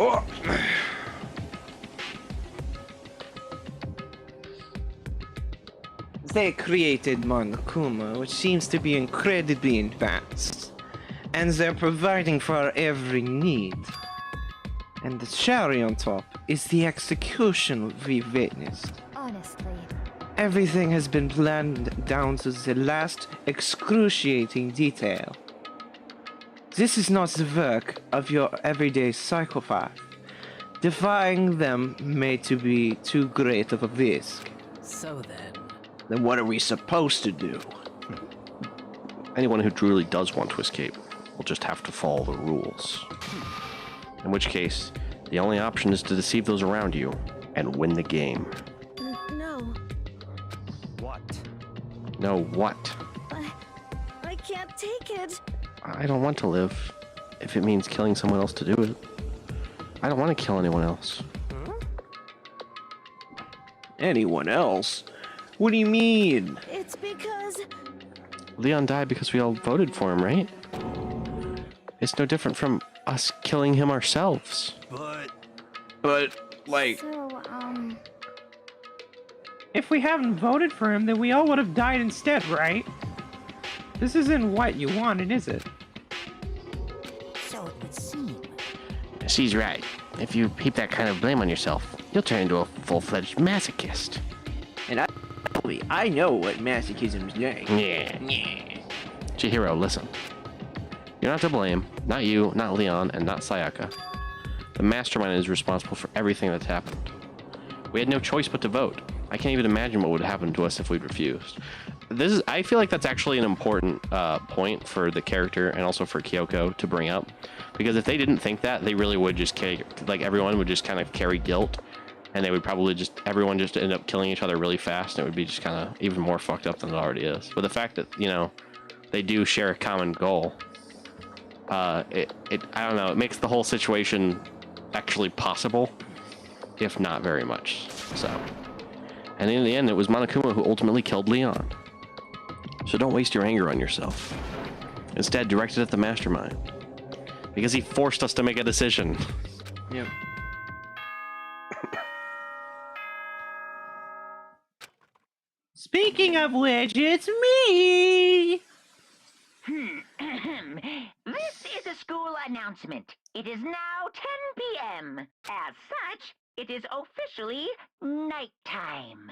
Oh. They created Monokuma, which seems to be incredibly advanced, and they're providing for our every need. And the cherry on top is the execution we've witnessed. Honestly. Everything has been planned down to the last excruciating detail. This is not the work of your everyday psychopath. Defying them made to be too great of a risk. So then what are we supposed to do? Anyone who truly does want to escape will just have to follow the rules. In which case, the only option is to deceive those around you and win the game. No. What? No, what? I can't take it. I don't want to live, if it means killing someone else to do it. I don't want to kill anyone else. Huh? Anyone else? What do you mean? It's because... Leon died because we all voted for him, right? It's no different from us killing him ourselves. But, like... So, If we haven't voted for him, then we all would have died instead, right? This isn't what you wanted, is it? So it would seem. She's right. If you heap that kind of blame on yourself, you'll turn into a full-fledged masochist. And I know what masochism's like. Yeah. Chihiro, listen. You're not to blame. Not you, not Leon, and not Sayaka. The mastermind is responsible for everything that's happened. We had no choice but to vote. I can't even imagine what would happen to us if we'd refused. I feel like that's actually an important point for the character and also for Kyoko to bring up, because if they didn't think that, they really would just everyone would just kind of carry guilt, and they would probably everyone just end up killing each other really fast, and it would be just kind of even more fucked up than it already is. But the fact that, you know, they do share a common goal, I don't know, it makes the whole situation actually possible, if not very much so. And in the end, it was Monokuma who ultimately killed Leon. So don't waste your anger on yourself. Instead, direct it at the mastermind. Because he forced us to make a decision. Yep. Speaking of which, it's me! This is a school announcement. It is now 10 p.m. As such, it is officially nighttime.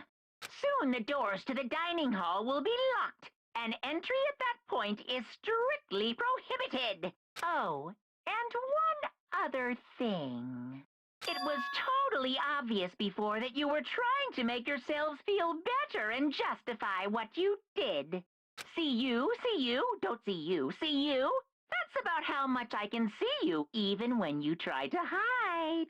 Soon the doors to the dining hall will be locked, and entry at that point is strictly prohibited. Oh, and one other thing. It was totally obvious before that you were trying to make yourselves feel better and justify what you did. See you, don't see you, see you. That's about how much I can see you, even when you try to hide.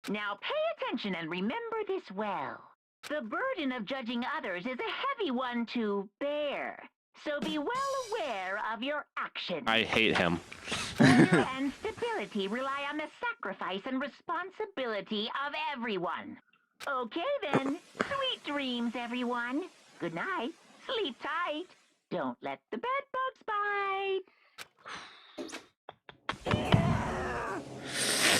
Now pay attention and remember this well. The burden of judging others is a heavy one to bear, so be well aware of your actions. I hate him. Order and stability rely on the sacrifice and responsibility of everyone. Okay then, sweet dreams, everyone. Good night, sleep tight. Don't let the bed bugs bite.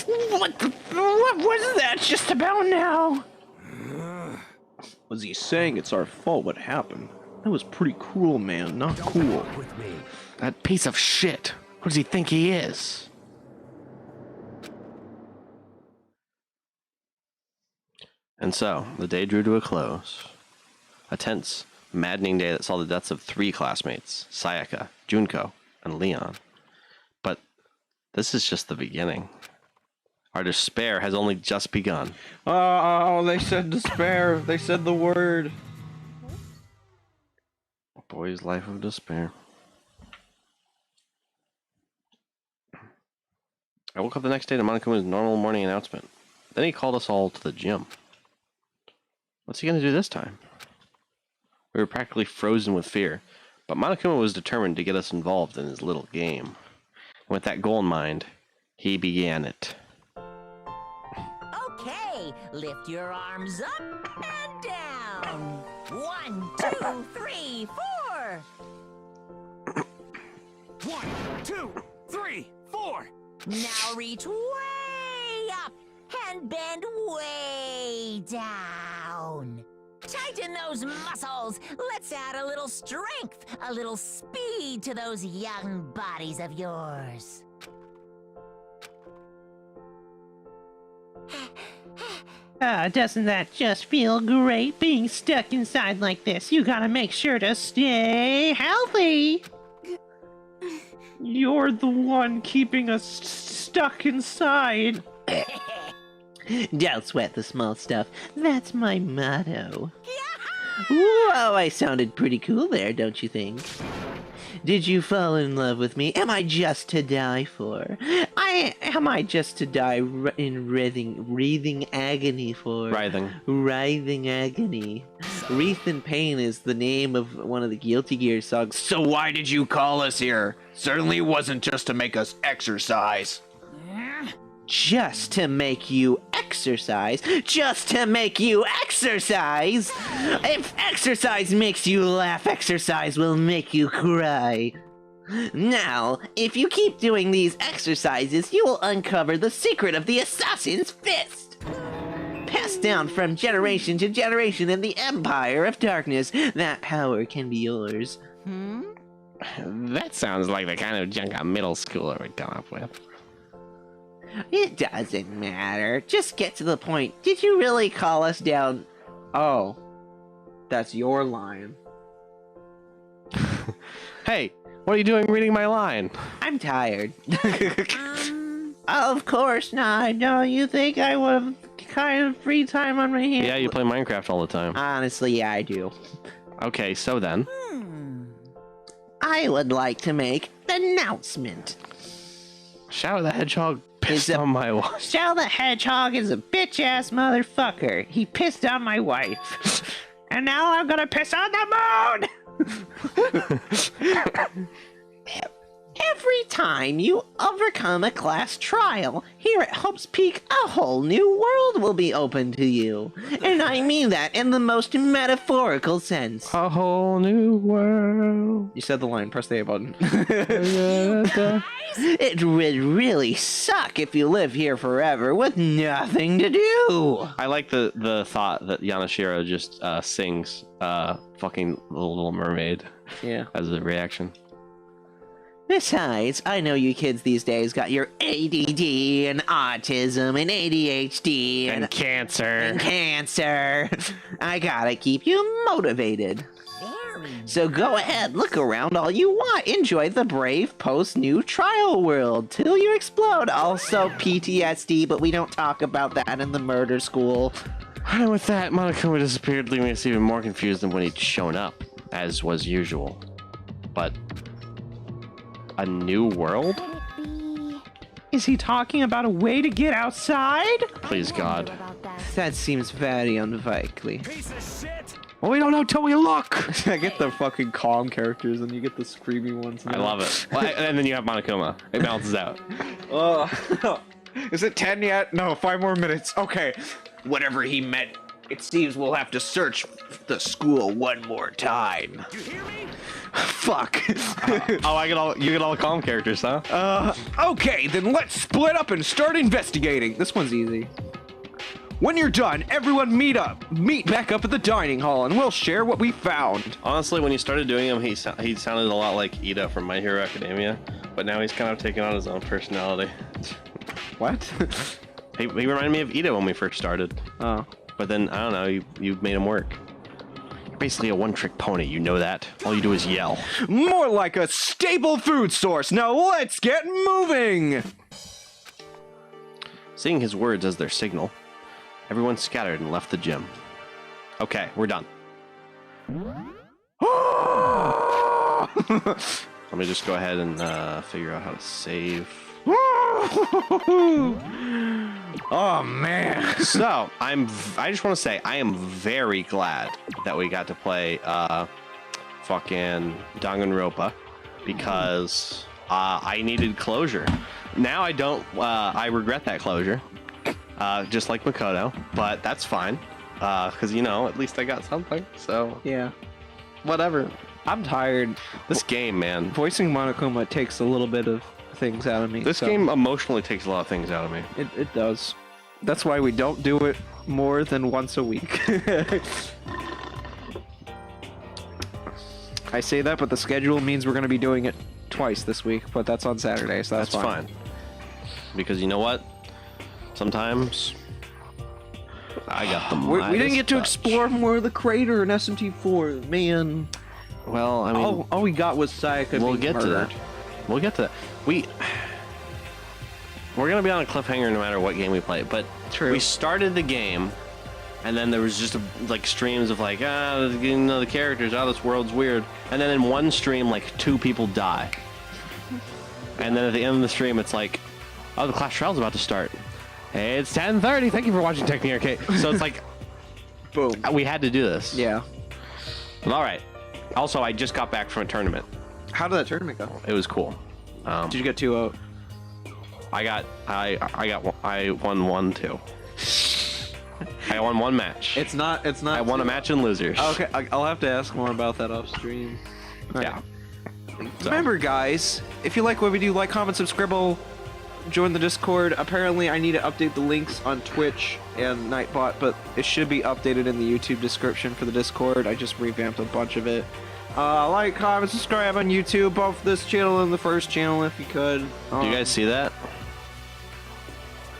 What was that just about now? Was he saying it's our fault what happened? That was pretty cruel, man. Not cool. That piece of shit. What does he think he is? And so, the day drew to a close. A tense, maddening day that saw the deaths of 3 classmates, Sayaka, Junko, and Leon. But this is just the beginning. Our despair has only just begun. Oh, they said despair. They said the word. A boy's life of despair. I woke up the next day to Monokuma's normal morning announcement. Then he called us all to the gym. What's he going to do this time? We were practically frozen with fear, but Monokuma was determined to get us involved in his little game. And with that goal in mind, he began it. Okay, lift your arms up and down. 1, 2, 3, 4. 1, 2, 3, 4. Now reach way up and bend way down. Tighten those muscles. Let's add a little strength, a little speed to those young bodies of yours. Doesn't that just feel great being stuck inside like this? You gotta make sure to stay healthy. You're the one keeping us stuck inside. Don't sweat the small stuff. That's my motto. Whoa, I sounded pretty cool there, don't you think? Did you fall in love with me? Am I just to die for? Am I just to die in wreathing agony for? Writhing agony. Wreath in Pain is the name of one of the Guilty Gear songs. So why did you call us here? Certainly wasn't just to make us exercise. Just to make you exercise. Just to make you exercise. If exercise makes you laugh, exercise will make you cry. Now, if you keep doing these exercises, you will uncover the secret of the assassin's fist. Passed down from generation to generation in the Empire of Darkness, that power can be yours. That sounds like the kind of junk a middle schooler would come up with. It doesn't matter. Just get to the point. Did you really call us down? Oh, that's your line. Hey, what are you doing reading my line? I'm tired. Of course not. No, you think I would have kind of free time on my hands? Yeah, you play Minecraft all the time. Honestly, yeah, I do. Okay, so then. I would like to make an announcement. Shadow the Hedgehog pissed on my wife. Shadow the Hedgehog is a bitch-ass motherfucker. He pissed on my wife. And now I'm gonna piss on the moon! Every time you overcome a class trial, here at Hope's Peak, a whole new world will be open to you. And I mean that in the most metaphorical sense. A whole new world. You said the line, press the A button. It would really suck if you live here forever with nothing to do. I like the thought that Yanashiro just sings fucking Little Mermaid as a reaction. Besides, I know you kids these days got your ADD and autism and ADHD and cancer. I gotta keep you motivated. So go ahead, look around all you want. Enjoy the brave post-new trial world till you explode. Also PTSD, but we don't talk about that in the murder school. And with that, Monokuma disappeared, leaving us even more confused than when he'd shown up, as was usual. But a new world? Is he talking about a way to get outside? Please, God. That seems very unlikely. Well, we don't know till we look. I get the fucking calm characters and you get the screamy ones. I love it. Well, and then you have Monokuma. It balances out. Is it 10 yet? No, 5 more minutes. Okay. Whatever he meant, it seems we'll have to search the school one more time. You hear me? Fuck. You get all the calm characters, huh? Okay, then let's split up and start investigating. This one's easy. When you're done, everyone meet back up at the dining hall, and we'll share what we found. Honestly, when you started doing him, he sounded a lot like Ida from My Hero Academia, but now he's kind of taken on his own personality. What? He reminded me of Ida when we first started. Oh. But then, I don't know, you made him work. You're basically a one-trick pony, you know that? All you do is yell. More like a staple food source. Now let's get moving! Seeing his words as their signal, everyone scattered and left the gym. Okay, we're done. Let me just go ahead and figure out how to save. Oh man. So I just want to say I am very glad that we got to play fucking Danganronpa because I needed closure. Now I don't. I regret that closure, just like Makoto, but that's fine because at least I got something. So yeah, whatever. I'm tired. This game, man. Voicing Monokuma takes a little bit of things out of me. This game emotionally takes a lot of things out of me. It does. That's why we don't do it more than once a week. I say that, but the schedule means we're going to be doing it twice this week, but that's on Saturday, so that's fine. Because you know what? Sometimes I got the We didn't get to explore more of the crater in SMT4, man. Well, I mean, all we got was Sayaka we'll being get to murdered. that. We'll get to that. We're gonna be on a cliffhanger no matter what game we play. But we started the game, and then there was just like streams of like, the characters, this world's weird. And then in one stream, like 2 people die. And then at the end of the stream, it's like, oh, the Clash Royale's about to start. Hey, it's 10:30. Thank you for watching Technique Arcade. So it's like, boom. We had to do this. Yeah. All right. Also, I just got back from a tournament. How did that tournament go? It was cool. Did you get 2-0? I won 1 too. I won 1 match. It's not. I won a match in losers. Okay, I'll have to ask more about that off stream. Yeah. Remember, guys, if you like what we do, like, comment, subscribe, join the Discord. Apparently, I need to update the links on Twitch and Nightbot, but it should be updated in the YouTube description for the Discord. I just revamped a bunch of it. Like, comment, subscribe on YouTube, both this channel and the first channel, if you could. Do you guys see that?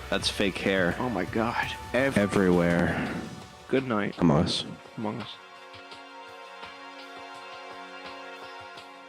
That's fake hair. Oh my god. Everywhere. Good night. Among Us. Among Us.